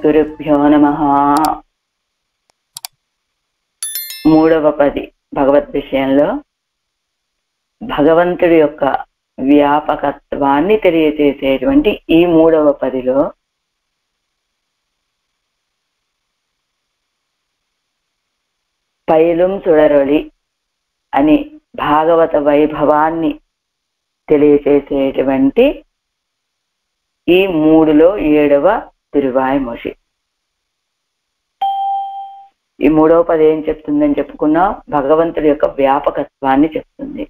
శ్రీమద్గురుభ్యో నమః. మూడవ పది భగవద్ విషయంలో భగవంతుడి యొక్క వ్యాపకత్వాన్ని తెలియజేసేటువంటి ఈ మూడవ పదిలో పైలుం సుడరొళి అని భాగవత వైభవాన్ని తెలియజేసేటువంటి ఈ మూడులో 7వ తిరువాయిమొഴി. ఈ మూడవ పది ఏం చెప్తుందని చెప్పుకున్నాం? భగవంతుడి యొక్క వ్యాపకత్వాన్ని చెప్తుంది.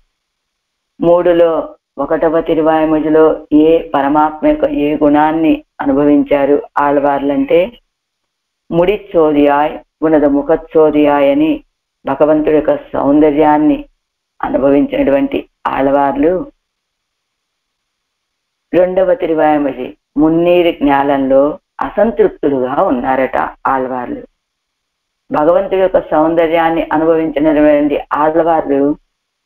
మూడులో 1వ తిరువాయిమొഴിలో ఏ పరమాత్మ యొక్క ఏ గుణాన్ని అనుభవించారు ఆళ్వార్లంటే ముడిచ్చోదియాయ్ గుణద ముఖచ్చోదియాయ్ అని భగవంతుడి యొక్క సౌందర్యాన్ని అనుభవించినటువంటి ఆళ్వార్లు 2వ తిరువాయిమొഴి మున్నీరు జ్ఞానంలో అసంతృప్తులుగా ఉన్నారట ఆళ్వార్లు. భగవంతుడి యొక్క సౌందర్యాన్ని అనుభవించినటువంటి ఆళ్వార్లు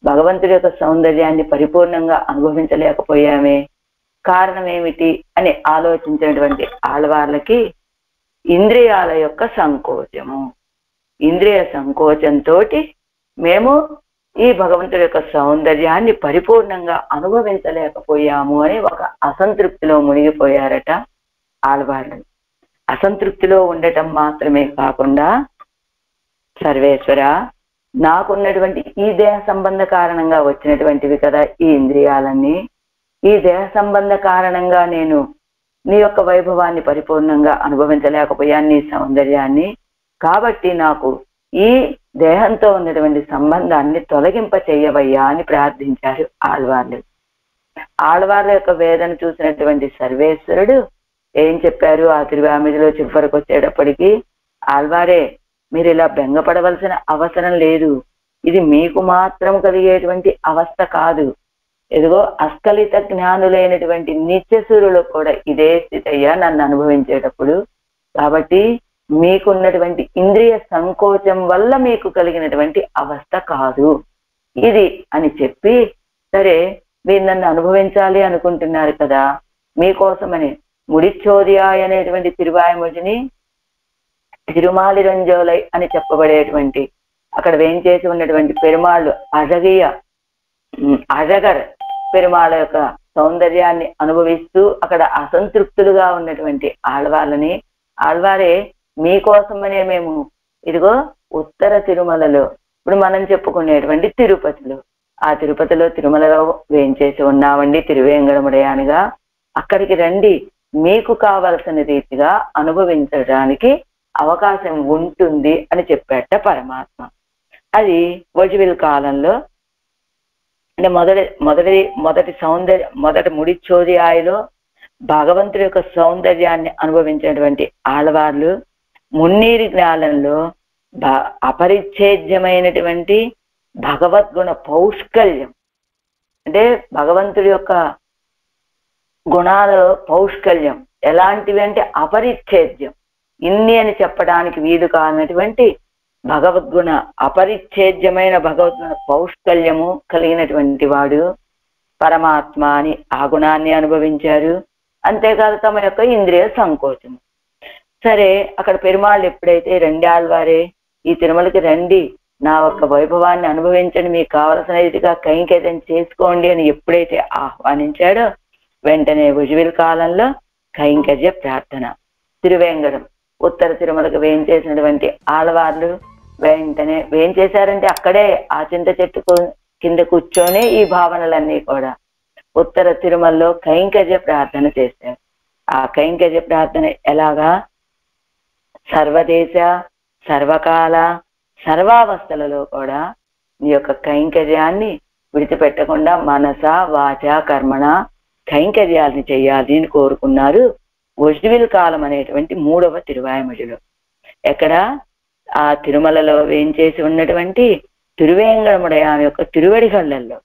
భగవంతుడి యొక్క సౌందర్యాన్ని పరిపూర్ణంగా అనుభవించలేకపోయామే, కారణం ఏమిటి అని ఆలోచించినటువంటి ఆళ్వార్లకి ఇంద్రియాల యొక్క సంకోచము, ఇంద్రియ సంకోచంతో మేము ఈ భగవంతుడి యొక్క సౌందర్యాన్ని పరిపూర్ణంగా అనుభవించలేకపోయాము అని ఒక అసంతృప్తిలో మునిగిపోయారట ఆళ్వార్లు. అసంతృప్తిలో ఉండటం మాత్రమే కాకుండా, సర్వేశ్వర, నాకున్నటువంటి ఈ దేహ సంబంధ కారణంగా వచ్చినటువంటివి కదా ఈ ఇంద్రియాలన్నీ, ఈ దేహ సంబంధ కారణంగా నేను నీ యొక్క వైభవాన్ని పరిపూర్ణంగా అనుభవించలేకపోయాను, నీ సౌందర్యాన్ని. కాబట్టి నాకు ఈ దేహంతో ఉన్నటువంటి సంబంధాన్ని తొలగింప చెయ్యవయ్యా అని ప్రార్థించారు ఆళ్వార్లు. ఆళ్వార్ల యొక్క వేదన చూసినటువంటి సర్వేశ్వరుడు ఏం చెప్పారు? ఆ తిరువాయిమొഴിలో చివరికి వచ్చేటప్పటికి, ఆళ్వారే, మీరు ఇలా బెంగపడవలసిన అవసరం లేదు, ఇది మీకు మాత్రం కలిగేటువంటి అవస్థ కాదు, ఎదుగో అస్కలిత జ్ఞానులైనటువంటి నిత్యసూరులు కూడా ఇదే స్థితి అయ్యా నన్ను అనుభవించేటప్పుడు. కాబట్టి మీకున్నటువంటి ఇంద్రియ సంకోచం వల్ల మీకు కలిగినటువంటి అవస్థ కాదు ఇది అని చెప్పి, సరే మీరు నన్ను అనుభవించాలి అనుకుంటున్నారు కదా, మీకోసమని ముడిచ్చోదియాయ్ అనేటువంటి తిరువాయిమొഴിని తిరుమాలిరంజోలై అని చెప్పబడేటువంటి అక్కడ వేంచేసి ఉన్నటువంటి పెరుమాళ్ళు అజగర్ పెరుమాళ యొక్క సౌందర్యాన్ని అనుభవిస్తూ అక్కడ అసంతృప్తులుగా ఉన్నటువంటి ఆళ్వార్లని, ఆళ్వారే మీకోసమనే మేము ఇదిగో ఉత్తర తిరుమలలో, ఇప్పుడు మనం చెప్పుకునేటువంటి తిరుపతిలో, ఆ తిరుపతిలో తిరుమలలో వేంచేసి ఉన్నామండి తిరువేంగడముడయానిగా, అక్కడికి రండి, మీకు కావలసిన రీతిగా అనుభవించడానికి అవకాశం ఉంటుంది అని చెప్పాట పరమాత్మ. అది వొజివిల్ కాలంలో, అంటే మొదటి ముడిచ్చోదియాయిలో భగవంతుడి యొక్క సౌందర్యాన్ని అనుభవించినటువంటి ఆళ్వార్లు మున్నీరు జ్ఞానంలో అపరిచ్ఛేద్యమైనటువంటి భగవద్గుణ పౌష్కల్యం, అంటే భగవంతుడి యొక్క గుణాలలో పౌష్కల్యం ఎలాంటివి అంటే అపరిచ్ఛేద్యం, ఇన్ని అని చెప్పడానికి వీలు కానటువంటి భగవద్గుణ అపరిచ్ఛేద్యమైన భగవద్గుణ పౌష్కల్యము కలిగినటువంటి వాడు పరమాత్మ అని ఆ గుణాన్ని అనుభవించారు. అంతేకాదు తమ యొక్క ఇంద్రియ సంకోచము. సరే, అక్కడ పెరుమాళ్ళు ఎప్పుడైతే రండి ఆళ్వారే ఈ తిరుమలకి రండి, నా యొక్క వైభవాన్ని అనుభవించండి, మీకు కావలసిన రీతిగా కైంకర్యం చేసుకోండి అని ఎప్పుడైతే ఆహ్వానించాడో వెంటనే వొజివిల్ కాలంలో కైంకర్య ప్రార్థన, తిరువేంగడం ఉత్తర తిరుమలకు వేయించేసినటువంటి ఆళ్వార్లు వెంటనే వేయించేశారంటే అక్కడే ఆ చింత చెట్టు కింద కూర్చొని ఈ భావనలన్నీ కూడా ఉత్తర తిరుమలలో కైంకర్య ప్రార్థన చేశారు. ఆ కైంకర్య ప్రార్థన ఎలాగా? సర్వదేశ సర్వకాల సర్వావస్థలలో కూడా నీ యొక్క కైంకర్యాన్ని విడిచిపెట్టకుండా మనస వాచ కర్మణ కైంకర్యాలని చెయ్యాలి అని కోరుకున్నారు వొజివిల్ కాలం అనేటువంటి 3వ తిరువాయిమొഴിలో. ఎక్కడ? ఆ తిరుమలలో వేంచేసి ఉన్నటువంటి తిరువేంగడముడయాని యొక్క తిరువడిగళ్ళల్లో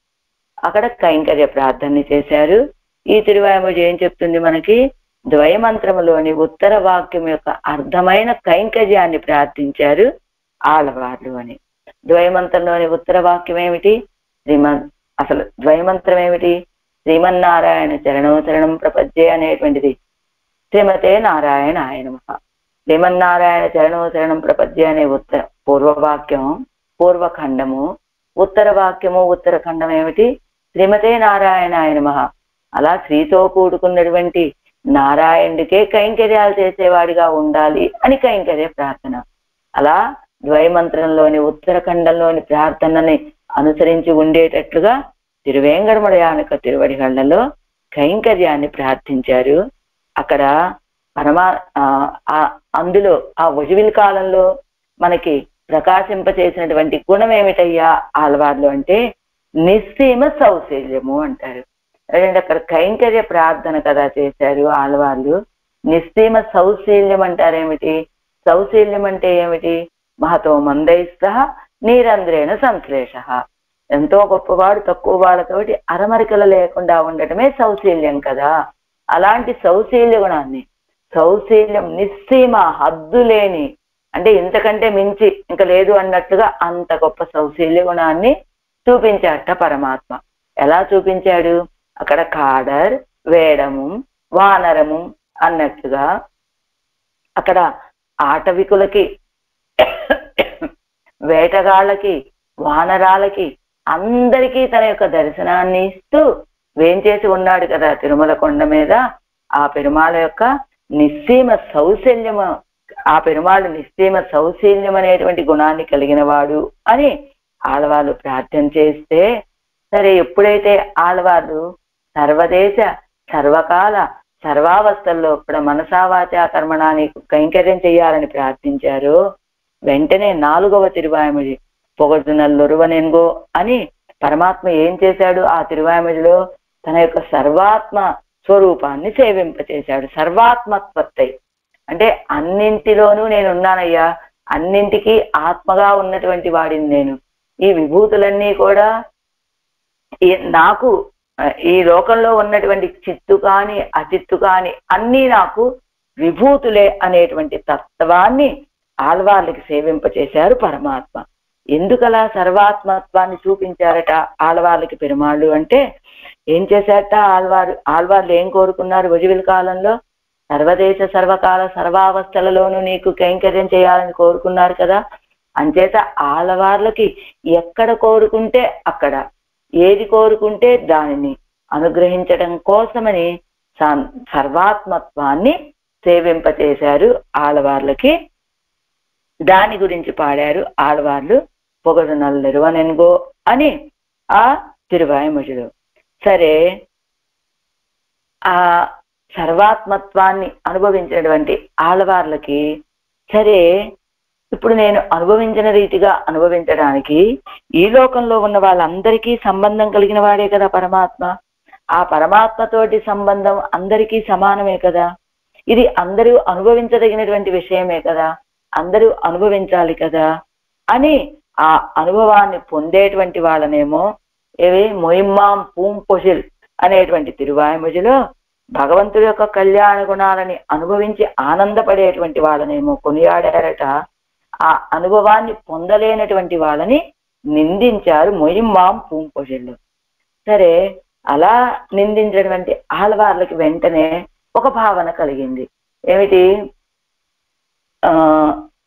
అక్కడ కైంకర్య ప్రార్థన చేశారు. ఈ తిరువాయిమొഴి ఏం చెప్తుంది మనకి? ద్వయమంత్రములోని ఉత్తర వాక్యం యొక్క అర్థమైన కైంకర్యాన్ని ప్రార్థించారు ఆళ్వార్లు అని. ద్వయమంత్రంలోని ఉత్తర వాక్యం ఏమిటి? అసలు ద్వయమంత్రం ఏమిటి? శ్రీమన్నారాయణ చరణం శరణం ప్రపద్యే అనేటువంటిది శ్రీమతే నారాయణాయ నమః. శ్రీమన్నారాయణ చరణో శరణం ప్రపద్య అనే పూర్వవాక్యం పూర్వఖండము, ఉత్తర వాక్యము ఉత్తరఖండం ఏమిటి? శ్రీమతే నారాయణాయ నమః. అలా శ్రీతో కూడుకున్నటువంటి నారాయణుడికే కైంకర్యాలు చేసేవాడిగా ఉండాలి అని కైంకర్య ప్రార్థన. అలా ద్వైమంత్రంలోని ఉత్తరఖండంలోని ప్రార్థనని అనుసరించి ఉండేటట్లుగా తిరువేంగడముడయానక తిరువడిగళ్లలో కైంకర్యాన్ని ప్రార్థించారు. అక్కడ అందులో ఆ వజువిల్ కాలంలో మనకి ప్రకాశింపచేసినటువంటి గుణం ఏమిటయ్యా ఆళ్వార్లు అంటే నిస్సీమ సౌశల్యము అంటారు. అంటే అక్కడ కైంకర్య ప్రార్థన కదా చేశారు ఆళ్వార్లు. నిస్సీమ సౌశల్యం అంటారేమిటి? సౌశల్యం అంటే ఏమిటి? మహతో మందైస్త నీరంధ్రేణ సంశ్లేష. ఎంతో గొప్పవాడు తక్కువ వాళ్ళతోటి అరమరికలు లేకుండా ఉండటమే సౌశల్యం కదా. అలాంటి సౌశల్య గుణాన్ని, సౌశల్యం నిస్సీమ హద్దులేని, అంటే ఇంతకంటే మించి ఇంకా లేదు అన్నట్టుగా అంత గొప్ప సౌశల్య గుణాన్ని చూపించాట పరమాత్మ. ఎలా చూపించాడు? అక్కడ కాడర్, వేడము, వానరము అన్నట్టుగా అక్కడ ఆటవికులకి, వేటగాళ్ళకి, వానరాలకి అందరికీ తన యొక్క దర్శనాన్ని ఇస్తూ వేంచేసి ఉన్నాడు కదా తిరుమల కొండ మీద. ఆ పెరుమాళ యొక్క నిస్సీమ సౌశల్యము, ఆ పెరుమాళు నిస్సీమ సౌశల్యం అనేటువంటి గుణాన్ని కలిగిన వాడు అని ఆళ్వార్లు ప్రార్థన చేస్తే, సరే ఎప్పుడైతే ఆళ్వార్లు సర్వదేశ సర్వకాల సర్వావస్థల్లో కూడా మనసావాచా కర్మణాన్ని కైంకర్యం చేయాలని ప్రార్థించారు. వెంటనే 4వ తిరువాయిమొഴി పొగడునల్లొరువనెన్గో అని పరమాత్మ ఏం చేశాడు? ఆ తిరువాయిమొഴിలో తన యొక్క సర్వాత్మ స్వరూపాన్ని సేవింపచేశాడు. సర్వాత్మత్వత్తై అంటే అన్నింటిలోనూ నేనున్నానయ్యా, అన్నింటికీ ఆత్మగా ఉన్నటువంటి వాడిని నేను. ఈ విభూతులన్నీ కూడా నాకు, ఈ లోకంలో ఉన్నటువంటి చిత్తు కాని అచిత్తు కాని అన్నీ నాకు విభూతులే అనేటువంటి తత్వాన్ని ఆళ్వార్లకి సేవింపచేశారు పరమాత్మ. ఎందుకలా సర్వాత్మత్వాన్ని చూపించారట ఆళ్వార్లకి పెరుమాళ్ళు అంటే? ఏం చేశారట ఆళ్వార్లు ఏం కోరుకున్నారు వజువిల్ కాలంలో? సర్వదేశ సర్వకాల సర్వావస్థలలోనూ నీకు కైంకర్యం చేయాలని కోరుకున్నారు కదా. అంచేత ఆళ్వార్లకి ఎక్కడ కోరుకుంటే అక్కడ, ఏది కోరుకుంటే దానిని అనుగ్రహించడం కోసమని సర్వాత్మత్వాన్ని సేవింపచేశారు ఆళ్వార్లకి. దాని గురించి పాడారు ఆళ్వార్లు పొగడునల్లొరువనెన్గో అని ఆ తిరువాయిమొഴിలో. సరే, ఆ సర్వాత్మత్వాన్ని అనుభవించినటువంటి ఆళ్వార్లకి సరే ఇప్పుడు నేను అనుభవించిన రీతిగా అనుభవించడానికి ఈ లోకంలో ఉన్న వాళ్ళందరికీ సంబంధం కలిగిన వాడే కదా పరమాత్మ. ఆ పరమాత్మతోటి సంబంధం అందరికీ సమానమే కదా. ఇది అందరూ అనుభవించదగినటువంటి విషయమే కదా, అందరూ అనుభవించాలి కదా అని ఆ అనుభవాన్ని పొందేటువంటి వాళ్ళనేమో ఏవి మొయిమ్మాం పూంపొషిల్ అనేటువంటి తిరువాయిమొഴിలో భగవంతుడి యొక్క కళ్యాణ గుణాలని అనుభవించి ఆనందపడేటువంటి వాళ్ళనేమో కొనియాడారట. ఆ అనుభవాన్ని పొందలేనటువంటి వాళ్ళని నిందించారు మొయిమ్మాం పూంపొషిల్. సరే, అలా నిందించినటువంటి ఆళ్వార్లకి వెంటనే ఒక భావన కలిగింది. ఏమిటి?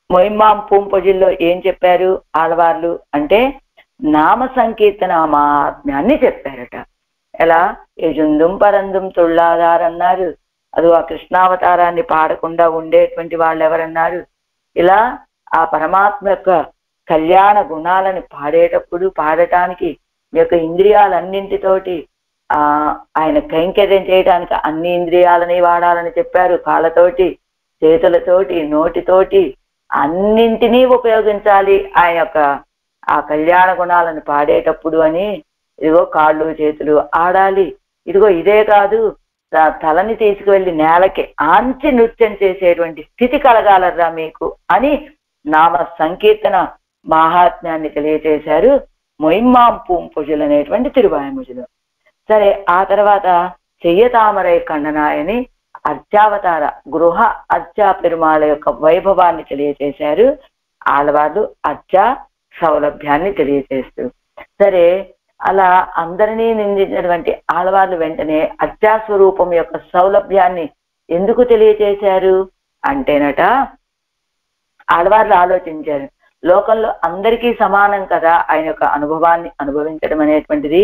మొయిమ్మాం పూంపొజిల్లో ఏం చెప్పారు ఆళ్వార్లు అంటే నామ సంకీర్తన మహాత్మ్యాన్ని చెప్పారట. ఎలా? యజుందుం పరందుం తుళ్ళాదారన్నారు. అది ఆ కృష్ణావతారాన్ని పాడకుండా ఉండేటువంటి వాళ్ళు ఎవరన్నారు? ఇలా ఆ పరమాత్మ యొక్క కళ్యాణ గుణాలను పాడటానికి మీ యొక్క ఇంద్రియాలన్నింటితోటి ఆయన కైంకర్యం చేయడానికి అన్ని ఇంద్రియాలని వాడాలని చెప్పారు. కాళ్ళతోటి, చేతులతోటి, నోటితోటి అన్నింటినీ ఉపయోగించాలి ఆయన యొక్క ఆ కళ్యాణ గుణాలను పాడేటప్పుడు అని. ఇదిగో కాళ్ళు చేతులు ఆడాలి, ఇదిగో ఇదే కాదు తలని తీసుకువెళ్ళి నేలకి ఆంచి నృత్యం చేసేటువంటి స్థితి కలగాలరా మీకు అని నామ సంకీర్తన మహాత్మ్యాన్ని తెలియచేశారు మొయిమ్మాం పూంపొజిల్ అనేటువంటి తిరువాయిమొഴിలో. సరే, ఆ తర్వాత చెయ్యతామరై కండనాయని అర్చావతార గృహ అర్చా పెరుమాళ యొక్క వైభవాన్ని తెలియచేశారు ఆళ్వార్లు, అర్చా సౌలభ్యాన్ని తెలియచేస్తూ. సరే, అలా అందరినీ నిందించినటువంటి ఆళ్వార్లు వెంటనే అర్చా స్వరూపం యొక్క సౌలభ్యాన్ని ఎందుకు తెలియచేశారు అంటేనట ఆడవాళ్ళు ఆలోచించారు. లోకంలో అందరికీ సమానం కదా ఆయన యొక్క అనుభవాన్ని అనుభవించడం అనేటువంటిది.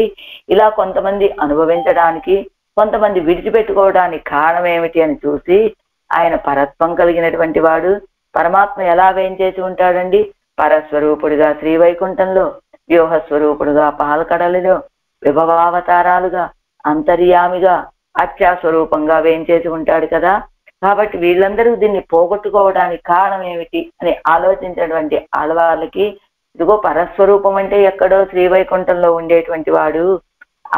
ఇలా కొంతమంది అనుభవించడానికి, కొంతమంది విడిచిపెట్టుకోవడానికి కారణం ఏమిటి అని చూసి ఆయన పరత్వం కలిగినటువంటి వాడు. పరమాత్మ ఎలా వేయించేసి ఉంటాడండి? పరస్వరూపుడుగా శ్రీవైకుంఠంలో, వ్యూహస్వరూపుడుగా పాలకడలిలో, విభవావతారాలుగా, అంతర్యామిగా, అత్యాస్వరూపంగా వేయించేసి ఉంటాడు కదా. కాబట్టి వీళ్ళందరూ దీన్ని పోగొట్టుకోవడానికి కారణం ఏమిటి అని ఆలోచించినటువంటి ఆడవాళ్ళకి, ఇదిగో పరస్వరూపం అంటే ఎక్కడో శ్రీవైకుంఠంలో ఉండేటువంటి వాడు,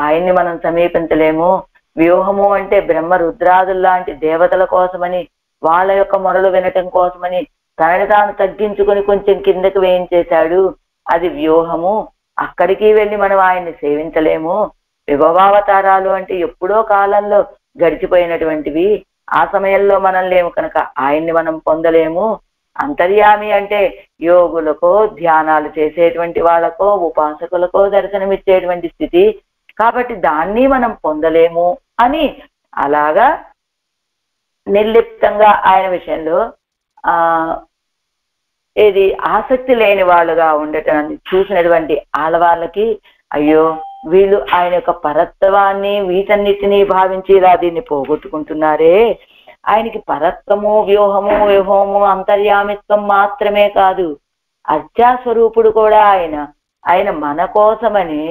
ఆయన్ని మనం సమీపించలేము. వ్యూహము అంటే బ్రహ్మ రుద్రాదుల్లాంటి దేవతల కోసమని, వాళ్ళ యొక్క మొరలు వినటం కోసమని తనని తాను తగ్గించుకొని కొంచెం కిందకి వేయించేశాడు. అది వ్యూహము. అక్కడికి వెళ్ళి మనం ఆయన్ని సేవించలేము. విభవావతారాలు అంటే ఎప్పుడో కాలంలో గడిచిపోయినటువంటివి. ఆ సమయంలో మనం లేము కనుక ఆయన్ని మనం పొందలేము. అంతర్యామి అంటే యోగులకో, ధ్యానాలు చేసేటువంటి వాళ్ళకో, ఉపాసకులకో దర్శనమిచ్చేటువంటి స్థితి. కాబట్టి దాన్ని మనం పొందలేము అని అలాగా నిర్లిప్తంగా ఆయన విషయంలో ఏది ఆసక్తి లేని వాళ్ళుగా ఉండటాన్ని చూసినటువంటి ఆడవాళ్ళకి, అయ్యో వీళ్ళు ఆయన యొక్క పరత్వాన్ని వీటన్నిటినీ భావించి ఇలా దీన్ని పోగొట్టుకుంటున్నారే. ఆయనకి పరత్వము, వ్యూహము, విభవము, అంతర్యామిత్వం మాత్రమే కాదు, అత్యాస్వరూపుడు కూడా ఆయన మన కోసమని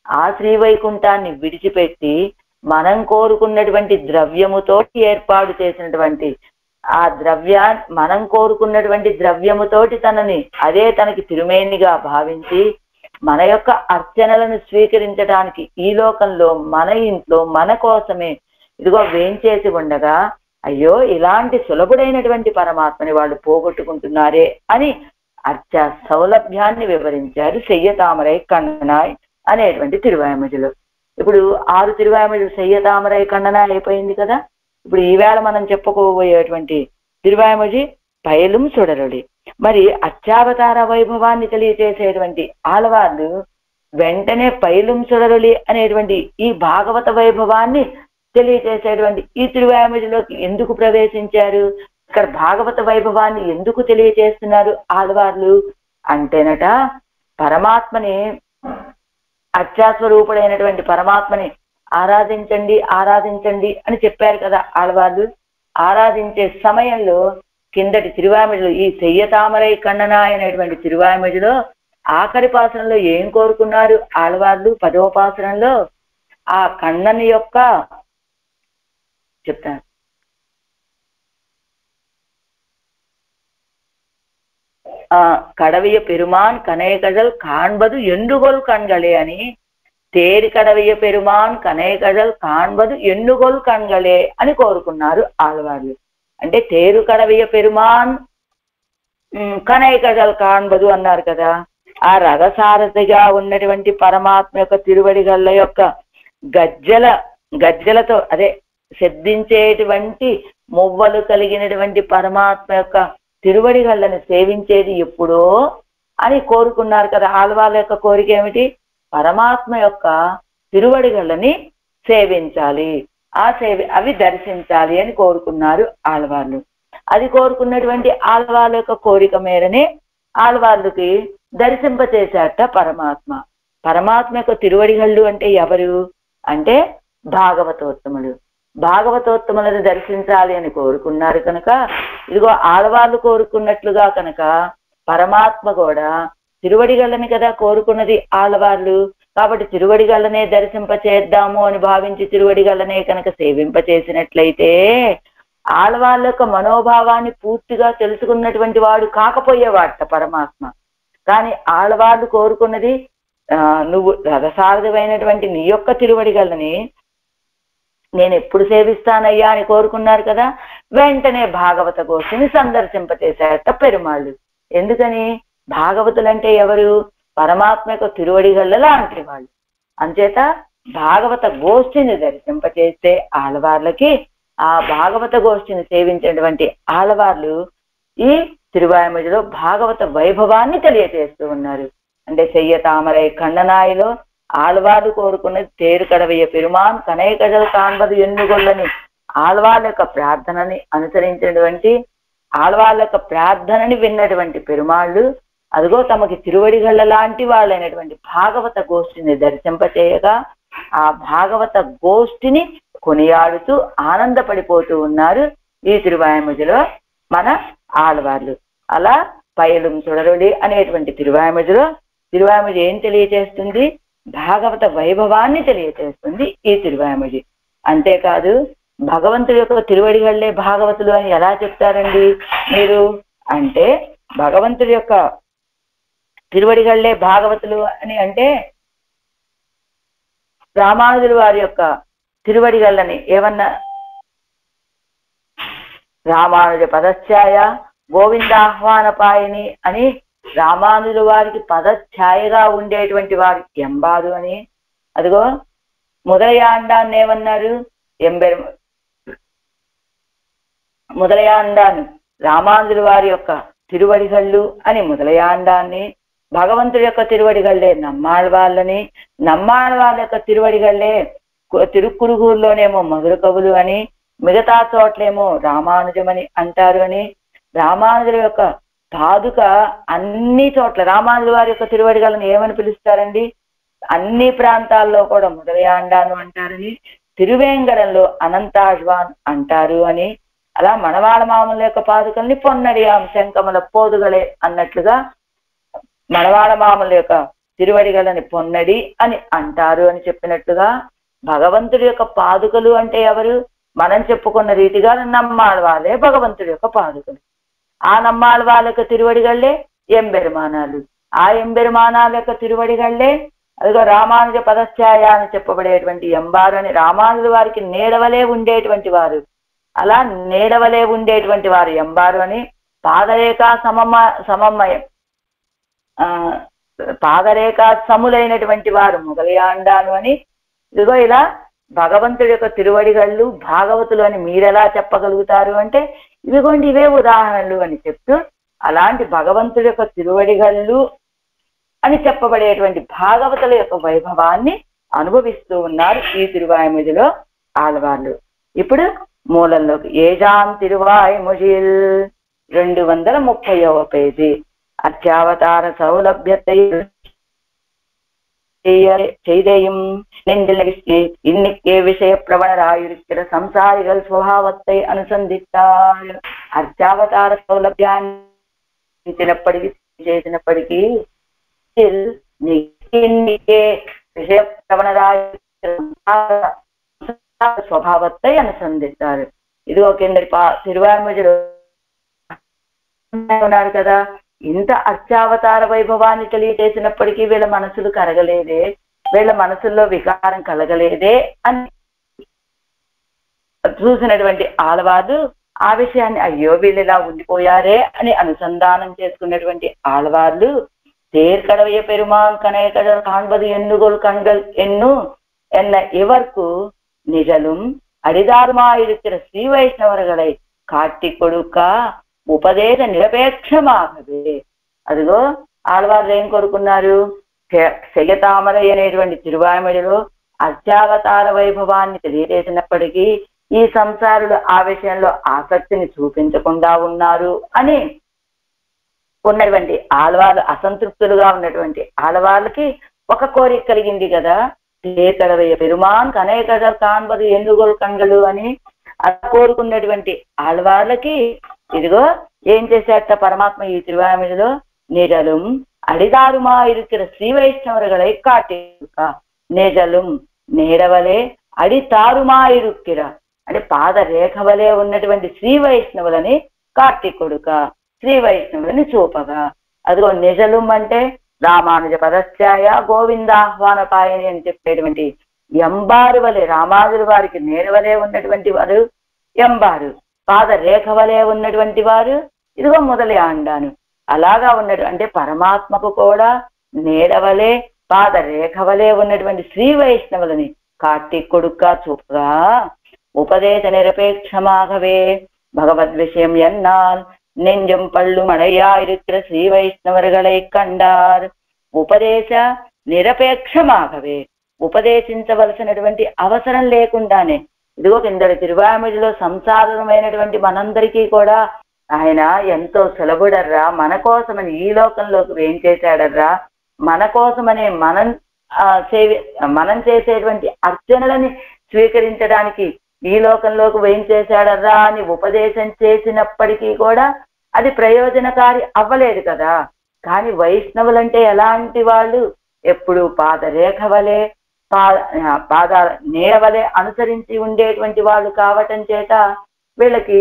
ఆ శ్రీవైకుంఠాన్ని విడిచిపెట్టి మనం కోరుకున్నటువంటి ద్రవ్యముతోటి ఏర్పాటు చేసినటువంటి ఆ మనం కోరుకున్నటువంటి ద్రవ్యముతోటి తనని, అదే తనకి తిరుమేనిగా భావించి మన యొక్క అర్చనలను స్వీకరించడానికి ఈ లోకంలో మన ఇంట్లో మన కోసమే ఇదిగో వేంచేసి ఉండగా, అయ్యో ఇలాంటి సులభుడైనటువంటి పరమాత్మని వాళ్ళు పోగొట్టుకుంటున్నారే అని అర్చ సౌలభ్యాన్ని వివరించారు సెయ్యతామరై కన్ననాయ్ అనేటువంటి తిరువాయిమొழிలో. ఇప్పుడు 6 తిరువాయిమొழிలు సెయ్యతామరై కన్ననాయ్ అయిపోయింది కదా. ఇప్పుడు ఈవేళ మనం చెప్పుకోబోయేటువంటి తిరువాయిమొഴి పయలుం సుడరుడి. మరి అత్యావతార వైభవాన్ని తెలియచేసేటువంటి ఆళ్వార్లు వెంటనే పైలుం సుడరులి అనేటువంటి ఈ భాగవత వైభవాన్ని తెలియచేసేటువంటి ఈ తిరువాయిమొழிలోకి ఎందుకు ప్రవేశించారు? ఇక్కడ భాగవత వైభవాన్ని ఎందుకు తెలియచేస్తున్నారు ఆళ్వార్లు అంటేనట, పరమాత్మని, అత్యాస్వరూపుడైనటువంటి పరమాత్మని ఆరాధించండి ఆరాధించండి అని చెప్పారు కదా ఆళ్వార్లు. ఆరాధించే సమయంలో కిందటి తిరువాయిమొழிలో ఈ సెయ్యతామరై కన్ననాయ్ అనేటువంటి తిరువాయిమొழிలో ఆఖరి పాసనంలో ఏం కోరుకున్నారు ఆళ్వార్లు? 10వ పాసనంలో ఆ కన్నని యొక్క చెప్తాను, కడవియ పెరుమాన్ కనేకజల్ కాన్బదు ఎండుగోల్ కణ్గళే అని, తేరి కడవియ పెరుమాన్ కనేకజల్ కాన్బదు ఎండుగోల్ కణ్గళే అని కోరుకున్నారు ఆళ్వార్లు. అంటే తేరు కడవియ పెరుమాన్ కనేకజల్ కాన్బదు అన్నారు కదా. ఆ రథసారథిగా ఉన్నటువంటి పరమాత్మ యొక్క తిరువడిగళ్ళ యొక్క గజ్జలతో అదే శబ్దించేటువంటి మువ్వలు కలిగినటువంటి పరమాత్మ యొక్క తిరువడిగళ్ళని సేవించేది ఎప్పుడో అని కోరుకున్నారు కదా. ఆళ్వార్ల యొక్క కోరిక ఏమిటి? పరమాత్మ యొక్క తిరువడిగళ్ళని సేవించాలి, అవి దర్శించాలి అని కోరుకున్నారు ఆళ్వార్లు. అది కోరుకున్నటువంటి ఆళ్వార్ల యొక్క కోరిక మేరనే ఆళ్వార్లకి దర్శింపచేశాట పరమాత్మ. పరమాత్మ యొక్క తిరువడిగళ్ళు అంటే ఎవరు అంటే భాగవతోత్తములు. భాగవతోత్తములను దర్శించాలి అని కోరుకున్నారు కనుక, ఇదిగో ఆళ్వార్లు కోరుకున్నట్లుగా కనుక పరమాత్మ కూడా తిరువడిగళ్ళని కదా కోరుకున్నది ఆళ్వార్లు. కాబట్టి తిరువడిగళ్ళనే దర్శింపచేద్దాము అని భావించి తిరువడిగళ్ళనే కనుక సేవింపచేసినట్లయితే ఆళ్వార్ల యొక్క మనోభావాన్ని పూర్తిగా తెలుసుకున్నటువంటి వాడు కాకపోయేవాట పరమాత్మ. కానీ ఆళ్వార్లు కోరుకున్నది నువ్వు రథసారథమైనటువంటి నీ యొక్క తిరువడిగళ్ళని నేను ఎప్పుడు సేవిస్తానయ్యా అని కోరుకున్నారు కదా. వెంటనే భాగవత గోష్ఠిని సందర్శింపచేశారట పెరుమాళ్ళు. ఎందుకని? భాగవతులంటే ఎవరు? పరమాత్మ యొక్క తిరువడిగళ్ళ లాంటి వాళ్ళు. అంచేత భాగవత గోష్ఠిని దర్శింపచేస్తే ఆళ్వార్లకి ఆ భాగవత గోష్ఠిని సేవించినటువంటి ఆళ్వార్లు ఈ తిరువాయిమొழிలో భాగవత వైభవాన్ని తెలియజేస్తూ ఉన్నారు. అంటే సెయ్యతామరై కన్ననాయిలో ఆళ్వార్లు కోరుకున్నది తేరు కడవయ్య పెరుమాన్ కనైకజల్ కాన్బదు ఎన్నుగొల్లని ఆళ్వార్ల యొక్క ప్రార్థనని అనుసరించినటువంటి ఆళ్వాళ్ళ యొక్క ప్రార్థనని విన్నటువంటి పెరుమాళ్ళు అదిగో తమకి తిరువడిగళ్ళ లాంటి వాళ్ళైనటువంటి భాగవత గోష్ఠిని దర్శింపచేయగా ఆ భాగవత గోష్ఠిని కొనియాడుతూ ఆనందపడిపోతూ ఉన్నారు ఈ తిరువాయిముడిలో మన ఆళ్వార్లు. అలా పయలుం సుడరుడి అనేటువంటి తిరువాయిముడి ఏం తెలియచేస్తుంది? భాగవత వైభవాన్ని తెలియచేస్తుంది ఈ తిరువాయిముడి. అంతేకాదు భగవంతుడి యొక్క తిరువడిగళ్లే భాగవతులు అని ఎలా చెప్తారండి మీరు అంటే, భగవంతుడి యొక్క తిరువడిగళ్లే భాగవతులు అని అంటే రామానుజుల వారి యొక్క తిరువడిగళ్ళని ఏమన్నా రామానుజ పదఛాయ గోవిందాహ్వాన పాయని అని రామానుజుల వారికి పదఛాయగా ఉండేటువంటి వారు ఎంబారు అని, అదిగో మొదలయాండాన్ని ఏమన్నారు? మొదలయాండాన్ని రామానుజుల వారి యొక్క తిరువడిగళ్ళు అని మొదలయాండాన్ని, భగవంతుడి యొక్క తిరువడిగళ్లే నమ్మాళ్వాళ్ళని, నమ్మాళ్వాళ్ళ యొక్క తిరువడిగళ్లే తిరుక్కురుగూరులోనేమో మధుర కవులు అని, మిగతా చోట్లేమో రామానుజమని అంటారు అని. రామానుజుల యొక్క పాదుక అన్ని చోట్ల రామానుజుల వారి యొక్క తిరువడిగళ్ళని ఏమని పిలుస్తారండి? అన్ని ప్రాంతాల్లో కూడా మొదలయాండాను అంటారని, తిరువేంగరంలో అనంతాళ్వాన్ అంటారు అని, అలా మనవాళ మామల యొక్క పాదుకల్ని పొన్నడియాం శంకముల పోదుగలే అన్నట్లుగా మనవాళ మామల యొక్క తిరువడిగలని పొన్నడి అని అంటారు అని చెప్పినట్టుగా భగవంతుడి యొక్క పాదుకలు అంటే ఎవరు? మనం చెప్పుకున్న రీతిగా నమ్మాళ్వాళ్ళే భగవంతుడి యొక్క పాదుకలు. ఆ నమ్మాళ్వాళ్ళ యొక్క తిరువడిగళ్లే ఎంబెరుమానాలు. ఆ ఎంబెరుమానాల యొక్క తిరువడిగళ్లే అదిగో రామానుజ పదఛాయ అని చెప్పబడేటువంటి ఎంబారు అని, రామానుజుల వారికి నీడవలే ఉండేటువంటి వారు. అలా నీడవలే ఉండేటువంటి వారు ఎంబారు అని, పాదరేఖ సమమయం పాదరేఖ సములైనటువంటి వారు మొదలయాండాను అని. ఇదిగో ఇలా భగవంతుడి యొక్క తిరువడిగళ్ళు భాగవతులు అని మీరెలా చెప్పగలుగుతారు అంటే, ఇదిగోండి ఇవే ఉదాహరణలు అని చెప్తూ అలాంటి భగవంతుడి యొక్క తిరువడిగళ్ళు అని చెప్పబడేటువంటి భాగవతుల యొక్క వైభవాన్ని అనుభవిస్తూ ఉన్నారు ఈ తిరువాయిముడిలో ఆళ్వార్లు. ఇప్పుడు మూలంలోకి ఏజాం తిరువాయిముడిల్ 230వ పేజీ. అత్యావతార సౌలభ్యத்தை செய்தேயும் நெஞ்சில் இன்னிக்கே விஷய பிரவணராயிருக்கிற సంసారిగల్ స్వభావத்தை అనుసంధిస్తారు. అర్చావతార సౌలభ్యాన్ని చేసినప్పటికీ విషయ ప్రవణరాయ స్వభావத்தை అనుసంధిస్తారు. ఇదిగో కిందటి తిరువాయిముడిలో ఉన్నారు కదా, ఇంత అర్చావతార వైభవాన్ని తెలియజేసినప్పటికీ వీళ్ళ మనసులు కరగలేదే, వీళ్ళ మనసుల్లో వికారం కలగలేదే అని చూసినటువంటి ఆళ్వారు ఆ విషయాన్ని అయ్యో వీళ్ళు ఇలా ఉండిపోయారే అని అనుసంధానం చేసుకున్నటువంటి ఆళ్వార్లు தேர்கடவைய பெருமான் கனையகடல் காண்பது எண்ணுகொள் கண்கள் என்ன இவர்க்கு நிழலும் அடிதாருமாயிருக்கிற ஸ்ரீ வைஷ்ணவர்களை காட்டி கொடுக்க ఉపదేశ నిరపేక్షమాగవే. అదిగో ఆళ్వార్లు ఏం కోరుకున్నారు? శయతామరై అనేటువంటి తిరువాయిముడిలో అర్చావతార వైభవాన్ని తెలియజేసినప్పటికీ ఈ సంసారులు ఆ విషయంలో ఆసక్తిని చూపించకుండా ఉన్నారు అని ఉన్నటువంటి ఆళ్వార్లు, అసంతృప్తులుగా ఉన్నటువంటి ఆళ్వార్లకి ఒక కోరిక కలిగింది కదా, தேர்கடவைய பெருமான் கனையகடல் காண்பது ఎన్నుగోల్ కంగలు అని అలా కోరుకున్నటువంటి ఆళ్వార్లకి ఇదిగో ఏం చేశాట పరమాత్మ ఈ తిరువాయిముడిలో నిజலும் அடிதாருமா இருக்கிற ஸ்ரீ வைஷ்ணவர்களை காட்டிருக்க. నిజலும் నేడవలే అడితారుమా ఇరుక్కిర అంటే పాద రేఖ వలె ఉన్నటువంటి శ్రీ వైష్ణవులని కాటి కొడుక, శ్రీ వైష్ణవులని చూపగా. అదిగో నిజలం అంటే రామానుజ పదఛాయ గోవిందాహ్వాన పాయని అని చెప్పేటువంటి ఎంబారు వలె, రామానుజుల వారికి నేడవలే ఉన్నటువంటి వారు ఎంబారు, పాద రేఖ వలె ఉన్నటువంటి వారు ఇదిగో మొదలే అండాను. అలాగా ఉన్నట్టు అంటే పరమాత్మకు కూడా నేడవలే పాద రేఖ వలె ఉన్నటువంటి శ్రీ వైష్ణవులని కాటి కొడుక చూపగా ఉపదేశ నిరపేక్షమాகவே பகவத் விஷயம் என்னால் நெஞ்சம் பள்ளும் அடையாயிருக்கிற ஸ்ரீ வைஷ்ணவர்களை கண்டார். ఉపదేశ నిరపేక్షమాగవే, ఉపదేశించవలసినటువంటి అవసరం లేకుండానే ఇదిగో కిందటి తిరువాయిముడిలో సంసారమైనటువంటి మనందరికీ కూడా ఆయన ఎంతో సులభుడర్రా, మన కోసమని ఈ లోకంలోకి ఏం చేశాడర్రా, మన కోసమనే మనం చేసేటువంటి అర్చనలని స్వీకరించడానికి ఈ లోకంలోకి ఏం చేశాడర్రా అని ఉపదేశం చేసినప్పటికీ కూడా అది ప్రయోజనకారి అవ్వలేదు కదా. కానీ వైష్ణవులంటే ఎలాంటి వాళ్ళు, ఎప్పుడు పాదరేఖ వలె పాదాల నీడ వలె అనుసరించి ఉండేటువంటి వాళ్ళు కావటం చేత వీళ్ళకి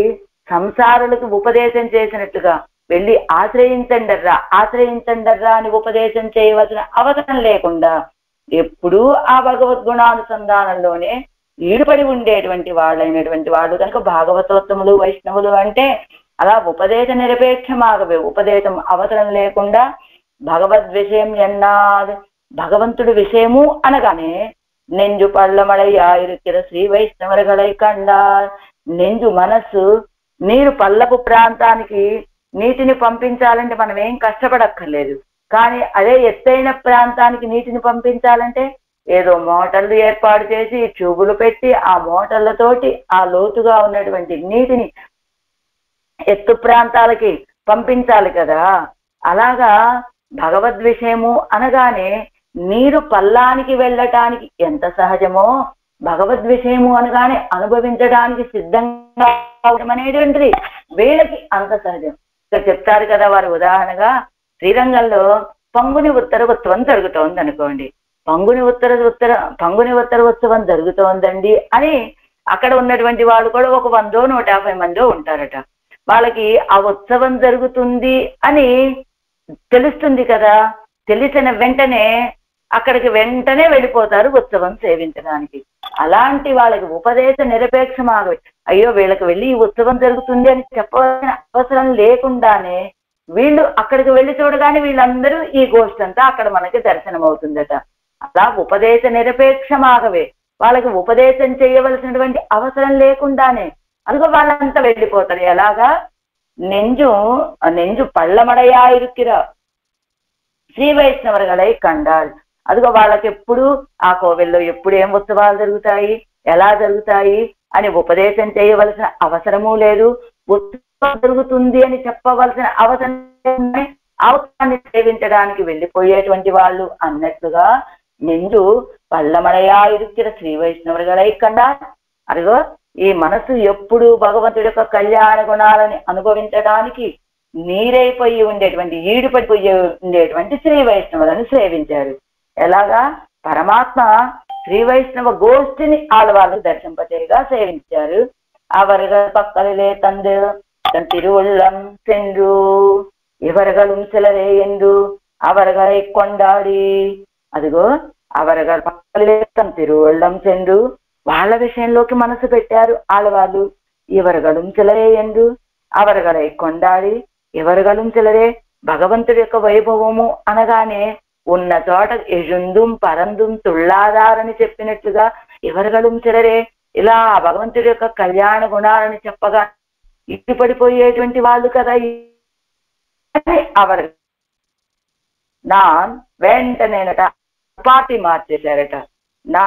సంసారులకు ఉపదేశం చేసినట్లుగా వెళ్ళి ఆశ్రయించండర్రా అని ఉపదేశం చేయవలసిన అవసరం లేకుండా ఎప్పుడూ ఆ భగవద్గుణానుసంధానంలోనే ఈడుపడి ఉండేటువంటి వాళ్ళైనటువంటి వాళ్ళు కనుక భాగవతోత్తములు వైష్ణవులు అంటే అలా ఉపదేశ నిరపేక్షమాగవే, ఉపదేశం అవసరం లేకుండా భగవద్విషయం ఎన్నాడు, భగవంతుడి విషయము అనగానే నెంజు పళ్ళమడయ్యాయిరుక్కిర శ్రీ వైష్ణవరుగలై కండార్. నెంజు మనస్సు నీరు పల్లపు ప్రాంతానికి నీటిని పంపించాలంటే మనం ఏం కష్టపడక్కర్లేదు. కానీ అదే ఎత్తైన ప్రాంతానికి నీటిని పంపించాలంటే ఏదో మోటార్లు ఏర్పాటు చేసి ట్యూబులు పెట్టి ఆ మోటార్లతోటి ఆ లోతుగా ఉన్నటువంటి నీటిని ఎత్తు ప్రాంతాలకి పంపించాలి కదా. అలాగా భగవద్ విషయము అనగానే నీరు పల్లానికి వెళ్ళటానికి ఎంత సహజమో భగవద్ విషయము అనగానే అనుభవించడానికి సిద్ధంగా అవడం అనేటువంటిది వీళ్ళకి అంత సహజం. ఇక్కడ చెప్తారు కదా వారు, ఉదాహరణగా శ్రీరంగంలో పంగుని ఉత్తరవత్సవం జరుగుతోంది అనుకోండి. పంగుని ఉత్తరవత్సవం జరుగుతోందండి అని అక్కడ ఉన్నటువంటి వాళ్ళు కూడా ఒక 100-150 మందో ఉంటారట. వాళ్ళకి ఆ ఉత్సవం జరుగుతుంది అని తెలుస్తుంది కదా. తెలిసిన వెంటనే అక్కడికి వెంటనే వెళ్ళిపోతారు ఉత్సవం సేవించడానికి. అలాంటి వాళ్ళకి ఉపదేశ నిరపేక్షమాగవి. అయ్యో వీళ్ళకి వెళ్ళి ఈ ఉత్సవం జరుగుతుంది అని చెప్పవలసిన అవసరం లేకుండానే వీళ్ళు అక్కడికి వెళ్ళి చూడగానే వీళ్ళందరూ ఈ గోష్ఠి అంతా అక్కడ మనకి దర్శనం అవుతుందట. అలా ఉపదేశ నిరపేక్షమాగవే, వాళ్ళకి ఉపదేశం చేయవలసినటువంటి అవసరం లేకుండానే అందుకో వాళ్ళంతా వెళ్ళిపోతారు. ఎలాగా నెంజు పళ్ళమడయాయిరుక్కిర శ్రీ వైష్ణవరుగలై కండాల్. అదిగో వాళ్ళకి ఎప్పుడు ఆ కోవిల్లో ఎప్పుడు ఏం ఉత్సవాలు జరుగుతాయి, ఎలా జరుగుతాయి అని ఉపదేశం చేయవలసిన అవసరము లేదు. ఉత్సవం జరుగుతుంది అని చెప్పవలసిన అవసరం ఆ ఉత్సవాన్ని సేవించడానికి వెళ్ళిపోయేటువంటి వాళ్ళు అన్నట్లుగా నెంజు పళ్ళమడయాయిరుక్కిర శ్రీ వైష్ణవరుగలై కండాల్. అదిగో ఈ మనసు ఎప్పుడు భగవంతుడి యొక్క కళ్యాణ గుణాలని అనుభవించడానికి నీరైపోయి ఉండేటువంటి ఈడుపడిపోయి ఉండేటువంటి శ్రీ వైష్ణవులను సేవించారు. ఎలాగా పరమాత్మ శ్రీ వైష్ణవ గోష్ఠిని ఆడవాళ్ళు దర్శింపచేయగా సేవించారు. அவர்கள் பக்கலிலே தந்து தன் திருவுள்ளம் சென்று இவர்களும் சிலரே என்று அவர்களை கொண்டாடி. అదిగో అవరగల్ పక్కలిలే తన తిరువుళ్ళం చెండు, వాళ్ళ విషయంలోకి మనసు పెట్టారు ఆడవాళ్ళు. ఎవరగలం చిలరే ఎందు అవరగలై కొండాడి. ఎవరగలం చిలరే భగవంతుడి యొక్క వైభవము అనగానే ఉన్న చోట ఎజుందుం పరందుం తుళ్ళాదారని చెప్పినట్లుగా ఎవరగలం చిలరే ఇలా భగవంతుడి యొక్క కళ్యాణ గుణాలని చెప్పగా ఇటు పడిపోయేటువంటి వాళ్ళు కదా. అవరు నా వెంటనేనట పార్టీ మార్చేశారట. నా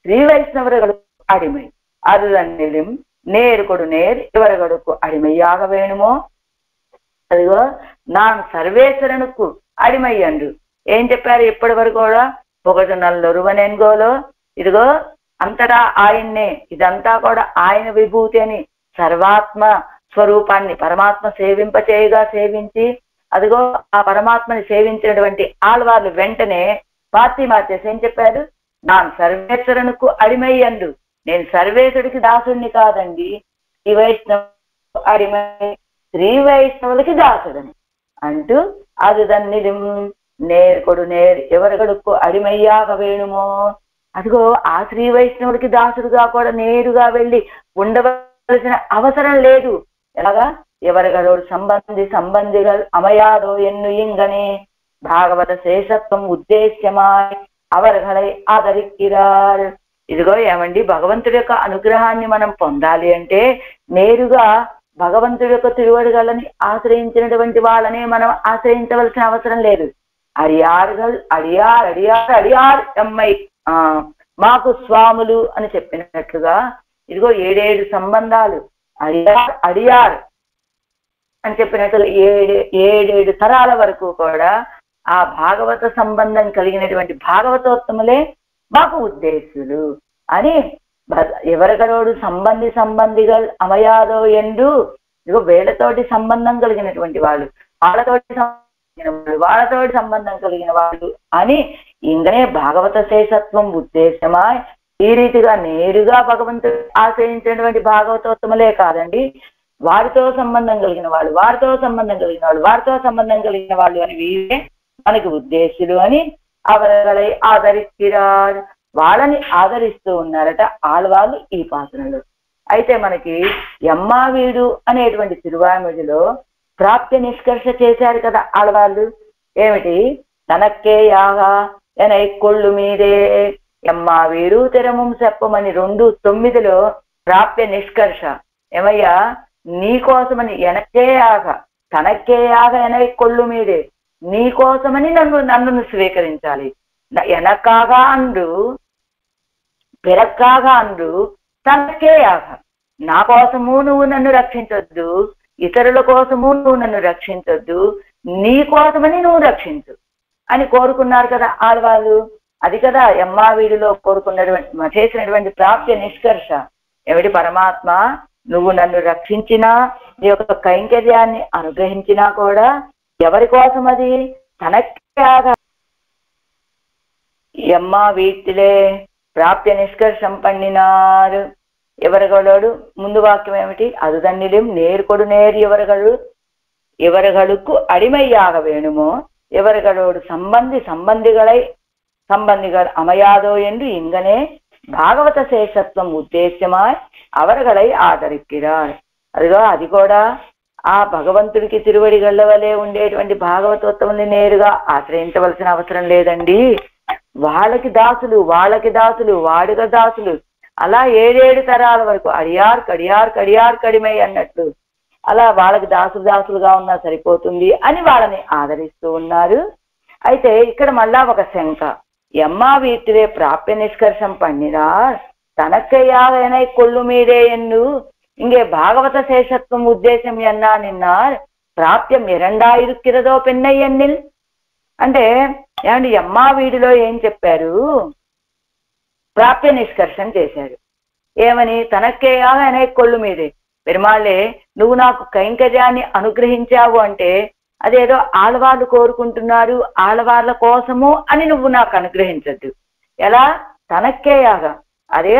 శ్రీ వైష్ణవరుಗಳು அடிமை அது தன்னிலும் நேர்கொடு நேர் இவர்களுக்கு அடிமையாக வேணுமோ. అదిగో నాన్ సర్వేశ్వరునుకు అడిమై అండు. ఏం చెప్పారు ఇప్పటి వరకు కూడా? ఒకటి నల్లొరువనెన్గోలో ఇదిగో అంతటా ఆయన్నే, ఇదంతా కూడా ఆయన విభూతి అని సర్వాత్మ స్వరూపాన్ని పరమాత్మ సేవింపచేయగా సేవించి అదిగో ఆ పరమాత్మని సేవించినటువంటి ఆళ్వార్లు వెంటనే పార్టీ మార్చేసి ఏం చెప్పారు? నాన్ సర్వేశ్వరునుకు అడిమై అండు. నేను సర్వేశ్వరుడికి దాసుడిని కాదండి, శ్రీ వైష్ణవ అడిమై, శ్రీ వైష్ణవులకి దాసుడని అంటూ అది దన్నిలిం నేర్కొడు నేర్ ఎవరికడుకు అడిమయ్యాక వేణుమో. అదిగో ఆ శ్రీ వైష్ణవుడికి దాసుడుగా కూడా నేరుగా వెళ్ళి ఉండవలసిన అవసరం లేదు. ఎలాగా ఎవరిగడోడు సంబంధిகள் அமையாதோ ఎన్ను ఇంగనే భాగవత శేషత్వం ఉద్దేశ్యమాయ్ అవర్களை ఆదరిక్కిరార్. ఇదిగో ఏమండి, భగవంతుడి యొక్క అనుగ్రహాన్ని మనం పొందాలి అంటే నేరుగా భగవంతుడి యొక్క తిరువడుగలని ఆశ్రయించినటువంటి వాళ్ళనే మనం ఆశ్రయించవలసిన అవసరం లేదు. అడియారుగల్ అడియార్ అడియార్ అడియార్ ఎమ్మై మాకు స్వాములు అని చెప్పినట్లుగా ఇదిగో 7 సంబంధాలు అడియార్ అడియార్ అని చెప్పినట్లు ఏడేడు తరాల వరకు కూడా ఆ భాగవత సంబంధం కలిగినటువంటి భాగవతోత్తములే మాకు ఉద్దేశులు అని ఎవరికరోడు సంబంధిగల్ అమయాదో ఎండు ఇదిగో వీళ్ళతోటి సంబంధం కలిగినటువంటి వాళ్ళు, వాళ్ళతోటి సంబంధం కలిగిన వాళ్ళు అని ఇంకనే భాగవత శేషత్వం ఉద్దేశమా ఈ రీతిగా నేరుగా భగవంతుడు ఆశ్రయించినటువంటి భాగవతోత్తములే కాదండి, వారితో సంబంధం కలిగిన వాళ్ళు, వారితో సంబంధం కలిగిన వాళ్ళు, వారితో సంబంధం కలిగిన వాళ్ళు అని వీరే మనకి ఉద్దేశులు అని అవరగలై ఆదరిస్తున్నారు, వాళ్ళని ఆదరిస్తూ ఉన్నారట ఆళ్వాళ్ళు ఈ పాత్రలు. అయితే మనకి ఎమ్మావీడు అనేటువంటి తిరువాయిమొழிలో ప్రాప్తి నిష్కర్ష చేశారు కదా ఆళ్వాళ్ళు. ఏమిటి? తనక్కే యాగా ఎనై కొళ్ళు మీదే ఎమ్మావీడు తెరము చెప్పమని 2:9 ప్రాప్య నిష్కర్ష. ఏమయ్యా, నీకోసమని ఎనక్కే యాగ తనక్కే యాగ ఎనై కొళ్ళు మీదే, నీకోసమని నన్ను స్వీకరించాలి. ఎనక్కాగా అండు పెరక్కాగా అండు తనకే యాగ, నా కోసము నువ్వు నన్ను రక్షించొద్దు, ఇతరుల కోసము నువ్వు నన్ను రక్షించొద్దు, నీ కోసమని నువ్వు రక్షించు అని కోరుకున్నారు కదా ఆళ్వాళ్ళు. అది కదా ఎమ్మావీడిలో కోరుకున్నటువంటి చేసినటువంటి ప్రాప్య నిష్కర్ష. ఏమిటి? పరమాత్మ నువ్వు నన్ను రక్షించినా, నీ యొక్క కైంకర్యాన్ని అనుగ్రహించినా కూడా ఎవరి కోసం? అది తనకే. ఎమ్మా వీటిలే ప్రాప్య నిష్కర్షం పన్నినారు ఎవరగలోడు. ముందు వాక్యం ఏమిటి? అది తన్నిலும் నేర్కొడు నేరు ఎవరగలుకు అడిమయ్యాగ వేణుమో ఎవరగలోడు సంబంధిகள் அமையாதோ என்று இங்கனே భాగవత శేషత్వం ఉద్దేశ్యమాయ్ అవరగలై ఆదరిక్కిరార్. అదిగో అది కూడా ఆ భగవంతుడికి తిరువడిగళ్ళ వలె ఉండేటువంటి భాగవతోత్తముల్ని నేరుగా ఆశ్రయించవలసిన అవసరం లేదండి. వాళ్ళకి దాసులు వాడుక దాసులు అలా 7 తరాల వరకు అడియార్ కడియార్ కడిమై అన్నట్లు అలా వాళ్ళకి దాసులుగా ఉన్నా సరిపోతుంది అని వాళ్ళని ఆదరిస్తూ ఉన్నారు. అయితే ఇక్కడ మళ్ళా ఒక శంక. ఎమ్మా వీటివే ప్రాప్య నిష్కర్షం పన్నినార్ తనక్కయ్యాగనై కొళ్ళు మీదే ఎన్ను ఇంగే భాగవత శేషత్వం ఉద్దేశం ఎన్నా నిన్నార్ ప్రాప్యం 2000 పెన్నయ్యన్నిల్. అంటే ఏమంటే ఎమ్మా వీడిలో ఏం చెప్పారు? ప్రాప్య నిష్కర్షం చేశారు. ఏమని? తనక్కేయాగనై కొళ్ళు మీదే, పెరుమాళ్ళే నువ్వు నాకు కైంకర్యాన్ని అనుగ్రహించావు అంటే అదేదో ఆళ్వాళ్ళు కోరుకుంటున్నారు, ఆళ్వాళ్ళ కోసము అని నువ్వు నాకు అనుగ్రహించద్దు. ఎలా? తనక్కేయాగా, అదే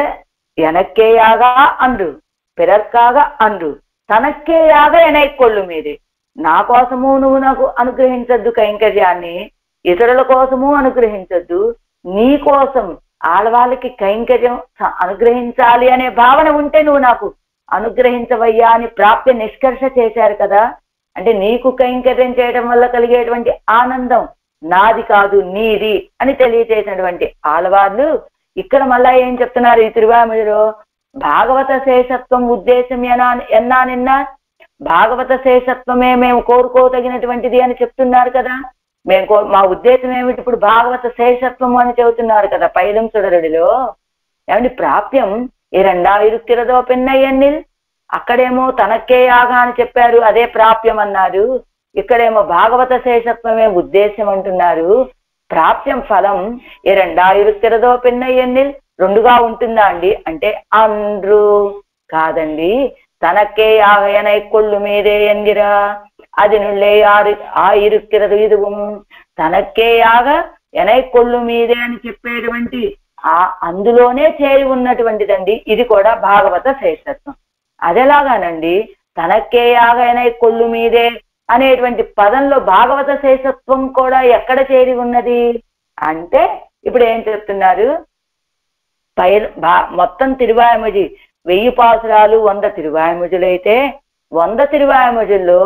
ఎనక్కేయాగా అండ్రు పిరర్కాగా అండ్రు తనక్కేయాగా ఎనై కొళ్ళు మీదే, నా కోసము నువ్వు నాకు అనుగ్రహించద్దు కైంకర్యాన్ని, ఇతరుల కోసము అనుగ్రహించద్దు, నీ కోసం ఆడవాళ్ళకి కైంకర్యం అనుగ్రహించాలి అనే భావన ఉంటే నువ్వు నాకు అనుగ్రహించవయ్యా అని ప్రాప్య నిష్కర్ష చేశారు కదా. అంటే నీకు కైంకర్యం చేయడం వల్ల కలిగేటువంటి ఆనందం నాది కాదు నీది అని తెలియచేసినటువంటి ఆళ్వాళ్ళు ఇక్కడ మళ్ళా ఏం చెప్తున్నారు ఈ తిరువాయిమొழிలో? భాగవత శేషత్వం ఉద్దేశం ఎన్నా నిన్న భాగవత శేషత్వమే మేము కోరుకోదగినటువంటిది అని చెప్తున్నారు కదా. మా ఉద్దేశం ఏమిటి? ఇప్పుడు భాగవత శేషత్వం అని చెబుతున్నారు కదా పైలం సుడరుడిలో. ఏమంటే ప్రాప్యం 2000 పెన్నయ్యన్నిల్, అక్కడేమో తనక్కే యాగా అని చెప్పారు, అదే ప్రాప్యం అన్నారు. ఇక్కడేమో భాగవత శేషత్వమే ఉద్దేశం అంటున్నారు. ప్రాప్యం ఫలం 2000 పెన్నయ్యన్నిల్ 2గా ఉంటుందా అండి అంటే అండ్రు కాదండి. తనక్కే యాగయనై కొళ్ళు మీదే ఎందిరా അതിനുള്ളേ 1000 ఇదుவும் తనక్కే యాగ ఎనై కొళ్ళు మీదే అని చెప్పేటువంటి అందులోనే చేరి ఉన్నటువంటిదండి ఇది కూడా భాగవత శేషత్వం. అదెలాగానండి? తనక్కే యాగ ఎనై కొళ్ళు మీదే అనేటువంటి పదంలో భాగవత శేషత్వం కూడా ఎక్కడ చేరి ఉన్నది అంటే ఇప్పుడు ఏం చెప్తున్నారు? మొత్తం తిరువాయిమొഴి 1000 పాసురాలు 100 తిరువాయిమొഴിలైతే 100 తిరువాయిమొഴിల్లో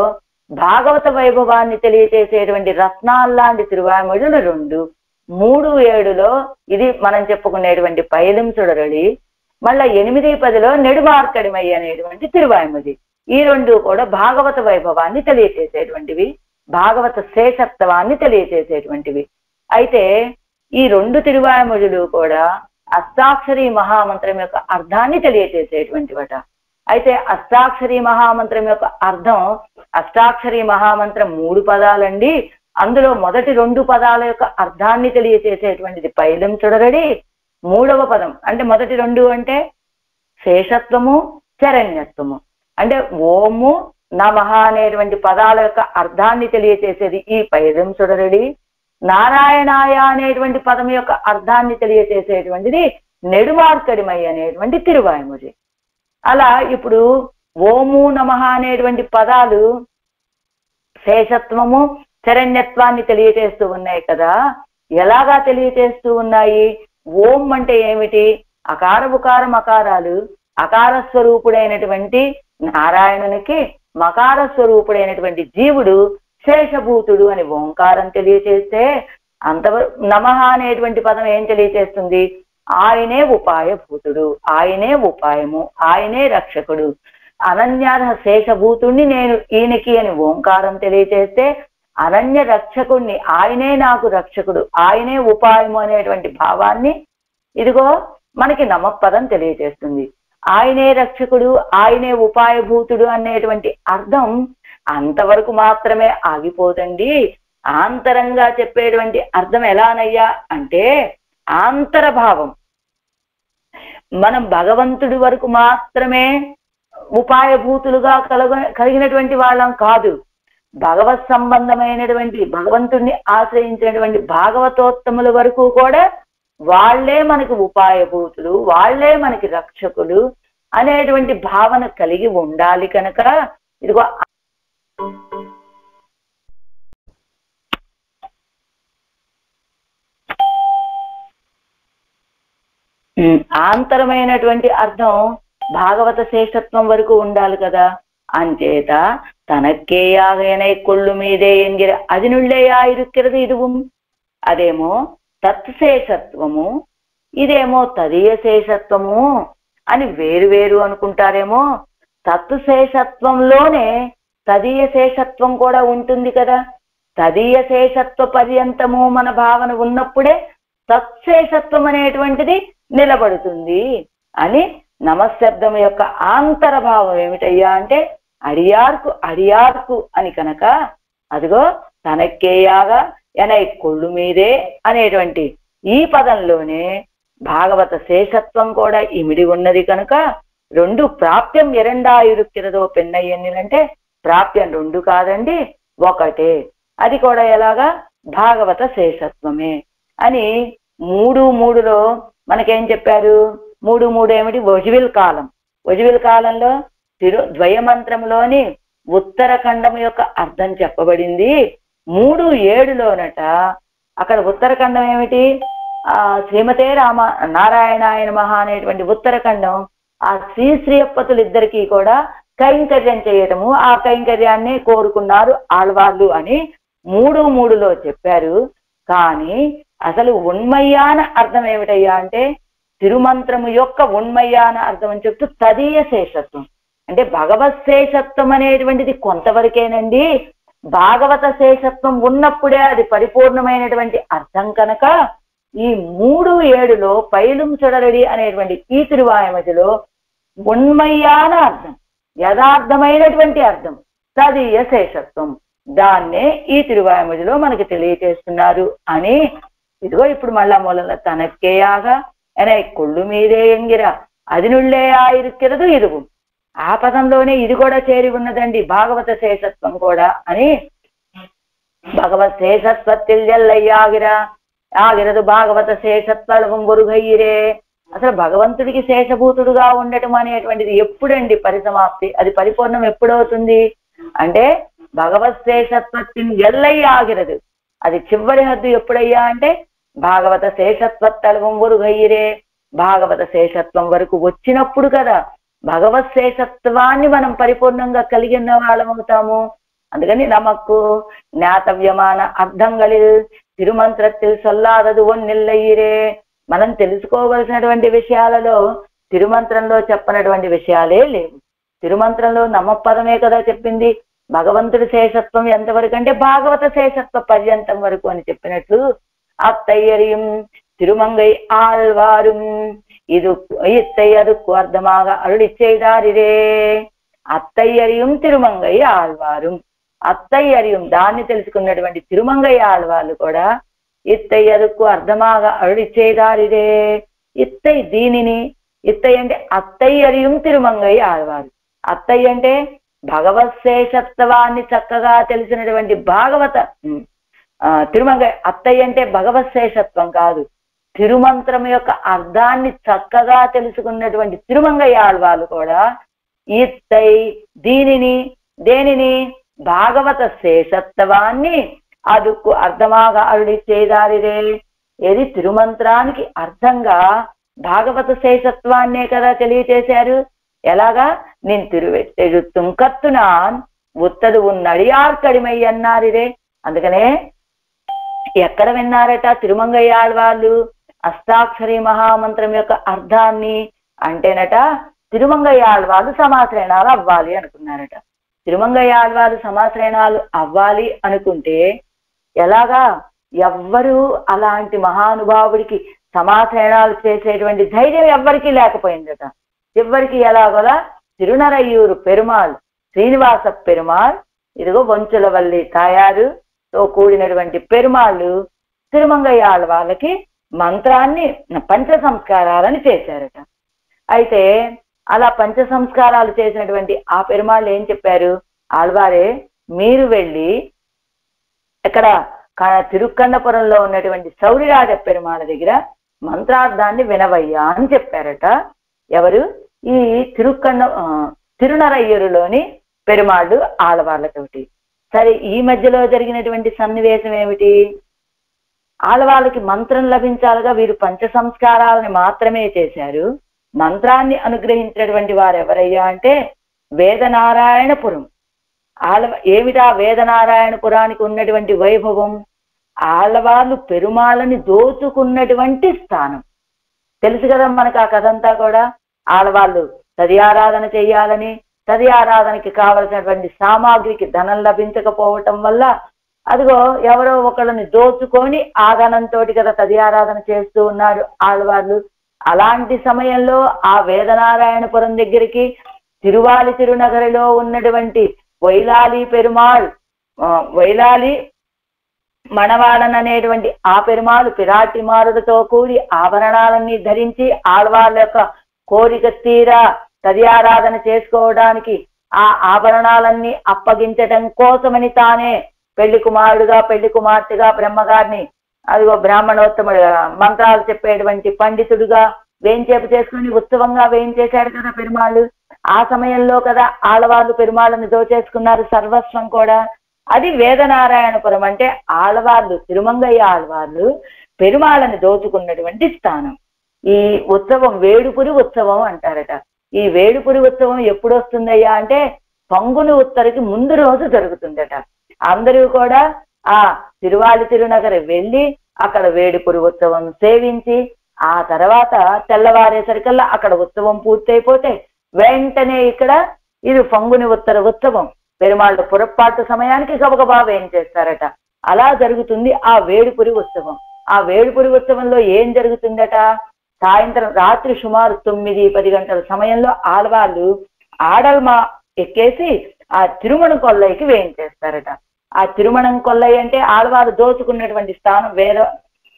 భాగవత వైభవాన్ని తెలియచేసేటువంటి రత్నాల్లాంటి తిరువాయిమొഴിలు 2, 3, 7లో ఇది మనం చెప్పుకునేటువంటి పైలం సుడరడి, మళ్ళా 8, 10లో నెడుమార్కడిమై అనేటువంటి తిరువాయిమొഴి. ఈ 2 కూడా భాగవత వైభవాన్ని తెలియచేసేటువంటివి, భాగవత శేషత్వాన్ని తెలియచేసేటువంటివి. అయితే ఈ 2 తిరువాయిమొഴിలు కూడా అష్టాక్షరి మహామంత్రం యొక్క అర్థాన్ని తెలియచేసేటువంటివట. అయితే అష్టాక్షరి మహామంత్రం యొక్క అర్థం, అష్టాక్షరి మహామంత్రం 3 పదాలండి. అందులో మొదటి 2 పదాల యొక్క అర్థాన్ని తెలియచేసేటువంటిది పైలం చుడరడి. 3వ పదం అంటే మొదటి 2 అంటే శేషత్వము, శరణ్యత్వము. అంటే ఓము నమః అనేటువంటి పదాల యొక్క అర్థాన్ని తెలియచేసేది ఈ పైలం చుడరడి. నారాయణాయ అనేటువంటి పదం యొక్క అర్థాన్ని తెలియచేసేటువంటిది నెడుమార్కడిమై అనేటువంటి తిరువాయిమొഴി. అలా ఇప్పుడు ఓము నమః అనేటువంటి పదాలు శేషత్వము, శరణ్యత్వాన్ని తెలియచేస్తూ ఉన్నాయి కదా. ఎలాగా తెలియచేస్తూ ఉన్నాయి? ఓం అంటే ఏమిటి? అకార ఉకార మకారాలు, అకార స్వరూపుడైనటువంటి నారాయణునికి మకార స్వరూపుడైనటువంటి జీవుడు శేషభూతుడు అని ఓంకారం తెలియచేస్తే, అంతవరకు నమః అనేటువంటి పదం ఏం తెలియచేస్తుంది? ఆయనే ఉపాయభూతుడు, ఆయనే ఉపాయము, ఆయనే రక్షకుడు, అనన్యార్హ శేషభూతుణ్ణి నేను ఈయనకి అని ఓంకారం తెలియచేస్తే, అనన్య రక్షకుణ్ణి, ఆయనే నాకు రక్షకుడు, ఆయనే ఉపాయము అనేటువంటి భావాన్ని ఇదిగో మనకి నమఃపదం తెలియచేస్తుంది. ఆయనే రక్షకుడు, ఆయనే ఉపాయభూతుడు అనేటువంటి అర్థం అంతవరకు మాత్రమే ఆగిపోదండి. ఆంతరంగా చెప్పేటువంటి అర్థం ఎలానయ్యా అంటే ఆంతరభావం. మనం భగవంతుడి వరకు మాత్రమే ఉపాయభూతులుగా కలిగినటువంటి వాళ్ళం కాదు. భగవత్ సంబంధమైనటువంటి భగవంతుడిని ఆశ్రయించినటువంటి భాగవతోత్తముల వరకు కూడా వాళ్లే మనకి ఉపాయభూతులు, వాళ్లే మనకి రక్షకులు అనేటువంటి భావన కలిగి ఉండాలి. కనుక ఇదిగో ఆంతరమైనటువంటి అర్థం భాగవత శేషత్వం వరకు ఉండాలి కదా. అంచేత తనక్కేయాగనై కొళ్ళు మీదే ఎంగిర అదినుళ్ళే ఆయిరుక్కిరది ఇదువు. అదేమో తత్శేషత్వము, ఇదేమో తదీయ శేషత్వము అని వేరు అనుకుంటారేమో. తత్శేషత్వంలోనే తదీయ శేషత్వం కూడా ఉంటుంది కదా. తదీయ శేషత్వ పర్యంతము మన భావన ఉన్నప్పుడే తత్శేషత్వం అనేటువంటిది నిలబడుతుంది అని నమశబ్దం యొక్క ఆంతరభావం ఏమిటయ్యా అంటే అడియార్కు అని కనుక అదిగో తనక్కేయాగా ఎనై కొళ్ళు మీదే అనేటువంటి ఈ పదంలోనే భాగవత శేషత్వం కూడా ఇమిడి ఉన్నది. కనుక 2 ప్రాప్యం ఎరండాయురుక్కిరదో పెన్నయ్యన్నిలంటే ప్రాప్యం 2 కాదండి, 1. అది కూడా ఎలాగా? భాగవత శేషత్వమే అని 3:3లో మనకేం చెప్పారు? 3:3 ఏమిటి? వజువిల్ కాలం. వజువిల్ కాలంలో ద్వయమంత్రంలోని ఉత్తరఖండం యొక్క అర్థం చెప్పబడింది. 3:7లోనట అక్కడ ఉత్తరఖండం ఏమిటి? శ్రీమతే నారాయణాయ నమః అనేటువంటి ఉత్తరఖండం ఆ శ్రీశ్రీయప్పతులిద్దరికీ కూడా కైంకర్యం చేయటము, ఆ కైంకర్యాన్ని కోరుకున్నారు ఆళ్వార్లు అని 3:3లో చెప్పారు. కానీ అసలు ఉన్మయ్యాన అర్థం ఏమిటయ్యా అంటే తిరుమంత్రము యొక్క ఉన్మయ్యాన అర్థం అని చెప్తూ తదీయ శేషత్వం అంటే భగవత్ శేషత్వం అనేటువంటిది కొంతవరకేనండి. భాగవత శేషత్వం ఉన్నప్పుడే అది పరిపూర్ణమైనటువంటి అర్థం. కనుక ఈ 3:7లో పైలం చుడరడి అనేటువంటి ఈ తిరువాయిమొழிలో ఉన్మయ్యాన అర్థం, యథార్థమైనటువంటి అర్థం తదీయ శేషత్వం, దాన్నే ఈ తిరువాయిమొழிలో మనకి తెలియచేస్తున్నారు అని ఇదిగో ఇప్పుడు మళ్ళా మూల తనక్కేయాగా ఎనై కొళ్ళు మీదే ఎంగిర అదినుళ్ళే ఆయిరుక్కిరదు ఇదువు. ఆ పదంలోనే ఇది కూడా చేరి ఉన్నదండి, భాగవత శేషత్వం కూడా అని. భగవత్ శేషత్వത്തിൽ ఆగిరదు భాగవత శేషత్వం ఒరుగయ్యిరే. అసలు భగవంతుడికి శేషభూతుడుగా ఉండటం అనేటువంటిది ఎప్పుడండి పరిసమాప్తి? అది పరిపూర్ణం ఎప్పుడవుతుంది అంటే భగవత్ శేషత్వத்தின் ఎల్లై ఆగిరదు. అది చివరి హద్దు ఎప్పుడయ్యా అంటే భాగవత శేషత్వం ఒరుగయ్యిరే, భాగవత శేషత్వం వరకు వచ్చినప్పుడు కదా భగవత్ శేషత్వాన్ని మనం పరిపూర్ణంగా కలిగిన వాళ్ళం అవుతాము. అందుకని నమక్కు జ్ఞాతవ్యమాన అర్థంగళిల్ తిరుమంత్రத்தில் சொல்லாதது ఒన్నిల్లయ్యిరే. మనం తెలుసుకోవలసినటువంటి విషయాలలో తిరుమంత్రంలో చెప్పనటువంటి విషయాలే లేవు. తిరుమంత్రంలో నమపదమే కదా చెప్పింది. భగవంతుడి శేషత్వం ఎంతవరకు అంటే భాగవత శేషత్వ పర్యంతం వరకు అని చెప్పినట్లు అత్తయ్యరియం திருமங்கை ஆழ்வாரும் இது இத்தையருக்கு அர்த்தமாக அருளி செய்தாரிரே. అత్తై அறியும் తిరుమంగై ఆళ్వారు, అత్తై அறியும் దాన్ని తెలుసుకున్నటువంటి తిరుమంగై ఆళ్వార్లు కూడా ఇత్తై అరుకు అర్థమాగా అరుళి చేదారిరే. ఇత్తై దీనిని, ఇత్తై అంటే అత్తై அறியும் తిరుమంగై ఆళ్వారు. అత్తై అంటే భగవత్ శేషత్వాన్ని చక్కగా తెలిసినటువంటి భాగవత తిరుమంగై. అత్తై అంటే భగవత్ శేషత్వం కాదు, తిరుమంత్రం యొక్క అర్థాన్ని చక్కగా తెలుసుకున్నటువంటి తిరుమంగై ఆళ్వార్లు కూడా ఇత్తై దీనిని, దేనిని, భాగవత శేషత్వాన్ని అదుకు అర్థమాగా అరుళి చేదారిరే. ఏది తిరుమంత్రానికి అర్థంగా భాగవత శేషత్వాన్నే కదా తెలియచేశారు. ఎలాగా, నేను తిరువెట్టెഴുത്തും కత్తునాన్ ఉత్తదు ఉన్నడియార్కడిమై అన్నారిరే. అందుకనే ఎక్కడ విన్నారట తిరుమంగై ఆళ్వార్లు అష్టాక్షరి మహామంత్రం యొక్క అర్థాన్ని అంటేనట తిరుమంగై ఆళ్వార్లు సమాశ్రయణాలు అవ్వాలి అనుకున్నారట. తిరుమంగై ఆళ్వార్లు సమాశ్రయణాలు అవ్వాలి అనుకుంటే ఎలాగా, ఎవ్వరూ అలాంటి మహానుభావుడికి సమాశ్రయణాలు చేసేటువంటి ధైర్యం ఎవ్వరికీ లేకపోయిందట. చివరికి ఎలాగోలా తిరునరయ్యూరు పెరుమాళ్, శ్రీనివాస పెరుమాళ్, ఇదిగో వంచులవల్లి తాయారుతో కూడినటువంటి పెరుమాళ్ళు తిరుమంగై ఆళ్వార్లకి మంత్రాన్ని పంచ సంస్కారాలని చేశారట. అయితే అలా పంచ సంస్కారాలు చేసినటువంటి ఆ పెరుమాళ్ళు ఏం చెప్పారు, ఆళ్వారే మీరు వెళ్ళి ఇక్కడ తిరుక్కన్నపురంలో ఉన్నటువంటి సౌరిరాజ పెరుమాళ దగ్గర మంత్రార్థాన్ని వినవయ్యా అని చెప్పారట. ఎవరు, ఈ తిరునరయ్యూరులోని పెరుమాళ్ళు ఆళ్వార్లతోటి. సరే, ఈ మధ్యలో జరిగినటువంటి సన్నివేశం ఏమిటి, ఆళ్వార్లకి మంత్రం లభించాలిగా, వీరు పంచ సంస్కారాలని మాత్రమే చేశారు. మంత్రాన్ని అనుగ్రహించినటువంటి వారు ఎవరయ్యా అంటే వేదనారాయణపురం. ఏమిటా వేదనారాయణపురానికి ఉన్నటువంటి వైభవం, ఆళ్వార్లు పెరుమాళ్ళని దోచుకున్నటువంటి స్థానం. తెలుసు కదా మనకు ఆ కథ అంతా కూడా. ఆళ్వార్లు తది ఆరాధన చెయ్యాలని, తది ఆరాధనకి కావలసినటువంటి సామాగ్రికి ధనం లభించకపోవటం వల్ల అదిగో ఎవరో ఒకళ్ళని దోచుకొని ఆ ధనంతో కదా తది ఆరాధన చేస్తూ ఉన్నారు ఆళ్వార్లు. అలాంటి సమయంలో ఆ వేదనారాయణపురం దగ్గరికి తిరువాలి తిరునగరిలో ఉన్నటువంటి వైలాలి పెరుమాళ్, వైలాలి మణవాళన్ అనేటువంటి ఆ పెరుమాళ్ పిరాటిమారులతో కూడి ఆభరణాలన్నీ ధరించి ఆళ్వార్ల యొక్క కోరిక తీరా తది ఆరాధన చేసుకోవడానికి ఆ ఆభరణాలన్నీ అప్పగించటం కోసమని తానే పెళ్లి కుమారుడుగా పెళ్లి కుమార్తెగా బ్రహ్మగారిని అదిగో బ్రాహ్మణోత్తముడు మంత్రాలు చెప్పేటువంటి పండితుడుగా వేయించేపు చేసుకుని ఉత్సవంగా వేయించేశాడు కదా పెరుమాళ్ళు. ఆ సమయంలో కదా ఆళ్వార్లు పెరుమాళ్ళని దోచేసుకున్నారు సర్వస్వం కూడా. అది వేదనారాయణపురం అంటే ఆళ్వార్లు, తిరుమంగయ్య ఆళ్వార్లు పెరుమాళ్ళని దోచుకున్నటువంటి స్థానం. ఈ ఉత్సవం వేడుపురి ఉత్సవం అంటారట. ఈ వేడుపురి ఉత్సవం ఎప్పుడు వస్తుందయ్యా అంటే పంగుని ఉత్తరకి ముందు రోజు జరుగుతుందట. అందరూ కూడా ఆ తిరువాలి తిరునగరి వెళ్ళి అక్కడ వేడుపురి ఉత్సవం సేవించి ఆ తర్వాత తెల్లవారేసరికల్లా అక్కడ ఉత్సవం పూర్తయిపోతే వెంటనే ఇక్కడ ఇది పంగుని ఉత్తర ఉత్సవం పెరుమాళ్ళ పురపాటు సమయానికి గబగబా వేయించేస్తారట. అలా జరుగుతుంది ఆ వేడుపురి ఉత్సవం. ఆ వేడుపురి ఉత్సవంలో ఏం జరుగుతుందట, సాయంత్రం రాత్రి సుమారు 9-10 గంటల సమయంలో ఆళ్వార్లు ఆడల్మా ఎక్కేసి ఆ తిరుమణం కొల్లైకి వేయించేస్తారట. ఆ తిరుమణం కొల్లై అంటే ఆళ్వారు దోచుకున్నటువంటి స్థానం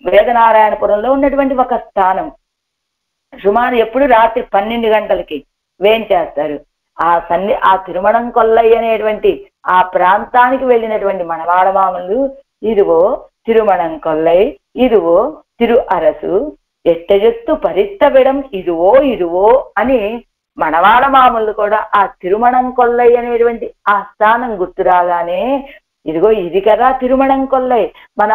వేదనారాయణపురంలో ఉన్నటువంటి ఒక స్థానం. సుమారు ఎప్పుడు రాత్రి 12 గంటలకి వేయించేస్తారు. ఆ తిరుమణం కొల్లై అనేటువంటి ఆ ప్రాంతానికి వెళ్ళినటువంటి మనవాడమామలు ఇదిగో తిరుమణం కొల్లై, ఇదిగో తిరు అరసు, ఎట్టజెత్తు పరిత్తవిడం ఇదువో ఇదువో అని మనవాడ మామూలు కూడా ఆ తిరుమణం కొల్లై అనేటువంటి ఆ స్థానం గుర్తు రాగానే ఇదిగో ఇది కదా తిరుమణం కొల్లై, మన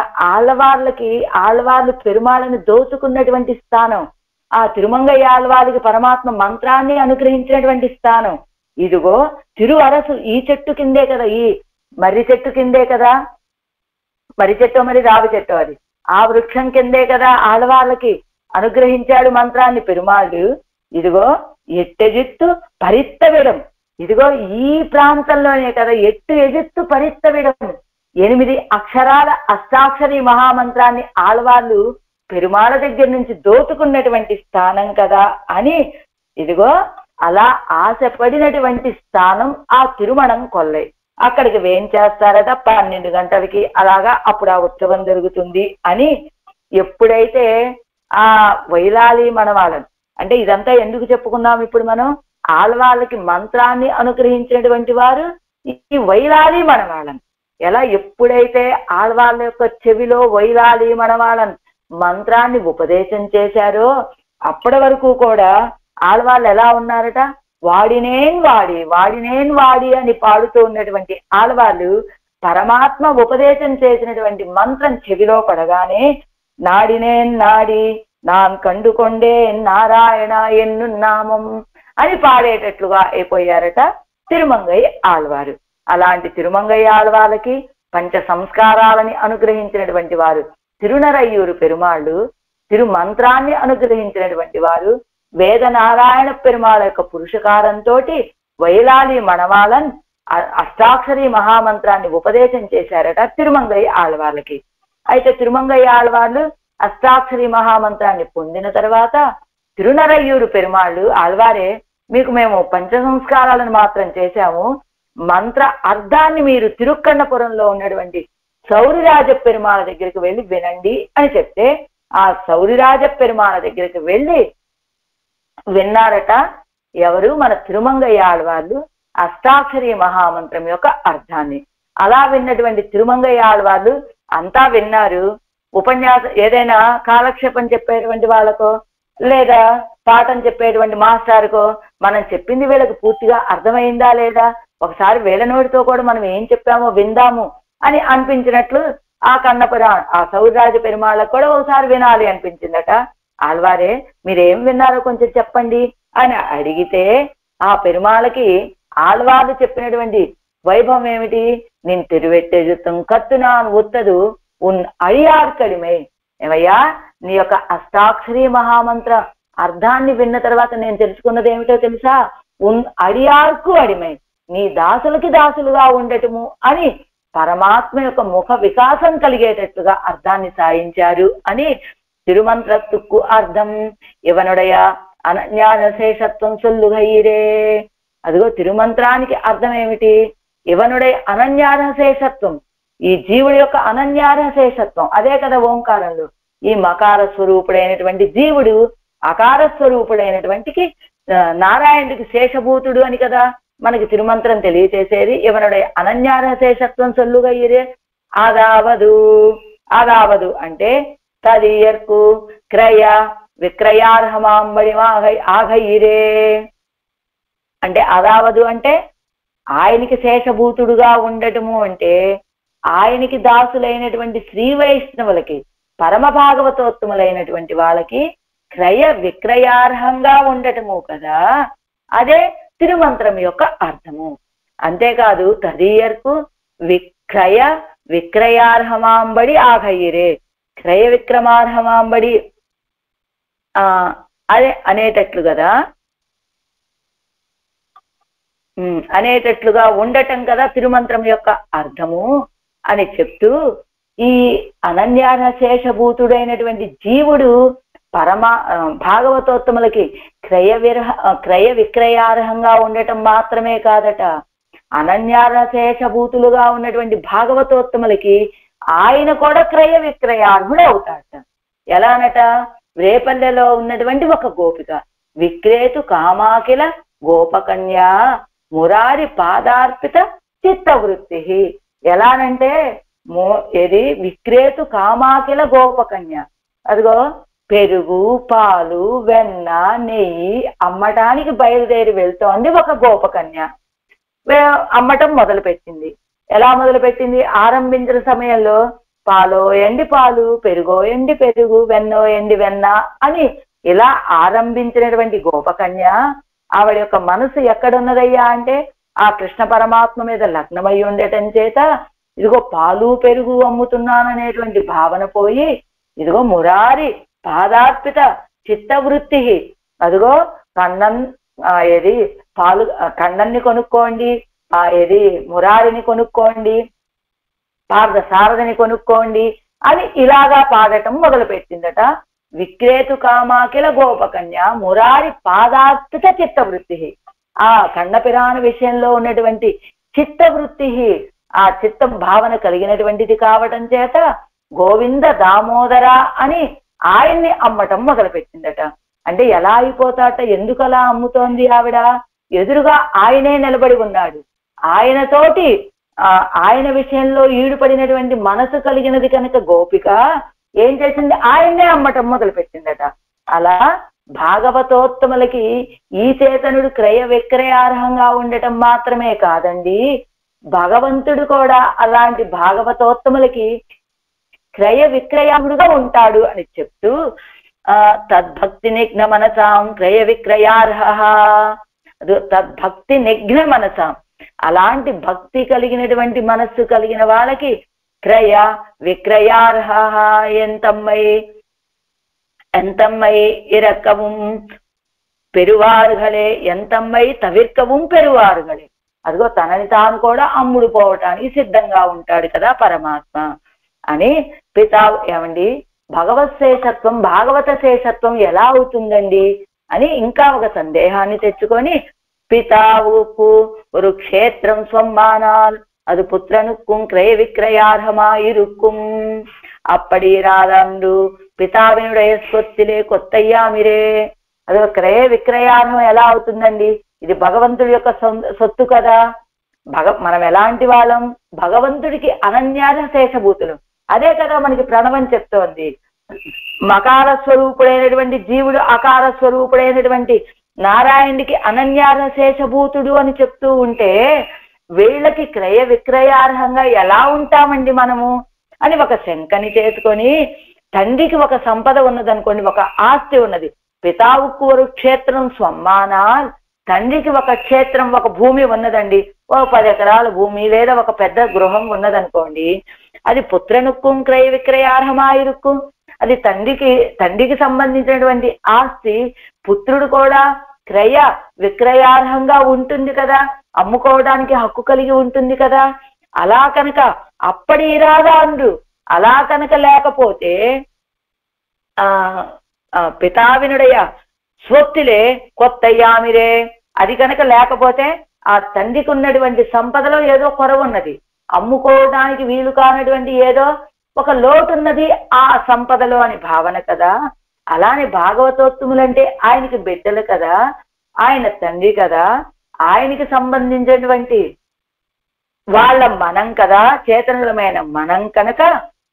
ఆళ్వార్లు పెరుమాళ్ళని దోచుకున్నటువంటి స్థానం. ఆ తిరుమంగయ్య ఆళ్వార్లకి పరమాత్మ మంత్రాన్ని అనుగ్రహించినటువంటి స్థానం. ఇదిగో తిరు అరసు, ఈ చెట్టు కిందే కదా, ఈ మర్రి చెట్టు కిందే కదా, మర్రి చెట్టు మరి రావి చెట్టు, అది ఆ వృక్షం కిందే కదా ఆళ్వార్లకి అనుగ్రహించాడు మంత్రాన్ని పెరుమాళ్ళు. ఇదిగో ఎట్టెజిత్తు పరిత్తవిడం, ఇదిగో ఈ ప్రాంతంలోనే కదా ఎట్టు ఎజిత్తు పరిత్తవిడం 8 అక్షరాల అష్టాక్షరి మహామంత్రాన్ని ఆళ్వార్లు పెరుమాళ దగ్గర నుంచి దోచుకున్నటువంటి స్థానం కదా అని ఇదిగో అలా ఆశపడినటువంటి స్థానం ఆ తిరుమణం కొల్లై. అక్కడికి వేయించేస్తారట 12 గంటలకి. అలాగా అప్పుడు ఆ ఉత్సవం జరుగుతుంది అని ఎప్పుడైతే ఆ వైలాలి మనవాళ్ళని, అంటే ఇదంతా ఎందుకు చెప్పుకున్నాం ఇప్పుడు మనం, ఆళ్వాళ్ళకి మంత్రాన్ని అనుగ్రహించినటువంటి వారు ఈ వైలాలి మనవాళ్ళని. ఎలా ఎప్పుడైతే ఆళ్వాళ్ళ యొక్క చెవిలో వైలాలి మనవాళ్ళని మంత్రాన్ని ఉపదేశం చేశారో అప్పటి వరకు కూడా ఆళ్వాళ్ళు ఎలా ఉన్నారట, వాడినేన్ వాడి వాడినేన్ వాడి అని పాడుతూ ఉన్నటువంటి ఆళ్వాళ్ళు పరమాత్మ ఉపదేశం చేసినటువంటి మంత్రం చెవిలో పడగానే నాడినేన్ నాడి నాన్ కండుకొండే నారాయణ ఎన్ను నామం అని పాడేటట్లుగా అయిపోయారట తిరుమంగై ఆళ్వారు. అలాంటి తిరుమంగై ఆళ్వాళ్ళకి పంచ సంస్కారాలని అనుగ్రహించినటువంటి వారు తిరునరయ్యూరు పెరుమాళ్ళు, తిరుమంత్రాన్ని అనుగ్రహించినటువంటి వారు వేదనారాయణ పెరుమాళ యొక్క పురుషకారంతో వైలాలి మనవాళన్ అష్టాక్షరి మహామంత్రాన్ని ఉపదేశం చేశారట తిరుమంగై ఆళ్వాళ్ళకి. అయితే తిరుమంగై ఆళ్వాళ్ళు అష్టాక్షరి మహామంత్రాన్ని పొందిన తర్వాత తిరునరయ్యూరు పెరుమాళ్ళు ఆళ్వారే, మీకు మేము పంచ సంస్కారాలను మాత్రం చేశాము, మంత్ర అర్థాన్ని మీరు తిరుక్కన్నపురంలో ఉన్నటువంటి సౌరిరాజ పెరుమాళ దగ్గరికి వెళ్ళి వినండి అని చెప్తే ఆ సౌరిరాజ పెరుమాళ దగ్గరికి వెళ్ళి విన్నారట ఎవరు, మన తిరుమంగై ఆళ్వాళ్ళు అష్టాక్షరి మహామంత్రం యొక్క అర్థాన్ని. అలా విన్నటువంటి తిరుమంగై ఆళ్వాళ్ళు అంతా విన్నారు. ఉపన్యాసం ఏదైనా కాలక్షేపం చెప్పేటువంటి వాళ్ళకో లేదా పాఠం చెప్పేటువంటి మాస్టర్కో మనం చెప్పింది వీళ్ళకి పూర్తిగా అర్థమైందా లేదా, ఒకసారి వీళ్ళ నోటితో కూడా మనం ఏం చెప్పామో విందాము అని అనిపించినట్లు ఆ కన్నపుర ఆ సౌరాజ పెరుమాళ్ళకు కూడా ఒకసారి వినాలి అనిపించిందట. ఆళ్వారే మీరేం విన్నారో కొంచెం చెప్పండి అని అడిగితే ఆ పెరుమాళ్ళకి ఆళ్వార్లు చెప్పినటువంటి వైభవం ఏమిటి, నేను తిరువెట్టెజుతం కత్తునాన్ ఒత్తదు ఉన్ అడియార్కడిమే. ఏమయ్యా, నీ యొక్క అష్టాక్షరి మహామంత్ర అర్థాన్ని విన్న తర్వాత నేను తెలుసుకున్నది ఏమిటో తెలుసా, ఉన్ అడియార్కు అడిమే, నీ దాసులకి దాసులుగా ఉండటము అని పరమాత్మ యొక్క ముఖ వికాసం కలిగేటట్లుగా అర్థాన్ని సాయించారు అని తిరుమంత్రత్తుకు అర్థం ఇవనుడయ అనన్యానశేషత్వం సొల్లుగైరే. అదిగో తిరుమంత్రానికి అర్థం ఏమిటి, ఇవనుడై అనన్యానశేషత్వం, ఈ జీవుడి యొక్క అనన్యానశేషత్వం. అదే కదా ఓంకారంలో ఈ మకార స్వరూపుడైనటువంటి జీవుడు అకార స్వరూపుడైనటువంటికి నారాయణుడికి శేషభూతుడు అని కదా మనకి తిరుమంత్రం తెలియచేసేది. ఇవనుడై అనన్యానశేషత్వం సొల్లుగైరే. ఆదావదు ఆదావదు అంటే తదియర్కు క్రయ విక్రయార్హమాంబడి ఆగయిరే అంటే అదావదు అంటే ఆయనకి శేషభూతుడుగా ఉండటము అంటే ఆయనకి దాసులైనటువంటి శ్రీ వైష్ణవులకి పరమ భాగవతోత్తములైనటువంటి వాళ్ళకి క్రయ విక్రయార్హంగా ఉండటము కదా, అదే తిరుమంత్రం యొక్క అర్థము. అంతేకాదు తదీయర్కు విక్రయ విక్రయార్హమాంబడి ఆగయిరే, క్రయ విక్రమార్హమాంబడి అదే అనేటట్లు కదా, అనేటట్లుగా ఉండటం కదా తిరుమంత్రం యొక్క అర్థము అని చెప్తూ ఈ అనన్యానశేషభూతుడైనటువంటి జీవుడు పరమ భాగవతోత్తములకి క్రయ విక్రయార్హంగా ఉండటం మాత్రమే కాదట, అనన్యానశేషభూతులుగా ఉన్నటువంటి భాగవతోత్తములకి ఆయన కూడా క్రయ విక్రయార్హుడు అవుతాడట. ఎలానట, రేపల్లెలో ఉన్నటువంటి ఒక గోపిక విక్రేతు కామాకిల గోపకన్యా మురారి పాదార్పిత చిత్తవృత్తి. ఎలానంటే ఏది విక్రేతు కామాకిల గోపకన్య, అదిగో పెరుగు పాలు వెన్న నెయ్యి అమ్మటానికి బయలుదేరి వెళ్తోంది ఒక గోపకన్య. అమ్మటం మొదలుపెట్టింది. ఎలా మొదలుపెట్టింది, ఆరంభించిన సమయంలో పాలో ఎండి పాలు, పెరుగో ఎండి పెరుగు, వెన్నో ఎండి వెన్న అని ఇలా ఆరంభించినటువంటి గోపకన్య ఆవిడ యొక్క మనసు ఎక్కడున్నదయ్యా అంటే ఆ కృష్ణ పరమాత్మ మీద లగ్నమై ఉండటం చేత ఇదిగో పాలు పెరుగు అమ్ముతున్నాననేటువంటి భావన పోయి ఇదిగో మురారి పాదార్పిత చిత్తవృత్తి, అదిగో కన్నన్ ఏది పాలు కన్నన్ని కొనుక్కోండి, ఏది మురారిని కొనుక్కోండి, పార్థ సారథిని కొనుక్కోండి అని ఇలాగా పాడటం మొదలుపెట్టిందట. విక్రేతు కామాకిల గోపకన్య మురారి పాదార్థిత చిత్తవృత్తి. ఆ కన్నపిరాణ విషయంలో ఉన్నటువంటి చిత్తవృత్తి, ఆ చిత్తం భావన కలిగినటువంటిది కావటం చేత గోవింద దామోదర అని ఆయన్ని అమ్మటం మొదలుపెట్టిందట. అంటే ఎలా అయిపోతాట, ఎందుకు అలా అమ్ముతోంది ఆవిడ? ఎదురుగా ఆయనే నిలబడి ఉన్నాడు. ఆయనతోటి ఆయన విషయంలో ఈడుపడినటువంటి మనసు కలిగినది కనుక గోపిక ఏం చేసింది, ఆయన్నే అమ్మటం మొదలుపెట్టిందట. అలా భాగవతోత్తములకి ఈ చేతనుడు క్రయ విక్రయార్హంగా ఉండటం మాత్రమే కాదండి, భగవంతుడు కూడా అలాంటి భాగవతోత్తములకి క్రయ విక్రయార్హుడుగా ఉంటాడు అని చెప్తూ తద్భక్తి నిఘ్న మనసాం క్రయ విక్రయార్హ, తద్భక్తి నిఘ్న మనసాం, అలాంటి భక్తి కలిగినటువంటి మనస్సు కలిగిన వాళ్ళకి క్రయ విక్రయార్హ. ఎంతమ్మై ఇరక్కവും పెరువారుగలే, ఎంతమ్మై తవిర్కവും పెరువారుగలే. అదిగో తనని తాను కూడా అమ్ముడు పోవటానికి సిద్ధంగా ఉంటాడు కదా పరమాత్మ అని పితావు. ఏమండి, భగవత్ శేషత్వం భాగవత శేషత్వం ఎలా అవుతుందండి అని ఇంకా ఒక సందేహాన్ని తెచ్చుకొని, పితావుకు ஒரு క్షేత్రం స్వమ్మానాల్ அது புத்திரனுக்கும் கிரய விக்கிரயார்ஹமாயிருக்கும். అప్పటి రాదండు పితావినుடைய స్వత్తిలే కొత్తయ్యామిరే. అది క్రయ విక్రయార్హం ఎలా అవుతుందండి? ఇది భగవంతుడి యొక్క సొత్తు కదా. మనం ఎలాంటి వాళ్ళం? భగవంతుడికి అనన్యాద శేషభూతులు. అదే కదా మనకి ప్రణవం చెప్తోంది. మకార స్వరూపుడైనటువంటి జీవుడు అకార స్వరూపుడైనటువంటి నారాయణుడికి అనన్యాద శేషభూతుడు అని చెప్తూ ఉంటే, వీళ్ళకి క్రయ విక్రయార్హంగా ఎలా ఉంటామండి మనము అని ఒక శంకని చేసుకొని, తండ్రికి ఒక సంపద ఉన్నదనుకోండి, ఒక ఆస్తి ఉన్నది. పితావుకు ఒక క్షేత్రం స్వమ్మానాల్, తండ్రికి ఒక క్షేత్రం ఒక భూమి ఉన్నదండి, ఓ 10 ఎకరాల భూమి లేదా ఒక పెద్ద గృహం ఉన్నదనుకోండి, అది పుత్రనుక్కుం క్రయ విక్రయార్హమాయిరుక్కుం, అది తండ్రికి సంబంధించినటువంటి ఆస్తి పుత్రుడు కూడా క్రయ విక్రయార్హంగా ఉంటుంది కదా, అమ్ముకోవడానికి హక్కు కలిగి ఉంటుంది కదా. అలా కనుక అప్పటి రాదాండు అలా కనుక లేకపోతే పితావినుడయ స్వత్తులే కొత్తయ్యామిరే, అది కనుక లేకపోతే ఆ తండ్రికి ఉన్నటువంటి సంపదలో ఏదో కొరవున్నది, అమ్ముకోవడానికి వీలు కానటువంటి ఏదో ఒక లోటు ఉన్నది ఆ సంపదలో అని భావన కదా. అలానే భాగవతోత్తములంటే ఆయనకి బిడ్డలు కదా, ఆయన తండ్రి కదా, ఆయనకి సంబంధించినటువంటి వాళ్ళ మనం కదా, చేతనులమైన మనం కనుక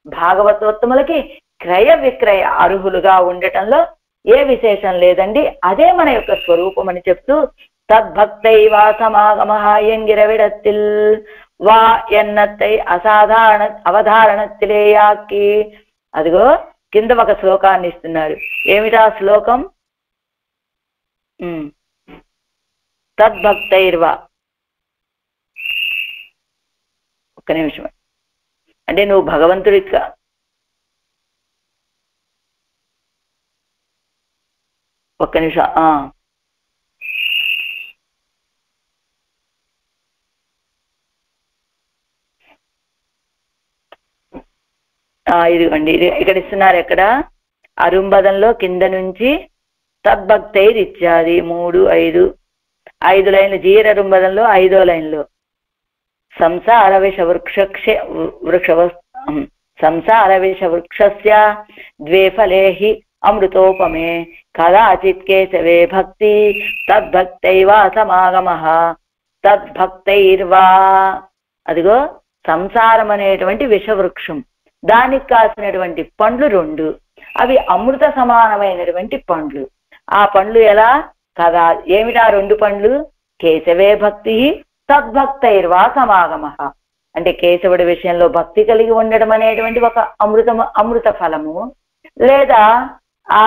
భాగవతోత్తములకి క్రయ విక్రయ అర్హులుగా ఉండటంలో ఏ విశేషం లేదండి. అదే మన యొక్క స్వరూపం అని చెప్తూ, తద్భక్తైవా సమాగమః ఎంగిరవిడత్తిల్ వా ఎన్నత్తై అసాధారణ అవధారణత్తిలేయాకి. అదిగో కింద ఒక శ్లోకాన్ని ఇస్తున్నారు. ఏమిటా శ్లోకం? తద్భక్తైర్వా, ఒక్క నిమిషం. అంటే నువ్వు భగవంతుడి ఒక్క నిమిషం. ఇదిగోండి, ఇక్కడ ఇస్తున్నారు. ఎక్కడ? అరుంబదంలో కింద నుంచి తద్భక్తైర్ ఇత్యాది 3, 5 లైన్లు. జీర అరుంబదంలో 5వ లైన్లో సంసార విష వృక్షస్య ద్వే ఫలే హి అమృతోపమే కదాచిత్ కేశవే భక్తి తద్భక్తైవా సమాగమః తద్భక్తైర్వా. అదిగో సంసారం అనేటువంటి విషవృక్షం, దానికి కాసినటువంటి పండ్లు 2, అవి అమృత సమానమైనటువంటి పండ్లు. ఆ పండ్లు ఎలా కదా? ఏమిటా 2 పండ్లు? కేశవే భక్తి తద్భక్తైర్వా సమాగమః. అంటే కేశవుడి విషయంలో భక్తి కలిగి ఉండడం అనేటువంటి ఒక అమృత ఫలము, లేదా ఆ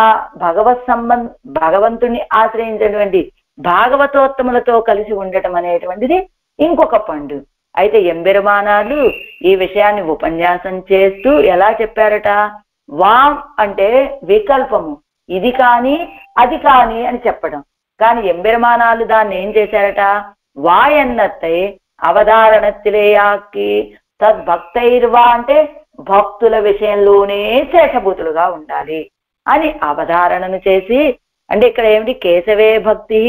భగవంతుణ్ణి ఆశ్రయించినటువంటి భాగవతోత్తములతో కలిసి ఉండటం అనేటువంటిది ఇంకొక పండు. అయితే ఎంబెరుమానాలు ఈ విషయాన్ని ఉపన్యాసం చేస్తూ ఎలా చెప్పారట? వామ్ అంటే వికల్పము, ఇది కాని అది కాని అని చెప్పడం. కానీ ఎంబెరుమానాలు దాన్ని ఏం చేశారట? వాయన్నత్తై అవధారణత్తిలేయాకి తద్భక్తైర్వా అంటే భక్తుల విషయంలోనే శేషభూతులుగా ఉండాలి అని అవధారణను చేసి, అంటే ఇక్కడ ఏమిటి, కేశవే భక్తి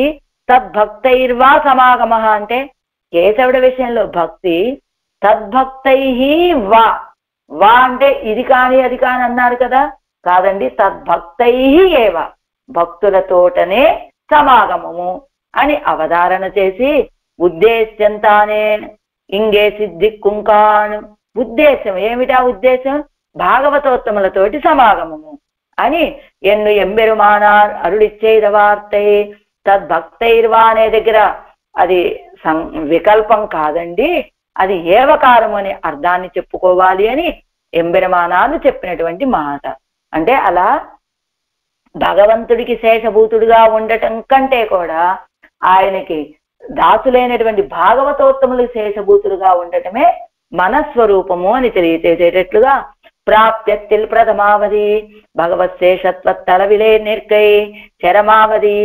తద్భక్తైర్వా సమాగమ అంటే కేశవుడి విషయంలో భక్తి, తద్భక్తై వా, వా అంటే ఇది కాని అది కాని అన్నారు కదా, కాదండి, తద్భక్తై ఏవ భక్తులతోటనే సమాగమము అని అవధారణ చేసి, ఉద్దేశ్యంతానే ఇంగే సిద్ధి కుంకాను, ఉద్దేశం ఏమిటా ఉద్దేశం, భాగవతోత్తములతోటి సమాగమము అని ఎన్ను ఎంబెరుమానార్ అరుడిచ్చేద వార్తై తద్భక్తైర్వా అనే దగ్గర అది వికల్పం కాదండి, అది ఏవకారము అనే అర్థాన్ని చెప్పుకోవాలి అని ఎంబెరుమానాలు చెప్పినటువంటి మాట. అంటే అలా భగవంతుడికి శేషభూతుడిగా ఉండటం కంటే కూడా ఆయనకి దాసులైనటువంటి భాగవతోత్తములకు శేషభూతులుగా ఉండటమే మనస్వరూపము అని తెలియచేసేటట్లుగా, ప్రాప్యత్తిల్ ప్రథమావధి భగవత్ శేషత్వ తలవిలే నిర్కై చరమావధి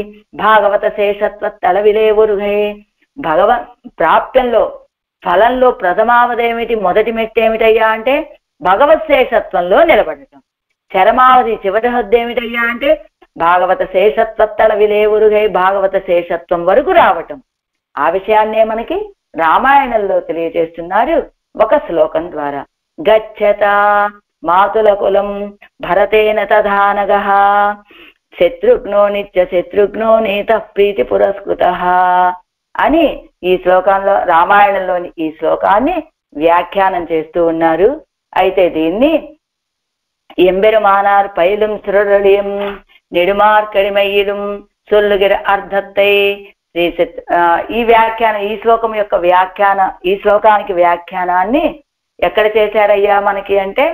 భాగవత శేషత్వ తలవిలే ఒరుగై. ప్రాప్యంలో ఫలంలో ప్రథమావధి ఏమిటి, మొదటి మెట్టు ఏమిటయ్యా అంటే భగవత్ శేషత్వంలో నిలబడటం. చరమావధి చివరి హద్దు ఏమిటయ్యా అంటే భాగవత శేషత్వ తలవిలే ఒరుగై భాగవత శేషత్వం వరకు రావటం. ఆ విషయాన్నే మనకి రామాయణంలో తెలియజేస్తున్నారు ఒక శ్లోకం ద్వారా. గచ్చత మాతుల కులం భరతేన తధానగ శత్రుఘ్నో నిత్య శత్రుఘ్నో నీత ప్రీతి పురస్కృత అని ఈ శ్లోకంలో, రామాయణంలోని ఈ శ్లోకాన్ని వ్యాఖ్యానం చేస్తూ ఉన్నారు. అయితే దీన్ని ఎంబెరుమానార్ పైలం సురళియం నెడుమార్కడిమయ్యిలం సొల్లుగిర అర్ధత్తై ఈ వ్యాఖ్యానం, ఈ శ్లోకం యొక్క ఈ శ్లోకానికి వ్యాఖ్యానాన్ని ఎక్కడ చేశారయ్యా మనకి అంటే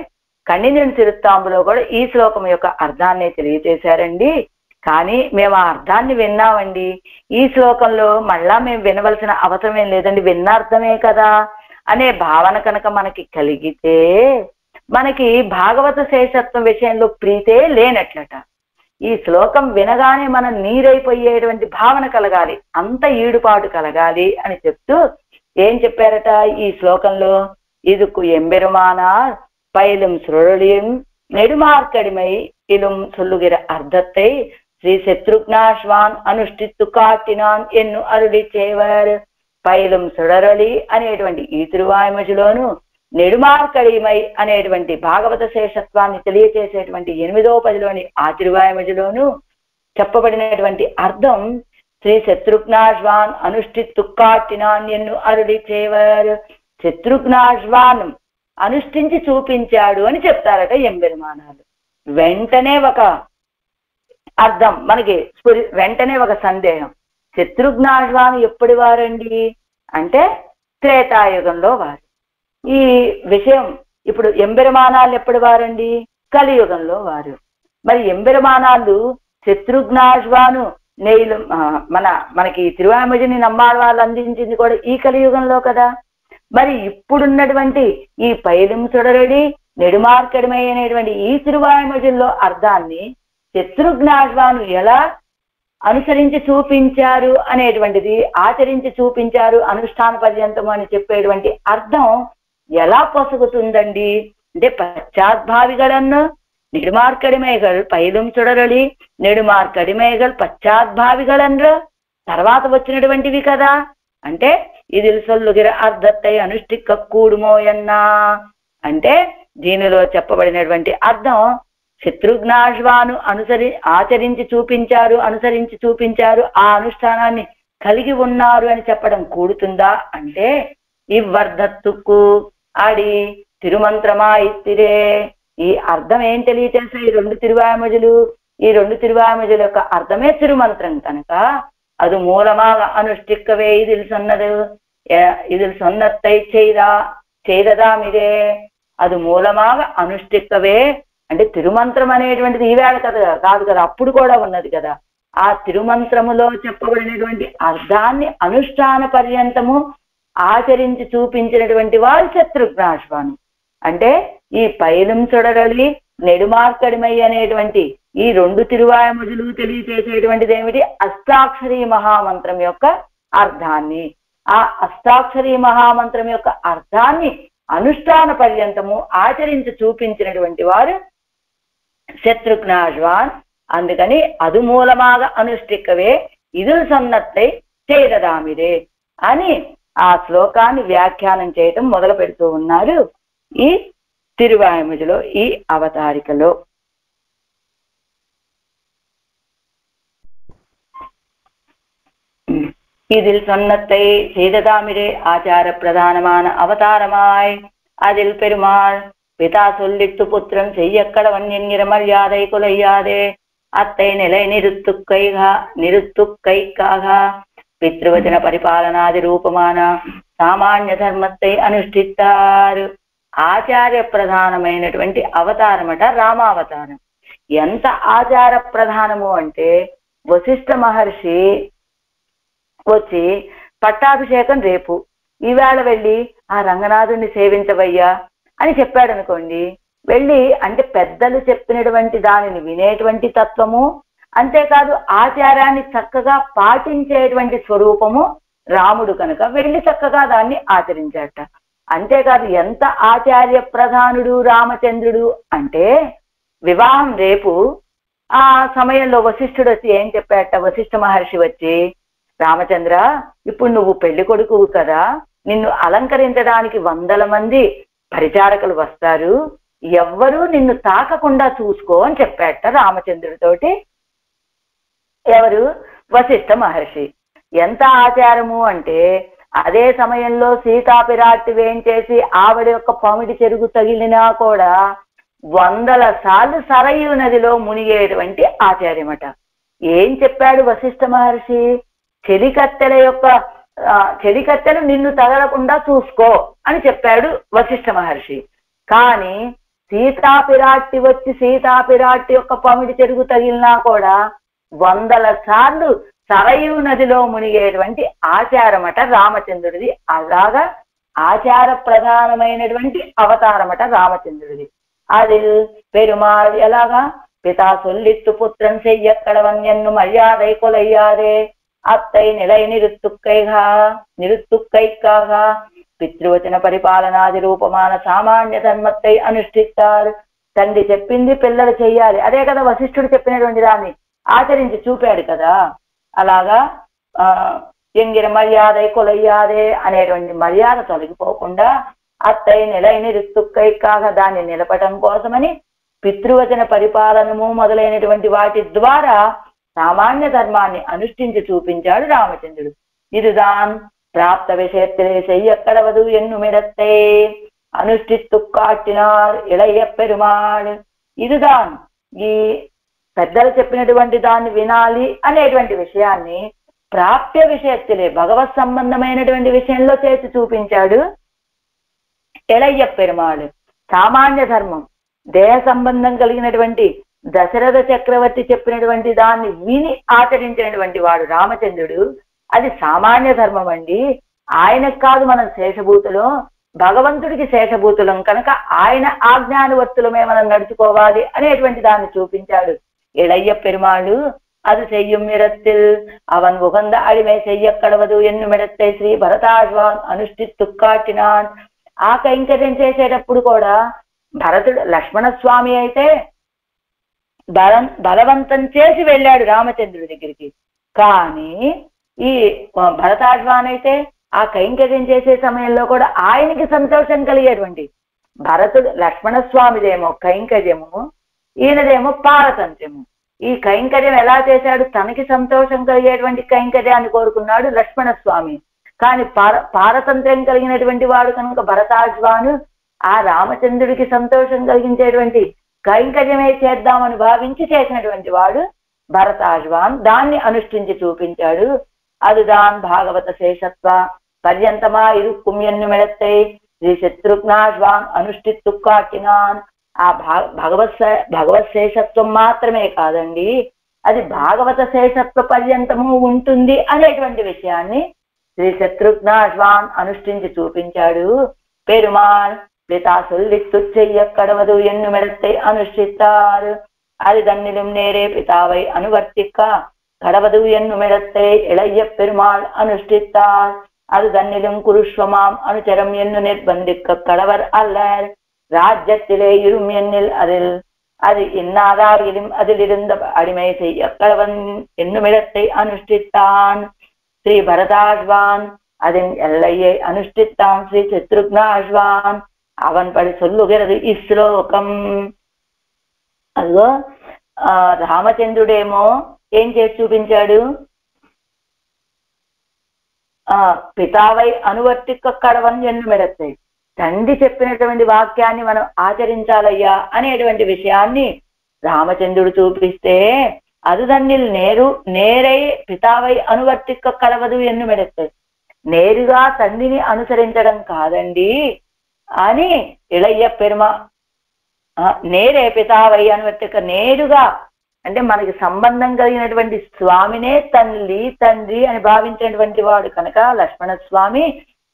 కన్నింజని తిరుత్తాంబులో కూడా ఈ శ్లోకం యొక్క అర్థాన్ని తెలియచేశారండి. కానీ మేము ఆ అర్థాన్ని విన్నామండి, ఈ శ్లోకంలో మళ్ళా మేము వినవలసిన అవసరం ఏం లేదండి, విన్నార్థమే కదా అనే భావన కనుక మనకి కలిగితే మనకి భాగవత శేషత్వం విషయంలో ప్రీతే లేనట్లట. ఈ శ్లోకం వినగానే మనం నీరైపోయేటువంటి భావన కలగాలి, అంత ఈడుపాటు కలగాలి అని చెప్తూ ఏం చెప్పారట ఈ శ్లోకంలో, ఇదుకు ఎంబెరుమానార్ పైలం సురళియం నెడుమార్కడిమై ఇలుం సొల్లుగిర అర్ధత్తై శ్రీ శత్రుఘ్నాశ్వాన్ అనుష్ఠిత్తు కాటినాన్ ఎన్ను అరుడి చేవర్. పైలం సుడరళి అనేటువంటి ఈ తిరువాయుమజిలోను, నెడుమార్కడిమై అనేటువంటి భాగవత శేషత్వాన్ని తెలియచేసేటువంటి 8వ పదిలోని ఆ తిరువాయుమజిలోను చెప్పబడినటువంటి అర్థం శ్రీ శత్రుఘ్నాశ్వాన్ అనుష్ఠిత్తు కాటినాన్ ఎన్ను అరుడి చేవర్. శత్రుఘ్నాశ్వాన్ అనుష్ఠించి చూపించాడు అని చెప్తారట ఎంబెరుమానాలు. వెంటనే ఒక అర్థం మనకి, వెంటనే ఒక సందేహం, శత్రుఘ్నాశ్వాను ఎప్పటి వారండి అంటే త్రేతాయుగంలో వారు. ఈ విషయం ఇప్పుడు ఎంబెరుమానాలు ఎప్పటి వారండి, కలియుగంలో వారు. మరి ఎంబెరుమానాలు శత్రుఘ్నాశ్వాను నెయ్యిలు మనకి తిరువామజిని నమ్మాళ్ళ వాళ్ళు అందించింది కూడా ఈ కలియుగంలో కదా. మరి ఇప్పుడున్నటువంటి ఈ పైలం సుడరడి నెడుమార్కడిమై అనేటువంటి ఈ తిరువాయుమజిల్లో అర్థాన్ని శత్రుఘ్నాశ్వాను ఎలా అనుసరించి చూపించారు అనేటువంటిది, ఆచరించి చూపించారు అనుష్ఠాన పర్యంతము అని చెప్పేటువంటి అర్థం ఎలా పొసగుతుందండి అంటే, పశ్చాద్భావిగళನ್ನು నెడుమార్కడిమైகள் పైలం సుడరడి నెడుమార్కడిమైகள் పశ్చాద్భావిగళన్ర తర్వాత వచ్చినటువంటివి కదా. అంటే ఇది సొల్లుగిర అర్ధత్తై అనుష్ఠిక్క కూడుమోయన్నా అంటే దీనిలో చెప్పబడినటువంటి అర్థం శత్రుఘ్నాశ్వాను ఆచరించి చూపించారు, ఆ అనుష్ఠానాన్ని కలిగి ఉన్నారు అని చెప్పడం కూడుతుందా అంటే, ఇవ్వర్ధత్తుకు ఆడి తిరుమంత్రమా ఇత్తిరే. ఈ అర్థం ఏం తెలియచేసా ఈ 2 తిరువాయుమజులు, ఈ 2 తిరువాయుమజుల యొక్క అర్థమే తిరుమంత్రం కనుక அது மூலமாக அனுஷ்டிக்கவே இதில் சொன்னத்தை செய்ததாம் ఇదే. అది మూలமாக అనుష్ఠిక్కవే అంటే తిరుమంత్రం అనేటువంటిది ఈవేళ కదా కాదు కదా, అప్పుడు కూడా ఉన్నది కదా. ఆ తిరుమంత్రములో చెప్పబడినటువంటి అర్థాన్ని అనుష్ఠాన పర్యంతము ఆచరించి చూపించినటువంటి వారు శత్రుఘ్నాశ్వాను. అంటే ఈ పైలం సుడరళి నెడుమార్కడిమై అనేటువంటి ఈ 2 తిరువాయుమజులు తెలియచేసేటువంటిది ఏమిటి, అష్టాక్షరీ మహామంత్రం యొక్క అర్థాన్ని. ఆ అష్టాక్షరీ మహామంత్రం యొక్క అర్థాన్ని అనుష్ఠాన పర్యంతము ఆచరించి చూపించినటువంటి వారు శత్రుఘ్నాశ్వాన్. అందుకని అది మూలమాగా అనుష్ఠిక్కవే ఇది సన్నత్తై చేయదామిదే అని ఆ శ్లోకాన్ని వ్యాఖ్యానం చేయటం మొదలు పెడుతూ ఉన్నారు ఈ తిరువాయిముడిలో, ఈ అవతారికలో. இதில் சொன்னத்தை செய்ததாமிரே ஆச்சார பிரதானமான அவதாரமாய் அதில் பெருமாள் பிதா சொல்லிட்டு புத்திரன் செய்ய கடவன் என்கிற மரியாதை கொலையாதே அத்தை நிலை நிறுத்துக்கைக்காக పితృవచన పరిపాలనాది రూపమాన సామాన్య ధర్మத்தை అనుష్ఠిస్తారు. ఆచార్య ప్రధానమైనటువంటి అవతారమట రామావతారం. ఎంత ఆచార ప్రధానము అంటే వశిష్ఠ మహర్షి వచ్చి పట్టాభిషేకం రేపు, ఈవేళ వెళ్ళి ఆ రంగనాథుడిని సేవించవయ్యా అని చెప్పాడు అనుకోండి. వెళ్ళి అంటే పెద్దలు చెప్పినటువంటి దానిని వినేటువంటి తత్వము, అంతేకాదు ఆచారాన్ని చక్కగా పాటించేటువంటి స్వరూపము రాముడు కనుక వెళ్ళి చక్కగా దాన్ని ఆచరించాట. అంతేకాదు ఎంత ఆచార్య ప్రధానుడు రామచంద్రుడు అంటే, వివాహం రేపు, ఆ సమయంలో వశిష్ఠుడు వచ్చి ఏం చెప్పాట, వశిష్ఠ మహర్షి వచ్చి, రామచంద్ర ఇప్పుడు నువ్వు పెళ్లి కొడుకువు కదా, నిన్ను అలంకరించడానికి 100 మంది పరిచారకులు వస్తారు, ఎవ్వరూ నిన్ను తాకకుండా చూసుకో అని చెప్పాట రామచంద్రుడితోటి ఎవరు, వశిష్ఠ మహర్షి. ఎంత ఆచారము అంటే, అదే సమయంలో సీతాపిరాట్టి వేయించేసి ఆవిడ యొక్క పమిడి చెరుగు తగిలినా కూడా 100 సార్లు సరయూ నదిలో మునిగేటువంటి ఆచార్యమట. ఏం చెప్పాడు వశిష్ఠ మహర్షి, చెలికత్తెలు నిన్ను తగలకుండా చూసుకో అని చెప్పాడు వశిష్ఠ మహర్షి. కానీ సీతాపిరాట్టి వచ్చి సీతాపిరాట్టి యొక్క పమిడి చెరుగు తగిలినా కూడా 100 సార్లు సరయూ నదిలో మునిగేటువంటి ఆచారమట రామచంద్రుడిది. అలాగా ఆచార ప్రధానమైనటువంటి అవతారమట రామచంద్రుడిది. అది పెరుమాళ్ ఎలాగా, పితా సొల్లిత్తు పుత్రన్ చెయ్య కడవన్ ఎన్ను మర్యాదై కొలయ్యాదే అత్తై నిలై నిరుత్తుక్కైకాగ పితృవచన పరిపాలనాది రూపమాన సామాన్య ధర్మత్తై అనుష్ఠిస్తారు. తండ్రి చెప్పింది పిల్లలు చెయ్యాలి, అదే కదా వశిష్ఠుడు చెప్పినటువంటి దాన్ని ఆచరించి చూపాడు కదా. అలాగా ఎంగిర మర్యాద కొలయ్యాదే అనేటువంటి మర్యాద తొలగిపోకుండా అత్తై నిలై నిరుత్తుక్కైకాగ దాన్ని నిలపటం కోసమని పితృవచన పరిపాలనము మొదలైనటువంటి వాటి ద్వారా సామాన్య ధర్మాన్ని అనుష్ఠించి చూపించాడు రామచంద్రుడు. ఇదిదాన్ ప్రాప్త విషయத்திலே செய்ய கடவது என்னுமிடத்தை అనుష్ఠిత్తు కాటినార్ ఇళయ్య పెరుమాళ్. ఇదిదాన్, ఈ పెద్దలు చెప్పినటువంటి దాన్ని వినాలి అనేటువంటి విషయాన్ని ప్రాప్య విషయத்திலே భగవత్ సంబంధమైనటువంటి విషయంలో చేసి చూపించాడు ఇళయ్య పెరుమాళ్. సామాన్య ధర్మం, దేహ సంబంధం కలిగినటువంటి దశరథ చక్రవర్తి చెప్పినటువంటి దాన్ని విని ఆచరించినటువంటి వాడు రామచంద్రుడు. అది సామాన్య ధర్మం అండి. ఆయనకు కాదు మనం శేషభూతులం, భగవంతుడికి శేషభూతులం కనుక ఆయన ఆజ్ఞానువర్తులమే మనం నడుచుకోవాలి అనేటువంటి దాన్ని చూపించాడు ఇళయ్య పెరుమాళ్. అది చెయ్యం మిడత్తిల్ అవన్ ఉగంద అడిమే చెయ్య కడవదు ఎన్ను మిడత్తే శ్రీ భరతాశ్వాన్ అనుష్ఠిత్తు కాటినాన్. ఆ కైంకర్యం చేసేటప్పుడు కూడా భరతుడు లక్ష్మణస్వామి అయితే బలవంతం చేసి వెళ్ళాడు రామచంద్రుడి దగ్గరికి. కానీ ఈ భరతాశ్వాన్ అయితే ఆ కైంకర్యం చేసే సమయంలో కూడా ఆయనకి సంతోషం కలిగేటువంటి, భరతుడు లక్ష్మణస్వామిదేమో కైంకర్యము, ఈయనదేమో పారతంత్ర్యము. ఈ కైంకర్యం ఎలా చేశాడు, తనకి సంతోషం కలిగేటువంటి కైంకర్యాన్ని కోరుకున్నాడు లక్ష్మణస్వామి. కానీ పారతంత్ర్యం కలిగినటువంటి వాడు కనుక భరతాశ్వాను ఆ రామచంద్రుడికి సంతోషం కలిగించేటువంటి కైంకర్యమే చేద్దామని భావించి చేసినటువంటి వాడు భరతాశ్వాన్. దాన్ని అనుష్ఠించి చూపించాడు. அதுதான் భాగవత శేషత్వ పర్యంతమా ఇరుక్కుం ఎన్ను మెడత్తై శ్రీ శత్రుఘ్నాశ్వాన్ అనుష్ఠిత్తు కాటినాన్. ఆ భగవత్ శేషత్వం మాత్రమే కాదండి, అది భాగవత శేషత్వ పర్యంతము ఉంటుంది అనేటువంటి విషయాన్ని శ్రీ శత్రుఘ్నాశ్వాన్ అనుష్ఠించి చూపించాడు. పెరుమాళ్ పితా సొల్లిత్తు చెయ్య కడవదు ఎన్ను మెడత్తై అనుష్ఠిస్తారు. అది దన్నిலும் నేరే పితావై అనువర్తిక్క கடவது என்னுமிடத்தை இளைய பெருமாள் அனுஷ்டித்தார். அது தன்னிலும் குருஷ்வமாம் அனுச்சரம் என்று நிர்பந்திக்க கடவர் அல்லர் ராஜ்யத்திலே இரும் எண்ணில் அது இன்னாதாகிலும் அதில் இருந்த அடிமை செய்ய கடவன் என்னுமிடத்தை அனுஷ்டித்தான். ஸ்ரீ பரதாஸ்வான் அதன் எல்லையை அனுஷ்டித்தான். ஸ்ரீ சத்ருக்னாஸ்வான் அவன் படி சொல்லுகிறது இஸ்லோகம். అదిగో రామచంద్రుడేమో ఏం చేసి చూపించాడు? పితావై అనువర్తిక కడవన్ ఎన్ను మెడతాయి, తండ్రి చెప్పినటువంటి వాక్యాన్ని మనం ఆచరించాలయ్యా అనేటువంటి విషయాన్ని రామచంద్రుడు చూపిస్తే అది దాన్ని నేరై పితావై అనువర్తిక కడవదు ఎన్ను మెడతాయి, నేరుగా తండ్రిని అనుసరించడం కాదండి అని ఇళయ్య పెరుమ నేరే పితావై అనువర్తిక, నేరుగా అంటే మనకి సంబంధం కలిగినటువంటి స్వామినే తండ్రి అని భావించినటువంటి వాడు కనుక లక్ష్మణ స్వామి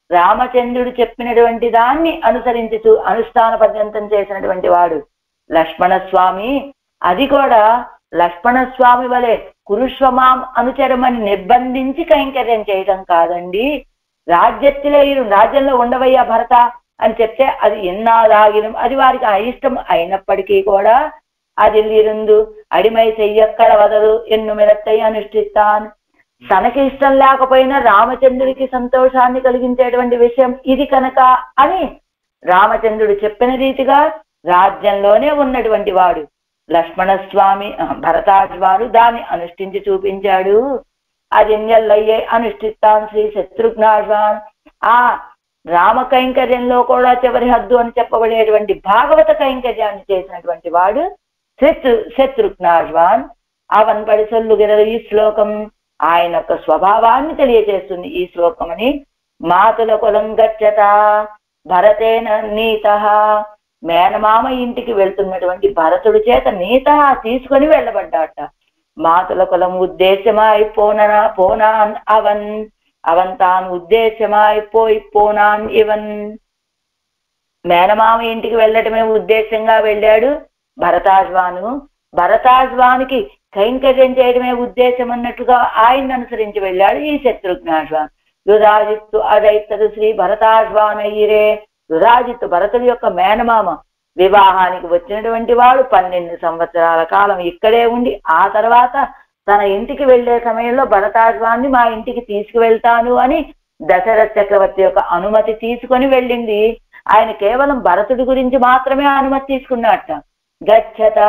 రామచంద్రుడు చెప్పినటువంటి దాన్ని అనుసరించి అనుష్ఠాన పర్యంతం చేసినటువంటి వాడు లక్ష్మణ స్వామి. అది కూడా లక్ష్మణ స్వామి వలె కురుష్వమాం అనుచరమని నిర్బంధించి కైంకర్యం చేయటం కాదండి. రాజ్యంలో ఉండవయ్యా భరత అని చెప్తే అది ఎన్నాదాగినం అది వారికి అయిష్టం అయినప్పటికీ కూడా அதிலிருந்து అడిమై చెయ్యక్కడ వదలు ఎన్ను మెడతై అనుష్ఠిస్తాన్. తనకి ఇష్టం లేకపోయినా రామచంద్రుడికి సంతోషాన్ని కలిగించేటువంటి విషయం ఇది కనుక అని రామచంద్రుడు చెప్పిన రీతిగా రాజ్యంలోనే ఉన్నటువంటి వాడు లక్ష్మణ స్వామి భరతాజ్వారు దాన్ని అనుష్ఠించి చూపించాడు. అది ఎల్లయ్యే అనుష్ఠిస్తాన్ శ్రీ శత్రుఘ్నాజ్వాన్. ఆ రామ కైంకర్యంలో కూడా చివరి హద్దు అని చెప్పబడేటువంటి భాగవత కైంకర్యాన్ని చేసినటువంటి వాడు శత్రుఘ్నాజ్వాన్. అవన్ పడి సొల్లుగిరదు ఈ శ్లోకం ఆయన యొక్క స్వభావాన్ని తెలియజేస్తుంది ఈ శ్లోకం అని. మాతుల కులం గచ్చత భరతేన నీత, మేనమామ ఇంటికి వెళ్తున్నటువంటి భరతుడి చేత నీత తీసుకొని వెళ్ళబడ్డాట. మాతుల కులం ఉద్దేశమాయి పోనాన్ అవన్ తాను ఉద్దేశమాయి పోనాన్ ఇవన్. మేనమామ ఇంటికి వెళ్ళటమే ఉద్దేశంగా వెళ్ళాడు భరతాజ్వానికి కైంకర్యం చేయడమే ఉద్దేశం అన్నట్టుగా ఆయన్ని అనుసరించి వెళ్ళాడు ఈ శత్రుఘ్నాజ్వాన్. యుధాజిత్తు అదైతదు శ్రీ భరతాజ్వానయ్యరే. యుధాజిత్తు భరతుడి యొక్క మేనమామ వివాహానికి వచ్చినటువంటి వాడు 12 సంవత్సరాల కాలం ఇక్కడే ఉండి ఆ తర్వాత తన ఇంటికి వెళ్లే సమయంలో భరతాజ్వాన్ని మా ఇంటికి తీసుకువెళ్తాను అని దశరథ చక్రవర్తి యొక్క అనుమతి తీసుకొని వెళ్ళింది. ఆయన కేవలం భరతుడి గురించి మాత్రమే అనుమతి తీసుకున్నట్ట. గచ్చత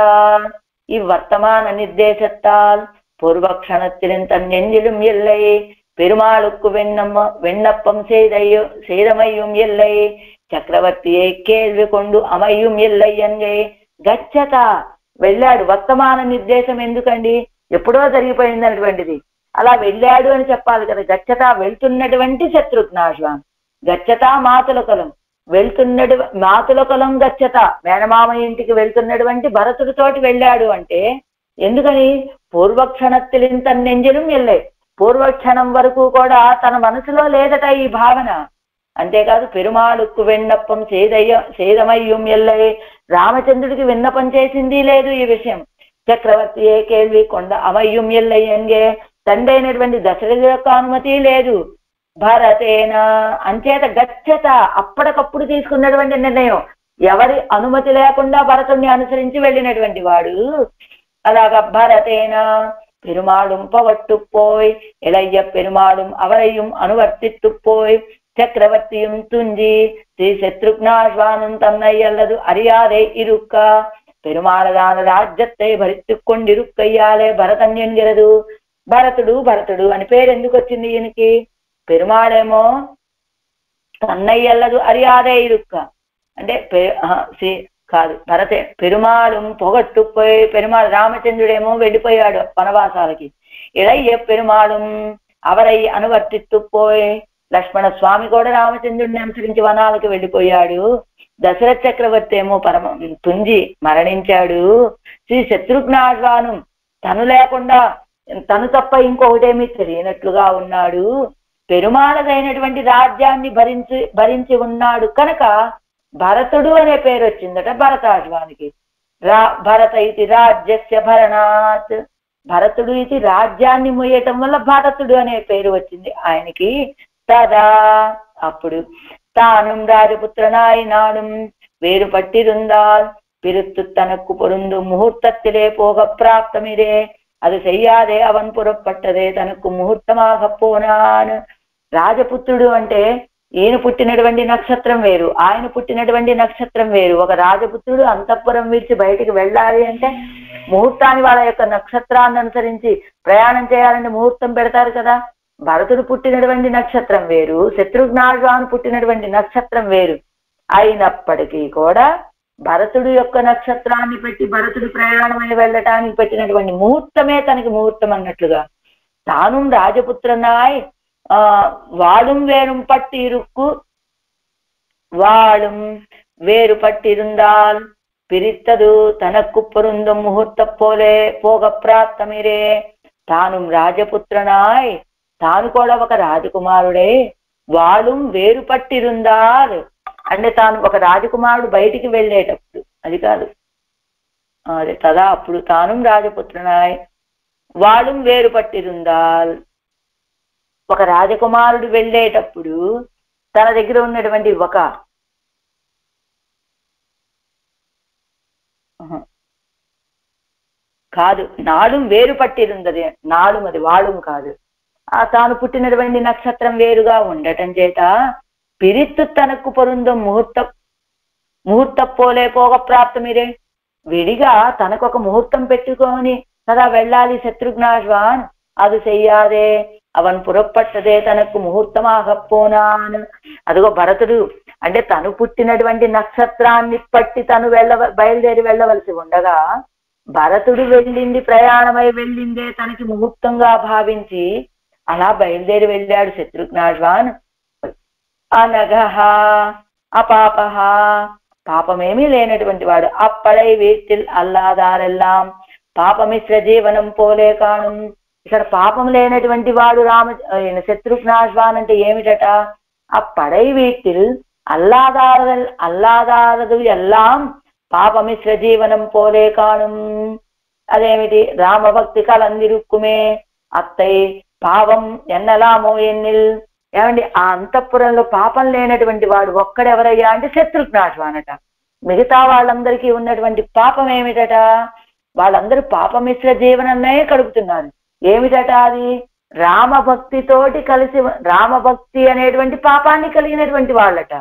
இவ்வர்த்தமான நிர்தேசத்தால் பூர்வக்ஷணத்திலும் தன் நெஞ்சிலும் இல்லை, பெருமாளுக்கு விண்ணப்பம் செய்தமையும் இல்லை, చక్రవర్తియే కేள்వి కొండు అమయ్యం ఎల్లై అన్గే. గచ్చత వెళ్ళాడు. వర్తమాన నిర్దేశం ఎందుకండి? ఎప్పుడో జరిగిపోయింది అన్నటువంటిది. అలా వెళ్ళాడు అని చెప్పాలి కదా. గచ్చత వెళ్తున్నటువంటి శత్రుఘ్నాజ్వాన్. గచ్చత మాతుల కులం మాతుల కులం గచ్చత మేనమామ ఇంటికి వెళ్తున్నటువంటి భరతుడితోటి వెళ్ళాడు అంటే ఎందుకని? పూర్వక్షణత్తిలిన్ తన్నెంజలం ఎల్లై, పూర్వక్షణం వరకు కూడా తన మనసులో లేదట ఈ భావన. అంతేకాదు పెరుమాళుకు విన్నప్పం సేదమయ్యం ఎల్లై, రామచంద్రుడికి విన్నపం చేసింది లేదు ఈ విషయం. చక్రవర్తి ఏ కేள்వి కొండ అమయ్యం ఎల్లై అన్గే, తండ్రి అయినటువంటి దశరథుడి యొక్క అనుమతి లేదు. భరతేన అంచేత గచ్చత అప్పటికప్పుడు తీసుకున్నటువంటి నిర్ణయం, ఎవరి అనుమతి లేకుండా భరతుడిని అనుసరించి వెళ్ళినటువంటి వాడు. అలాగా భరతేన పెరుమాళుం పవట్టుపోయ్ ఇళయ్య పెరుమాళుం అవరయ్యం అనువర్తిట్టుపోయ్ చక్రవర్తిயும் துஞ்சி ஸ்ரீ சத்ருக்னாஸ்வானும் தன்னை அல்லது அறியாதே இருக்க பெருமாளதான రాజ్యத்தை భరిత్తు కొండిరుక్కయ్యాలే భరతన్ ఎన్గిరదు. భరతుడు అని పేరు ఎందుకు వచ్చింది ఈయనకి? పెరుమాళేమో తన్నయ్యల్లదు అరియాదే ఇరుక్క అంటే కాదు భరతే పెరుమాళం పొగట్టుపోయి పెరుమాళ్ రామచంద్రుడేమో వెళ్ళిపోయాడు వనవాసాలకి. ఇళయ్య పెరుమాళం అవరై అనువర్తిట్టుపోయి లక్ష్మణ స్వామి కూడా రామచంద్రుడిని అనుసరించి వనాలకు వెళ్ళిపోయాడు. దశరథ చక్రవర్తి ఏమో తుంజి మరణించాడు. శ్రీ శత్రుఘ్నాజ్వాను తను లేకుండా తను తప్ప ఇంకొకటేమీ తెలియనట్లుగా ఉన్నాడు. పెరుమాళదైనటువంటి రాజ్యాన్ని భరించి ఉన్నాడు కనుక భరతుడు అనే పేరు వచ్చిందట భరతాజ్వానికి. భరత ఇది రాజ్యస్య భరణాత్, భరతుడు ఇది రాజ్యాన్ని మొయ్యటం వల్ల భరతుడు అనే పేరు వచ్చింది ఆయనకి. తదా అప్పుడు తాను రాజపుత్రనాయి నాడుం వేరుపట్టిరుందాల్ பிரித்து தனக்கு பொருந்து முகூர்த்தத்திலே போக பிராப்தமிரே அது செய்யாదే అవన్ పురపట్టదే తనకు ముహూర్తமாக పోనాను. రాజపుత్రుడు అంటే ఈయన పుట్టినటువంటి నక్షత్రం వేరు, ఆయన పుట్టినటువంటి నక్షత్రం వేరు. ఒక రాజపుత్రుడు అంతఃపురం విడిచి బయటికి వెళ్ళాలి అంటే ముహూర్తాన్ని వాళ్ళ యొక్క నక్షత్రాన్ని అనుసరించి ప్రయాణం చేయాలంటే ముహూర్తం పెడతారు కదా. భరతుడు పుట్టినటువంటి నక్షత్రం వేరు, శత్రుఘ్నాను పుట్టినటువంటి నక్షత్రం వేరు. అయినప్పటికీ కూడా భరతుడు యొక్క నక్షత్రాన్ని పెట్టి భరతుడు ప్రయాణమై వెళ్ళటానికి పెట్టినటువంటి ముహూర్తమే తనకి ముహూర్తం అన్నట్లుగా తాను రాజపుత్రనాయ్ వాళుం వేరుం పట్టిరుక్కు వాళుం వేరు పట్టిరుందాల్ పిరిత్తదు తనకు పొరుందం ముహూర్త పోలే పోగ ప్రాప్తమిరే. తాను రాజపుత్రనాయ్ తాను కూడా ఒక రాజకుమారుడే. వాళుం వేరు పట్టిరుందాల్ అంటే తాను ఒక రాజకుమారుడు బయటికి వెళ్ళేటప్పుడు అది కాదు, అదే కదా. అప్పుడు తాను రాజపుత్రనాయ్ వాళుం వేరు పట్టిరుందాల్ ఒక రాజకుమారుడు వెళ్ళేటప్పుడు తన దగ్గర ఉన్నటువంటి ఒక కాదు నాడు వేరు పట్టిరుందది, నాడు అది వాళుం కాదు. తాను పుట్టినటువంటి నక్షత్రం వేరుగా ఉండటం చేత పిరిత్తు తనకు పొరుందం ముహూర్త పోలే పోగ ప్రాప్తమిరే. విడిగా తనకు ఒక ముహూర్తం పెట్టుకొని కదా వెళ్ళాలి శత్రుఘ్నాశ్వాన్, అది చెయ్యాదే అవన్ పురపట్టదే తనకు ముహూర్తమాగ పోనాను. అదిగో భరతుడు అంటే తను పుట్టినటువంటి నక్షత్రాన్ని పట్టి తను బయలుదేరి వెళ్ళవలసి ఉండగా భరతుడు వెళ్ళింది ప్రయాణమై వెళ్ళిందే తనకి ముహూర్తంగా భావించి అలా బయలుదేరి వెళ్ళాడు శత్రుఘ్నాశ్వాన్. అనగహ అపాపహ పాపమేమీ లేనటువంటి వాడు. అప్పడై వీటిల్ అల్లాదారెల్లాం పాపమిశ్ర జీవనం పోలే కాను. ఇక్కడ పాపం లేనటువంటి వాడు శత్రుఘ్నాశ్వాన్ అంటే ఏమిటట? అప్పడై వీటిల్ అల్లాదారదు ఎల్లాం పాపమిశ్ర జీవనం పోలే కాను. అదేమిటి? రామభక్తి కలందిరుక్కుమే అత్తై పాపం ఎన్నలామో ఎన్నిల్. ఏమండి ఆ అంతఃపురంలో పాపం లేనటువంటి వాడు ఒక్కడెవరయ్యా అంటే శత్రుఘ్నాశ్వానట. మిగతా వాళ్ళందరికీ ఉన్నటువంటి పాపం ఏమిటట? వాళ్ళందరూ పాపమిశ్ర జీవనమే గడుపుతున్నారు. ఏమిటట అది? రామభక్తితోటి కలిసి, రామభక్తి అనేటువంటి పాపాన్ని కలిగినటువంటి వాళ్ళట.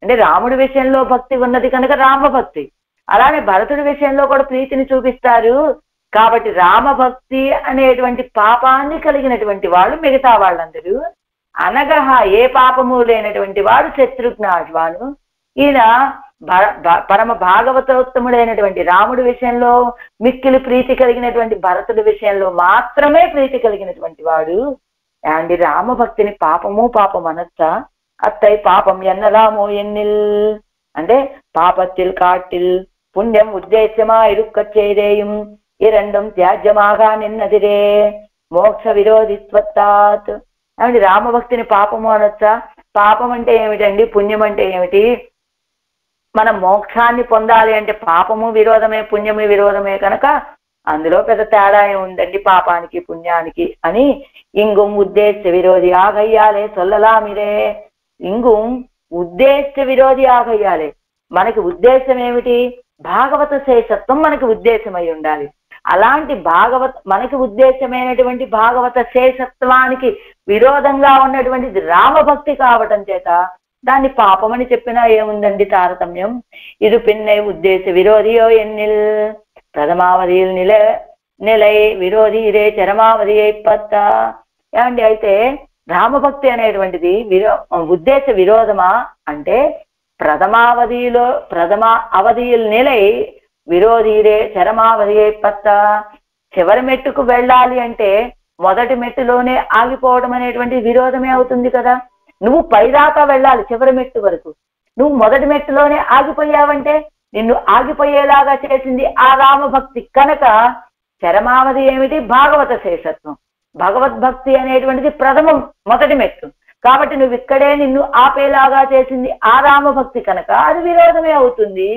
అంటే రాముడి విషయంలో భక్తి ఉన్నది కనుక రామభక్తి, అలానే భరతుడి విషయంలో కూడా ప్రీతిని చూపిస్తారు కాబట్టి రామభక్తి అనేటువంటి పాపాన్ని కలిగినటువంటి వాళ్ళు మిగతా వాళ్ళందరూ. అనగహ ఏ పాపము లేనటువంటి వాడు శత్రుఘ్నాశ్వాను. ఈయన పరమ భాగవతోత్తముడైనటువంటి రాముడి విషయంలో మిక్కిలి ప్రీతి కలిగినటువంటి భరతుడి విషయంలో మాత్రమే ప్రీతి కలిగినటువంటి వాడు. అండి రామభక్తిని పాపం అనొచ్చా? అత్తై పాపం ఎన్నలామో ఎన్నిల్ అంటే పాపத்தில் కాటిల్ పుణ్యం ఉద్దేశ్యమా ఇరుక్క చేదేయం ఈ రెండం త్యాజ్యమాగా నిన్నదిరే మోక్ష విరోధిత్వత్తాత్. ఏమండి రామభక్తిని పాపము అనొచ్చా? పాపం అంటే ఏమిటండి? పుణ్యం అంటే ఏమిటి? మనం మోక్షాన్ని పొందాలి అంటే పాపము విరోధమే, పుణ్యము విరోధమే కనుక అందులో పెద్ద తేడా ఉందండి పాపానికి పుణ్యానికి అని. ఇంగుం ఉద్దేశ విరోధి ఆగయ్యాలే సొల్లలామిరే. ఇంగుం ఉద్దేశ విరోధి ఆగయ్యాలే. మనకి ఉద్దేశం ఏమిటి? భాగవత శేషత్వం మనకి ఉద్దేశమై ఉండాలి. అలాంటి మనకి ఉద్దేశమైనటువంటి భాగవత శేషత్వానికి విరోధంగా ఉన్నటువంటిది రామభక్తి కావటం చేత దాన్ని పాపమని చెప్పినా ఏముందండి తారతమ్యం? ఇది పిన్నై ఉద్దేశ విరోధియో ఎన్నిల్ ప్రథమావధిയിൽ నిలై విరోధి ఇదే చరమావధి అయిపత్త. ఏమండి అయితే రామభక్తి అనేటువంటిది ఉద్దేశ విరోధమా అంటే ప్రథమ అవధిயில் నిలై విరోధి ఇదే చరమావధి అయిపత్త. చివరి మెట్టుకు వెళ్ళాలి అంటే మొదటి మెట్టులోనే ఆగిపోవడం అనేటువంటి విరోధమే అవుతుంది కదా. నువ్వు పైదాకా వెళ్ళాలి చివరి మెట్టు వరకు, నువ్వు మొదటి మెట్టులోనే ఆగిపోయావంటే నిన్ను ఆగిపోయేలాగా చేసింది ఆ రామభక్తి కనుక చరమావధి ఏమిటి? భాగవత శేషత్వం. భగవద్భక్తి అనేటువంటిది ప్రథమం, మొదటి మెట్టు కాబట్టి నువ్వు ఇక్కడే నిన్ను ఆపేలాగా చేసింది ఆ రామభక్తి కనుక అది విరోధమే అవుతుంది.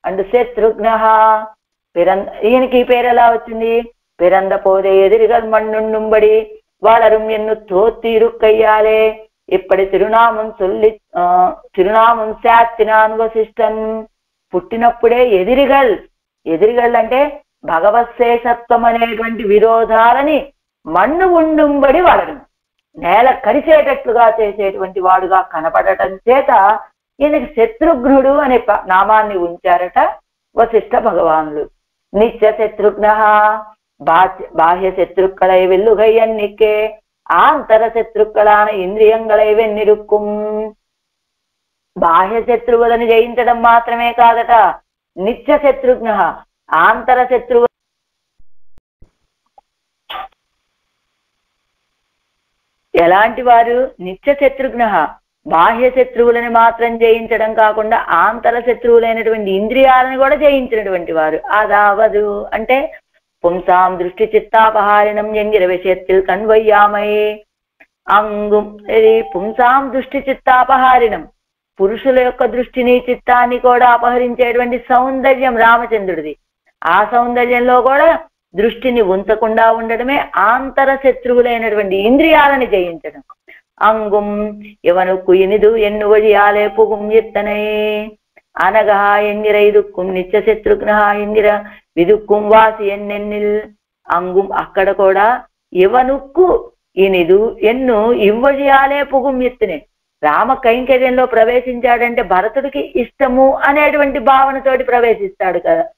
అండ్ శత్రుఘ్న ఈయనకి ఈ పేరు ఎలా వచ్చింది? పిరంద పోదే ఎదిరిగల్ మన్నుంబడి వాళ్ళరు ఎన్ను తోత్తిరుక్కయ్యాలే. ఇప్పటి తిరునామం శాస్తినాన్ వశిష్టన్. పుట్టినప్పుడే ఎదిరిగల్ అంటే భగవత్ శేషత్వం అనేటువంటి విరోధాలని మన్ను ఉండుంబడి వాడడం, నేల కరిచేటట్లుగా చేసేటువంటి వాడుగా కనపడటం చేత ఈయనకి శత్రుఘ్నుడు అనే నామాన్ని ఉంచారట వశిష్ఠ భగవానులు. నిత్య శత్రుఘ్న బాహ్య శత్రుక్களை வெல்லுகையன்னிக்கே ஆந்தர శత్రుக்களான ఇంద్రియங்களை వెన్నిరుక్కుం. బాహ్య శత్రువులను జయించడం మాత్రమే కాదట, నిత్య శత్రుఘ్న ఆంతర శత్రువు ఎలాంటి వారు? నిత్య శత్రుఘ్న బాహ్య శత్రువులని మాత్రం జయించడం కాకుండా ఆంతర శత్రువులైనటువంటి ఇంద్రియాలను కూడా జయించినటువంటి వారు. అదావదు అంటే పుంసాం దృష్టి చిత్తాపహారిణం ఎంగిర విషయத்தில் కన్వయ్యామయే అంగుం. పుంసాం దృష్టి చిత్తాపహారిణం, పురుషుల యొక్క దృష్టిని చిత్తాన్ని కూడా అపహరించేటువంటి సౌందర్యం రామచంద్రుడిది. ఆ సౌందర్యంలో కూడా దృష్టిని ఉంచకుండా ఉండడమే ఆంతర శత్రువులైనటువంటి ఇంద్రియాలని జయించడం. అంగుం ఇవనుక్కు ఇనిదు ఎన్ను వழிయాలే పుగుం ఎత్తనే అనగా ఎంగిర ఇదుక్కుం నిత్య శత్రుఘ్న ఎంగిర విదుక్కుం వాసి ఎన్నెన్నిల్. అంగుం అక్కడ కూడా ఇవనుక్కు ఇనిదు ఎన్ను ఇవ్వజాలే పుగుం ఎత్తునే. రామ కైంకర్యంలో ప్రవేశించాడంటే భరతుడికి ఇష్టము అనేటువంటి భావనతోటి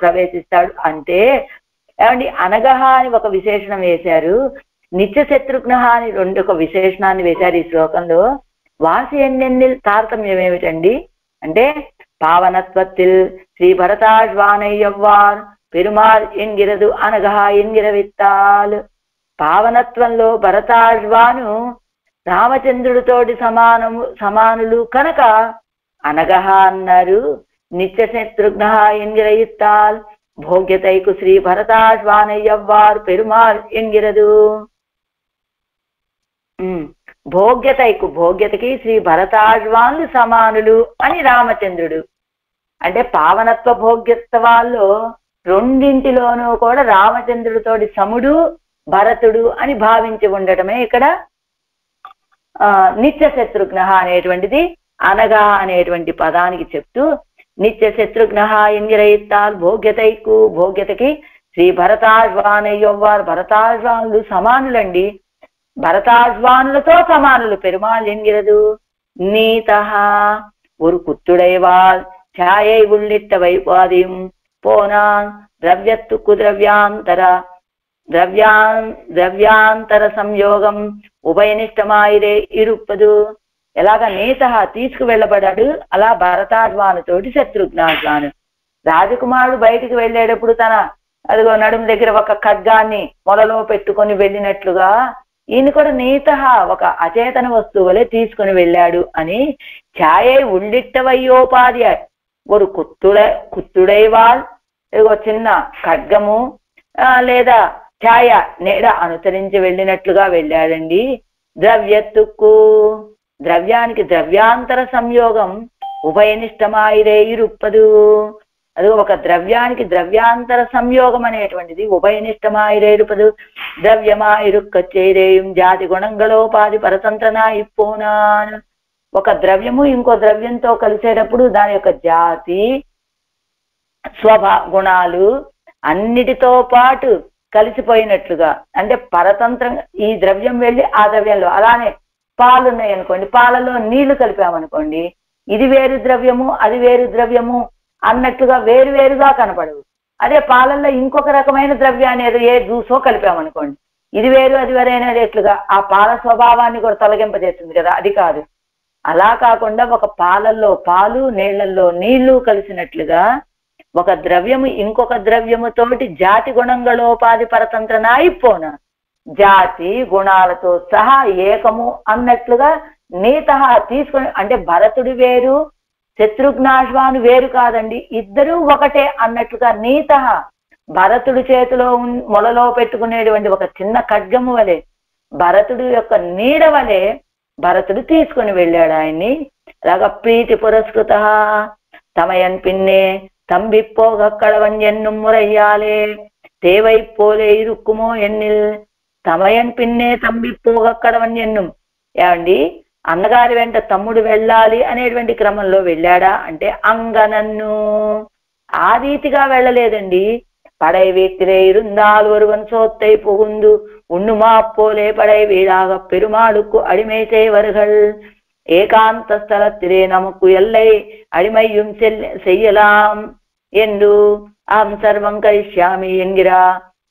ప్రవేశిస్తాడు అంటే ఏమండి, అనగహ అని ఒక విశేషణం వేశారు, నిత్య శత్రుఘ్న అని ఒక విశేషణాన్ని వేశారు ఈ శ్లోకంలో. వాసి ఎన్నెన్ని తారతమ్యం ఏమిటండి అంటే పావనత్వత్తిల్ శ్రీ భరతాజ్వానయ్యవ్వార్ పెరుమాళ్ ఎంగిరదు అనగహ ఎంగిర విత్తాల్. పావనత్వంలో భరతాజ్వాను రామచంద్రుడితోటి సమానులు కనుక అనగహ అన్నారు. నిత్య శత్రుఘ్న ఎంగిర ఇత్తాల్ భోగ్యతైకు శ్రీ భరతాజ్వానయ్యవ్వార్ పెరుమాళ్ ఎంగిరదు. భోగ్యతకి శ్రీ భరతాజ్వాన్లు సమానులు అని రామచంద్రుడు అంటే పావనత్వ భోగ్యత్వాల్లో రెండింటిలోనూ కూడా రామచంద్రుడితోటి సముడు భరతుడు అని భావించి ఉండటమే ఇక్కడ నిత్య శత్రుఘ్న అనేటువంటిది అనగా అనేటువంటి పదానికి చెప్తూ నిత్య శత్రుఘ్న ఎంగిరయిత్తాల్ భోగ్యతైకు భోగ్యతకి శ్రీ భరతాజ్వానయ్యవ్వారు భరతాజ్వానులు సమానులండి, భరతాజ్వానులతో సమానులు. పెరుమాళ్ ఎంగిరదు నీత ஒரு కుత్తుడైవాల్ ఛాయై ఉల్లిట్ట వైపాదిం పోనాన్ ద్రవ్యత్తుకు ద్రవ్యాంతర సంయోగం ఉభయనిష్టమాయిరే ఇరుప్పదు. ఎలాగా నేత తీసుకువెళ్ళబడ్డాడు అలా భరతాజ్వానుతోటి శత్రుఘ్నాజ్వాను. రాజకుమారుడు బయటికి వెళ్ళేటప్పుడు తన అదిగో నడుము దగ్గర ఒక ఖడ్గాన్ని మొలలో పెట్టుకొని వెళ్ళినట్లుగా ఈయన కూడా నీత ఒక అచేతన వస్తువులే తీసుకుని వెళ్ళాడు అని ఛాయై ఉళ్ళిట్టవయ్యోపాధి ఒక కుత్తుడైవాల్ ఇదిగో చిన్న ఖడ్గము లేదా ఛాయ నీడ అనుసరించి వెళ్ళినట్లుగా వెళ్ళాడండి. ద్రవ్యత్తుకు ద్రవ్యానికి ద్రవ్యాంతర సంయోగం ఉభయనిష్టమాయిరే ఇరుప్పదు. అది ఒక ద్రవ్యానికి ద్రవ్యాంతర సంయోగం అనేటువంటిది ఉభయనిష్టమాయిరే ఇరుపదు. ద్రవ్యమాయిరుక్కచ్చేరేయం జాతి గుణంగలోపాధి పరతంత్రనా ఇప్పోనాను. ఒక ద్రవ్యము ఇంకో ద్రవ్యంతో కలిసేటప్పుడు దాని యొక్క జాతి గుణాలు అన్నిటితో పాటు కలిసిపోయినట్లుగా అంటే పరతంత్రంగా ఈ ద్రవ్యం వెళ్ళి ఆ ద్రవ్యంలో, అలానే పాలు ఉన్నాయి అనుకోండి, పాలలో నీళ్లు కలిపామనుకోండి, ఇది వేరు ద్రవ్యము అది వేరు ద్రవ్యము అన్నట్టుగా వేరువేరుగా కనపడవు. అదే పాలల్లో ఇంకొక రకమైన ద్రవ్యాన్ని ఏదో ఏ జ్యూసో కలిపామనుకోండి, ఇది వేరు అది వేరు అనేట్లుగా ఆ పాల స్వభావాన్ని కూడా తొలగింపజేస్తుంది కదా, అది కాదు. అలా కాకుండా ఒక పాలల్లో పాలు నీళ్లలో నీళ్లు కలిసినట్లుగా ఒక ద్రవ్యము ఇంకొక ద్రవ్యముతోటి జాతి గుణంగలోపాధి పరతంత్రన అయిపోన జాతి గుణాలతో సహా ఏకము అన్నట్లుగా నీత తీసుకొని అంటే భరతుడు వేరు శత్రుఘ్నాశ్వాను వేరు కాదండి, ఇద్దరూ ఒకటే అన్నట్లుగా నీత భరతుడి చేతిలో మొలలో పెట్టుకునేటువంటి ఒక చిన్న ఖడ్గము వలె భరతుడు యొక్క నీడ వలె భరతుడు తీసుకుని వెళ్ళాడు ఆయన్ని. అలాగా ప్రీతి పురస్కృత తమయన్ పిన్నే தம்பிப்போகக்கடவன் என்னும் முறையாலே தேவை போலே இருக்குமோ எண்ணில் తమయన్ పిన్నే తంబిపోగక్కడవన్ ఎన్నుం. ఏమండి అన్నగారి వెంట తమ్ముడు వెళ్ళాలి అనేటువంటి క్రమంలో వెళ్ళాడా అంటే అంగనన్ను ఆ రీతిగా వెళ్ళలేదండి. படை வீட்டிலே இருந்தால் ஒருவன் சோத்தை புகுந்து உண்ணுமா போலே படை வீடாக பெருமாளுக்கு அடிமை செய்வர்கள். ஏகாந்த ஸ்தலத்திலே நமக்கு எல்லை அடிமையும் செய்யலாம் என்று அம் சர்வம் கரிஷ்யாமி என்கிறா.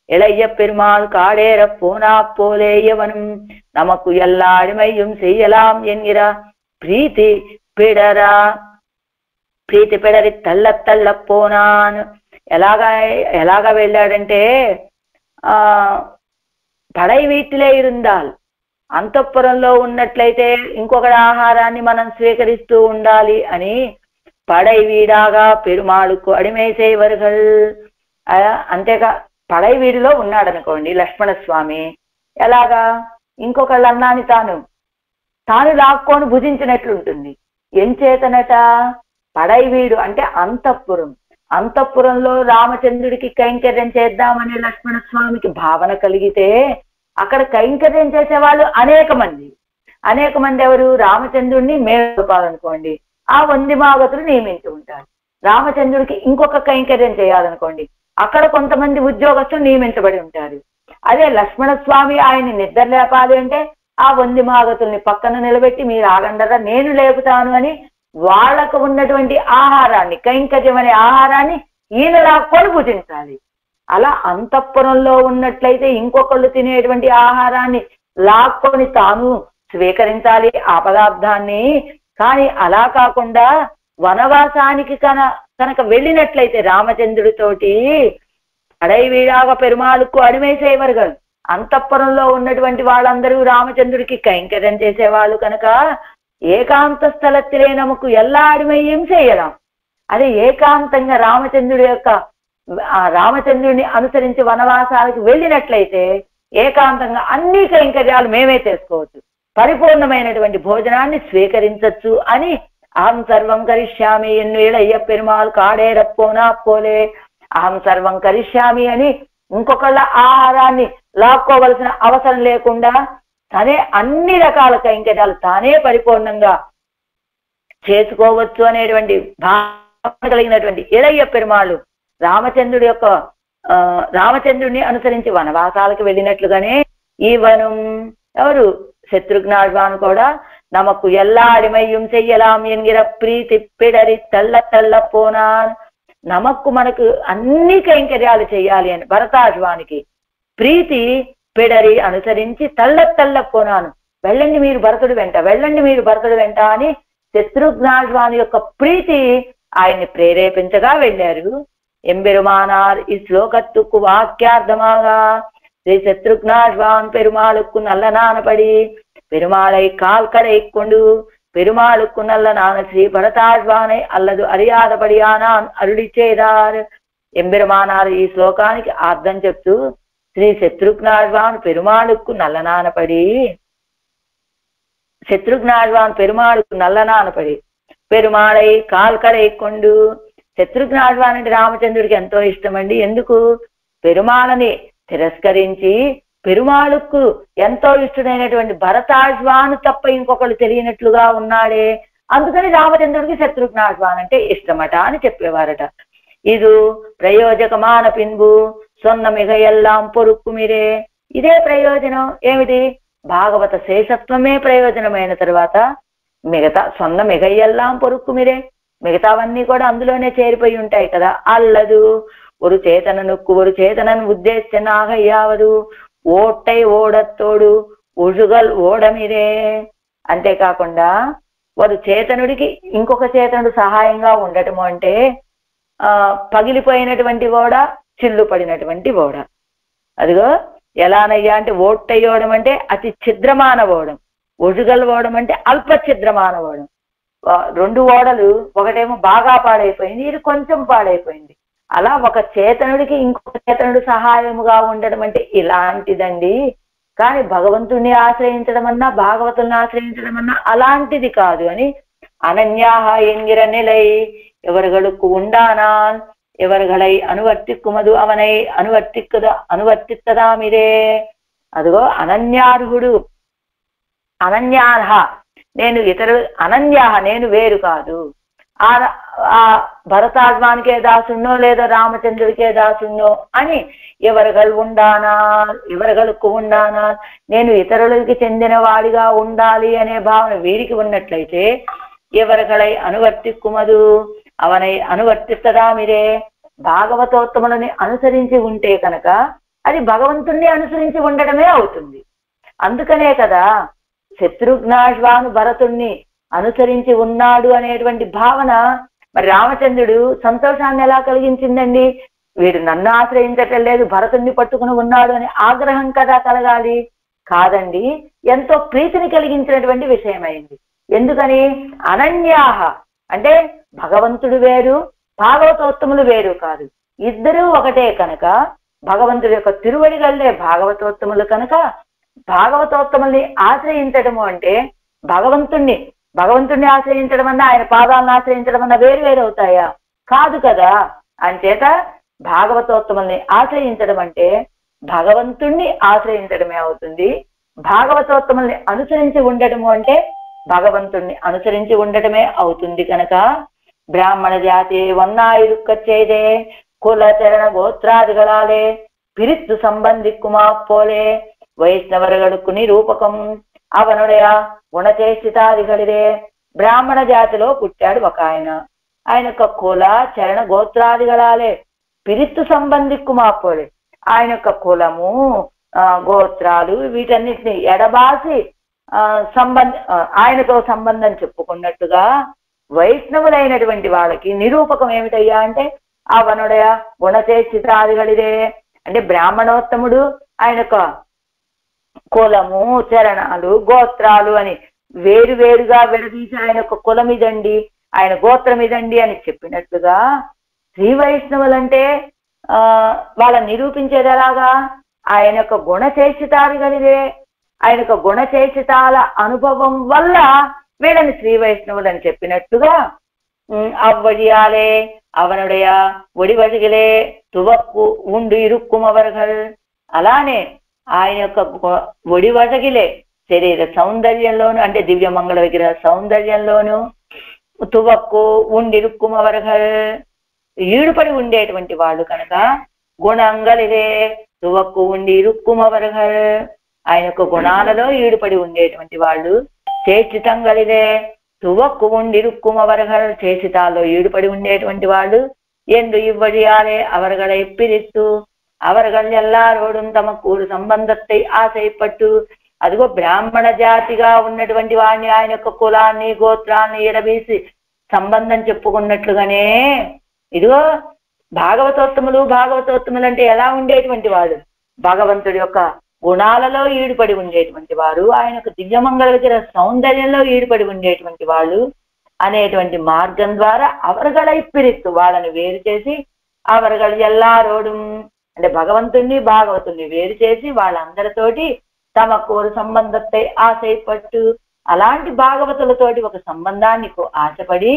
இளைய பெருமாள் காடேற போனா போலே எவனும் நமக்கு எல்லா அடிமையும் செய்யலாம் என்கிறா. ప్రీతి పిడరి తల్ల పోనాన్. ఎలాగా వెళ్ళాడంటే పడై వీటిలే ఇరుందాల్ అంతఃపురంలో ఉన్నట్లయితే ఇంకొకటి ఆహారాన్ని మనం స్వీకరిస్తూ ఉండాలి అని పడై వీడాగా పెరుమాళుకు అడిమై సేవర్గల్. అంతేగా పడై వీడిలో ఉన్నాడు అనుకోండి లక్ష్మణస్వామి, ఎలాగా ఇంకొకళ్ళ అన్నాన్ని తాను లాక్కొని భుజించినట్లుంటుంది. ఎంచేతనట పడై వీడు అంటే అంతఃపురం. అంతఃపురంలో రామచంద్రుడికి కైంకర్యం చేద్దామనే లక్ష్మణస్వామికి భావన కలిగితే అక్కడ కైంకర్యం చేసేవాళ్ళు అనేక మంది ఎవరు? రామచంద్రుడిని మేలుకోవాలనుకోండి, ఆ వందిమాగతులు నియమించి ఉంటారు. రామచంద్రుడికి ఇంకొక కైంకర్యం చేయాలనుకోండి, అక్కడ కొంతమంది ఉద్యోగస్తులు నియమించబడి ఉంటారు. అదే లక్ష్మణస్వామి ఆయన్ని నిద్ర లేపాలి అంటే ఆ వందిమాగతుల్ని పక్కన నిలబెట్టి మీరు ఆగండరా నేను లేపుతాను అని వాళ్ళకు ఉన్నటువంటి ఆహారాన్ని, కైంకర్యం అనే ఆహారాన్ని ఈయన లాక్కొని భుజించాలి. అలా అంతఃపురంలో ఉన్నట్లయితే ఇంకొకళ్ళు తినేటువంటి ఆహారాన్ని లాక్కొని తాను స్వీకరించాలి ఆ పదార్థాన్ని. కానీ అలా కాకుండా వనవాసానికి కనుక వెళ్ళినట్లయితే రామచంద్రుడితోటి పడై వీడాగా పెరుమాళుకు అడిమై సేవర్గల్. అంతఃపురంలో ఉన్నటువంటి వాళ్ళందరూ రామచంద్రుడికి కైంకర్యం చేసేవాళ్ళు కనుక ఏకాంత స్థలத்திலே நமக்கு எல்லா அடிமையும் செய்யலாம். అదే ఏకాంతంగా రామచంద్రుడిని అనుసరించి వనవాసాలకు వెళ్ళినట్లయితే ఏకాంతంగా అన్ని కైంకర్యాలు మేమే చేసుకోవచ్చు, పరిపూర్ణమైనటువంటి భోజనాన్ని స్వీకరించచ్చు అని అహం సర్వం కరిష్యామి ఎన్ను ఇళయ్య పెరుమాళ్ కాడేరప్పోనా పోలే అహం సర్వం కరిష్యామి అని ఇంకొకళ్ళ ఆహారాన్ని లాక్కోవలసిన అవసరం లేకుండా తనే అన్ని రకాల కైంకర్యాలు తానే పరిపూర్ణంగా చేసుకోవచ్చు అనేటువంటి భావన కలిగినటువంటి ఇళయ్య పెరుమాళ్ళు రామచంద్రుడిని అనుసరించి వనవాసాలకు వెళ్ళినట్లుగానే ఈ వనం ఎవరు శత్రుఘ్నాழ்వాన్ కూడా నమకు ఎల్లా అడిమయ్యం చెయ్యలాం ఎన్గిర ప్రీతి పిడరి తల్ల పోనాన్. మనకు అన్ని కైంకర్యాలు చేయాలి అని భరతాழ்వానికి ప్రీతి పిడరి అనుసరించి తల్ల పోనాను. వెళ్ళండి మీరు భరతుడు వెంట అని శత్రుఘ్నాழ்వాని యొక్క ప్రీతి ఆయన్ని ప్రేరేపించగా వెళ్ళారు. ఎంబెరుమానార్ ఈ శ్లోకత్తుకు వాక్యార్థమాగా శ్రీ శత్రుఘ్నాழ்வான் பெருமாளுக்கு நல்ல நாணபடி பெருமாளை கால்கடை கொண்டு பெருமாளுக்கு நல்ல நாண ஸ்ரீ భరతాழ்వాனை అల్లదు அறியாதபடியானான் అరుడి చేదార్. ఎంబెరుమానార్ ఈ శ్లోకానికి అర్థం చెప్తూ శ్రీ శత్రుఘ్నాழ்వాన్ పెరుమాளுக்கு நல்ல நாணபடி పెరుమాళై కాల్కడై కొండు. శత్రుఘ్నాழ்వాన్ అంటే రామచంద్రుడికి ఎంతో ఇష్టం అండి. ఎందుకు? పెరుమాళని తిరస్కరించి పెరుమాళుకు ఎంతో ఇష్టమైనటువంటి భరతాழ்వాన్ తప్ప ఇంకొకళ్ళు తెలియనట్లుగా ఉన్నాడే, అందుకని రామచంద్రుడికి శత్రుఘ్నాழ்వాన్ అంటే ఇష్టమట అని చెప్పేవారట. ఇది ప్రయోజకమాన పిన్బు సొన్న మిగ ఎల్లాం పొరుక్కు మీరే. ఇదే ప్రయోజనం. ఏమిటి? భాగవత శేషత్వమే ప్రయోజనమైన తర్వాత మిగతా సొన్న మిగ ఎల్లాం పొరుక్కు మీరే, మిగతావన్నీ కూడా అందులోనే చేరిపోయి ఉంటాయి కదా. అల్లదు ஒரு చేతనను ఉద్దేశించనాగయ్యావదు ఓట్టై ఓడత్తోడు ఉజుగల్ ఓడమిరే. అంతేకాకుండా వారు చేతనుడికి ఇంకొక చేతనుడు సహాయంగా ఉండటము అంటే పగిలిపోయినటువంటి ఓడ, చిల్లు పడినటువంటి ఓడ. అదిగో ఎలానయ్యా అంటే ఓట్టయ్యోడం అంటే అతి ఛిద్రమాన ఓడం, ఒజుగల్ ఓడం అంటే అల్ప ఛిద్రమాన ఓడం. రెండు ఓడలు, ఒకటేమో బాగా పాడైపోయింది, ఇది కొంచెం పాడైపోయింది. అలా ఒక చేతనుడికి ఇంకొక చేతనుడు సహాయముగా ఉండడం అంటే ఇలాంటిదండి. కానీ భగవంతుణ్ణి ఆశ్రయించడం అన్నా, భాగవతుల్ని ఆశ్రయించడం అన్నా అలాంటిది కాదు అని అనన్యాహ ఎంగిర నిలై ఎవరుகளுக்கு உண்டானால் ఎవరుகளை అనువర్తిక్కుమదు అవనై అనువర్తిత్తదామిరే. అదిగో అనన్యార్హుడు, అనన్యార్హ నేను ఇతరులు అనన్యాహ, నేను వేరు కాదు. ఆ భరతాద్వానికే దాసున్నో లేదా రామచంద్రుడికే దాసున్నో అని ఎవరగలకు ఉండానా, నేను ఇతరులకి చెందిన వాడిగా ఉండాలి అనే భావన వీడికి ఉన్నట్లయితే ఎవరగలై అనువర్తిక్కుమదు అవనై అనువర్తిస్తదా మీరే. భాగవతోత్తములని అనుసరించి ఉంటే కనుక అది భగవంతుణ్ణి అనుసరించి ఉండడమే అవుతుంది. అందుకనే కదా శత్రుఘ్నాశ్వాను భరతుణ్ణి అనుసరించి ఉన్నాడు అనేటువంటి భావన మరి రామచంద్రుడు సంతోషాన్ని ఎలా కలిగించిందండి? వీడు నన్ను ఆశ్రయించటం లేదు, భరతుణ్ణి పట్టుకుని ఉన్నాడు అని ఆగ్రహం కదా కలగాలి? కాదండి, ఎంతో ప్రీతిని కలిగించినటువంటి విషయమైంది. ఎందుకని? అనన్యాహ అంటే భగవంతుడు వేరు, భాగవతోత్తములు వేరు కాదు, ఇద్దరూ ఒకటే కనుక భగవంతుడి యొక్క తిరువడిగల్లే భాగవతోత్తములు కనుక భాగవతోత్తముల్ని ఆశ్రయించడము అంటే భగవంతుణ్ణి ఆశ్రయించడం అన్నా ఆయన పాదాలను ఆశ్రయించడం అన్నా వేరు వేరు అవుతాయా? కాదు కదా. అంచేత భాగవతోత్తముల్ని ఆశ్రయించడం అంటే భగవంతుణ్ణి ఆశ్రయించడమే అవుతుంది. భాగవతోత్తముల్ని అనుసరించి ఉండటము అంటే భగవంతుణ్ణి అనుసరించి ఉండటమే అవుతుంది. కనుక బ్రాహ్మణ జాతి ഒന്നായിരിക്കച്ചെയ്തേ കുലചരണ ഗോത്രാദികളാലെ പിരിത്തു സംബന്ധിക്കുമാ പോലെ వైష్ణవరులకు నిరూపకం అవనుడయ గుణచేష్టితాదిగలిదే. బ్రాహ్మణ జాతిలో పుట్టాడు ఒక ఆయన యొక్క కుల చరణ గోత్రాదిగలాలే పిరిత్తు సంబంధిక్కుమాపోలే, ఆయన యొక్క కులము గోత్రాలు వీటన్నిటిని ఎడబాసి ఆయనతో సంబంధం చెప్పుకున్నట్టుగా వైష్ణవులైనటువంటి వాళ్ళకి నిరూపకం ఏమిటయ్యా అంటే అవనుడయ గుణచేష్టితాదిగలిదే. అంటే బ్రాహ్మణోత్తముడు ఆయన యొక్క కులము చరణాలు గోత్రాలు అని వేరువేరుగా విడదీసి ఆయన యొక్క కులం ఇదండి, ఆయన గోత్రం ఇదండి అని చెప్పినట్లుగా శ్రీ వైష్ణవులంటే వాళ్ళని నిరూపించేది ఎలాగా? ఆయన యొక్క గుణచేష్టితాలు కలిగే, ఆయన యొక్క గుణచేష్టితాల అనుభవం వల్ల వీళ్ళని శ్రీ వైష్ణవులు అని చెప్పినట్టుగా అవ్వడియాలే అవనుడయ ఒడివడిగలే తువక్కు ఉండు ఇరుక్కుమ వర్గల్. అలానే ఆయన యొక్క ఒడివడగిలే శరీర సౌందర్యంలోను అంటే దివ్య మంగళ విగ్రహ సౌందర్యంలోను తువక్కు ఉండిరుక్కుమ వర్గల్ ఈడుపడి ఉండేటువంటి వాళ్ళు కనుక గుణంగలిదే తువక్కు ఉండి ఇరుక్కుమ వర్గల్ ఆయన యొక్క గుణాలలో ఈడుపడి ఉండేటువంటి వాళ్ళు. చేచితంగలిదే తువక్కు ఉండి ఇరుక్కుమ వర్గల్ చేచితాల్లో ఈడుపడి ఉండేటువంటి వాళ్ళు. ఎందు ఇవ్వడియాలే అవర్గళ ఎప్పిరిత్తు அவர்கள் எல்லாரோடும் తమకు సంబంధத்தை ఆశయపట్టు. అదిగో బ్రాహ్మణ జాతిగా ఉన్నటువంటి వాడిని ఆయన యొక్క కులాన్ని గోత్రాన్ని ఎడబీసి సంబంధం చెప్పుకున్నట్లుగానే ఇదిగో భాగవతోత్తములు అంటే ఎలా ఉండేటువంటి వాడు? భగవంతుడి యొక్క గుణాలలో ఈడుపడి ఉండేటువంటి వారు, ఆయన యొక్క దివ్యమంగళ విగ్రహ సౌందర్యంలో ఈడుపడి ఉండేటువంటి వాళ్ళు అనేటువంటి మార్గం ద్వారా అవర్గళై పిరిత్తు వాళ్ళని వేరు చేసి అవర్గళ ఎల్లారోడు అంటే భగవంతుణ్ణి భాగవతుణ్ణి వేరు చేసి వాళ్ళందరితోటి తమకు సంబంధத்தை ఆశయపట్టు. అలాంటి భాగవతులతోటి ఒక సంబంధాన్ని ఆశపడి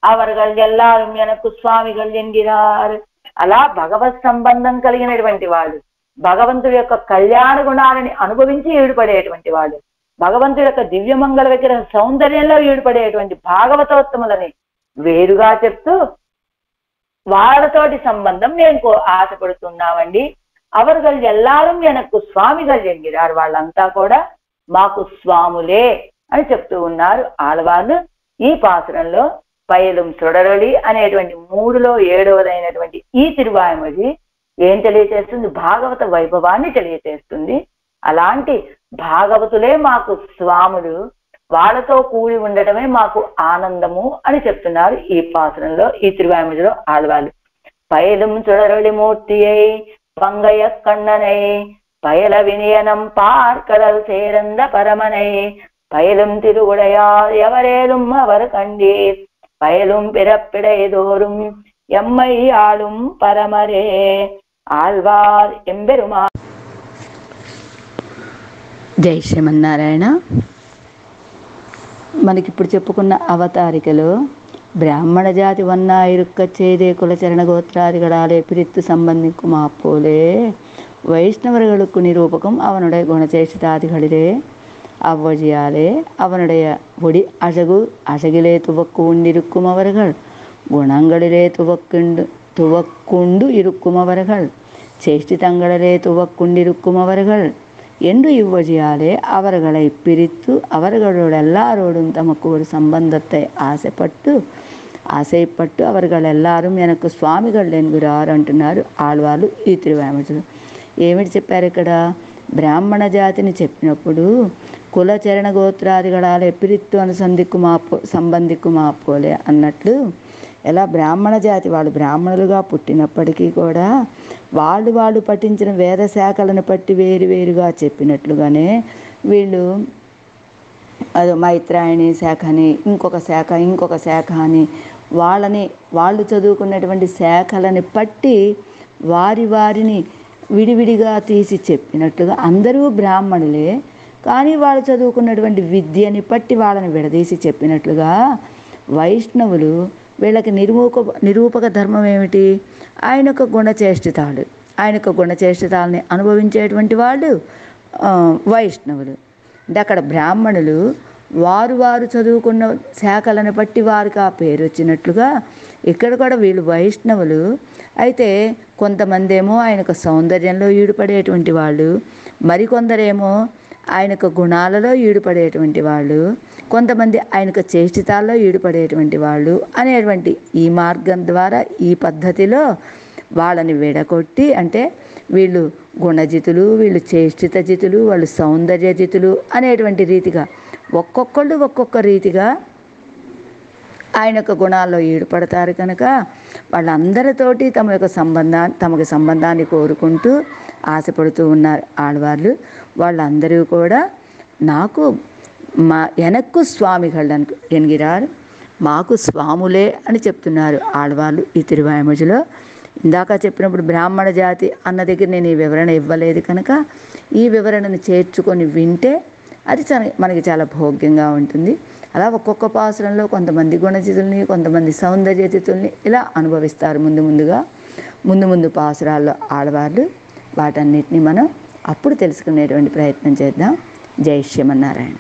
అవர்கள் எல்லாரும் எனக்கு స్వామిகள் ఎన్గిరారు. అలా భగవత్ సంబంధం కలిగినటువంటి వాళ్ళు, భగవంతుడి యొక్క కళ్యాణ గుణాలని అనుభవించి ఈడుపడేటువంటి వాళ్ళు, భగవంతుడి యొక్క దివ్యమంగళ విగ్రహ సౌందర్యంలో ఈడుపడేటువంటి భాగవతోత్తములని వేరుగా చెప్తూ వాళ్ళతోటి సంబంధం మేము ఆశపడుతున్నామండి. అవர்கள் எல்லாரும் எனக்கு స్వామిகள் ఎన్గిరారు. వాళ్ళంతా కూడా మాకు స్వాములే అని చెప్తూ ఉన్నారు ఆళ్వార్లు. ఈ పాసురంలో పయలం సుడరళి అనేటువంటి 3లో 7వదైనటువంటి ఈ తిరువాయుమొഴി ఏం తెలియచేస్తుంది? భాగవత వైభవాన్ని తెలియచేస్తుంది. అలాంటి భాగవతులే మాకు స్వాములు, వాళ్ళతో కూడి ఉండటమే మాకు ఆనందము అని చెప్తున్నారు ఈ పాసురంలో ఈ తిరువాయుమొഴിలో ఆళ్వార్లు. పయలం సుడరళి మూర్తియై பங்கைய கண்ணனை பயல வினயனம் பார்க்கடல் சேரந்த பரமனை பயலும் திருவுடையார் எவரேலும் அவர் கண்டீர் பயலும் பிறப்பிடைதோறும் எம்மை ஆளும் பரமரே ఆళ్వార్ ఎంబెరుమా. జై శ్రీమన్నారాయణ. మనకిప్పుడు చెప్పుకున్న అవతారికలో బ్రాహ్మణ జాతి ஒன்னாயிருக்கச்செய்தே కులచరణ గోత్రాదిగళాలే పిరిత్తు సంబంధికుమా పోలే వైష్ణవர்களுக்கு నిరూపకం అవనుడై గుణచేష్టితాదిகளிலே அவ்வழியாலே அவனுடைய ஒடி அழகிலே துவக்கு உண்டிருக்கும் அவர்கள், குணங்களிலே துவக்குண்டு இருக்கும் அவர்கள், சேஷ்டிதங்களிலே துவக்குண்டிருக்கும் அவர்கள் என்று இவ்வழியாலே அவர்களை பிரித்து அவர்களோட எல்லாரோடும் தமக்கு ஒரு சம்பந்தத்தை ఆశయపట్టు அவர்கள் எல்லாரும் எனக்கு స్వామిகள் ఎన్గురారు అంటున్నారు ఆళ్వార్లు ఈ తిరువాయిమొழிలో. ఏమిటి చెప్పారు ఇక్కడ? బ్రాహ్మణ జాతిని చెప్పినప్పుడు కులచరణ గోత్రాదిగళాలే పిరిత్తు సంబంధికు మాపోలే అన్నట్లు, ఎలా బ్రాహ్మణ జాతి వాళ్ళు బ్రాహ్మణులుగా పుట్టినప్పటికీ కూడా వాళ్ళు పఠించిన వేద శాఖలను బట్టి వేరుగా చెప్పినట్లుగానే వీళ్ళు అదో మైత్రాయణి శాఖ అని ఇంకొక శాఖ అని వాళ్ళు చదువుకున్నటువంటి శాఖలని పట్టి వారిని విడివిడిగా తీసి చెప్పినట్లుగా అందరూ బ్రాహ్మణులే, కానీ వాళ్ళు చదువుకున్నటువంటి విద్యని పట్టి వాళ్ళని విడదీసి చెప్పినట్లుగా వైష్ణవులు వీళ్ళకి నిరూపక ధర్మం ఏమిటి? ఆయన యొక్క గుణచేష్టితాలని అనుభవించేటువంటి వాళ్ళు వైష్ణవులు. అంటే అక్కడ బ్రాహ్మణులు వారు చదువుకున్న శాఖలను బట్టి వారికి ఆ పేరు వచ్చినట్లుగా ఇక్కడ కూడా వీళ్ళు వైష్ణవులు. అయితే కొంతమంది ఏమో ఆయనకు సౌందర్యంలో ఈడుపడేటువంటి వాళ్ళు, మరికొందరేమో ఆయనకు గుణాలలో ఈడుపడేటువంటి వాళ్ళు, కొంతమంది ఆయనకు చేష్టితాల్లో ఈడుపడేటువంటి వాళ్ళు అనేటువంటి ఈ మార్గం ద్వారా ఈ పద్ధతిలో వాళ్ళని విడగొట్టి, అంటే వీళ్ళు గుణజితులు, వీళ్ళు చేష్టిత జితులు, వాళ్ళు సౌందర్య జితులు అనేటువంటి రీతిగా ఒక్కొక్కళ్ళు ఒక్కొక్క రీతిగా ఆయన యొక్క గుణాల్లో ఈడుపడతారు కనుక వాళ్ళందరితోటి తమకి సంబంధాన్ని కోరుకుంటూ ఆశపడుతూ ఉన్నారు ఆళ్వార్లు. వాళ్ళందరూ కూడా నాకు ఎనక్కు స్వామిகள் ఎన్గిరారు, మాకు స్వాములే అని చెప్తున్నారు ఆళ్వార్లు ఈ తిరువాయిమొழிలో. ఇందాక చెప్పినప్పుడు బ్రాహ్మణ జాతి అన్న దగ్గర నేను ఈ వివరణ ఇవ్వలేదు కనుక ఈ వివరణను చేర్చుకొని వింటే అది మనకి చాలా భోగ్యంగా ఉంటుంది. అలా ఒక్కొక్క పాసురంలో కొంతమంది గుణజితుల్ని, కొంతమంది సౌందర్యజితుల్ని ఇలా అనుభవిస్తారు ముందు పాసురాల్లో ఆడవాళ్ళు. వాటన్నిటిని మనం అప్పుడు తెలుసుకునేటువంటి ప్రయత్నం చేద్దాం. జై శ్రీమన్నారాయణ.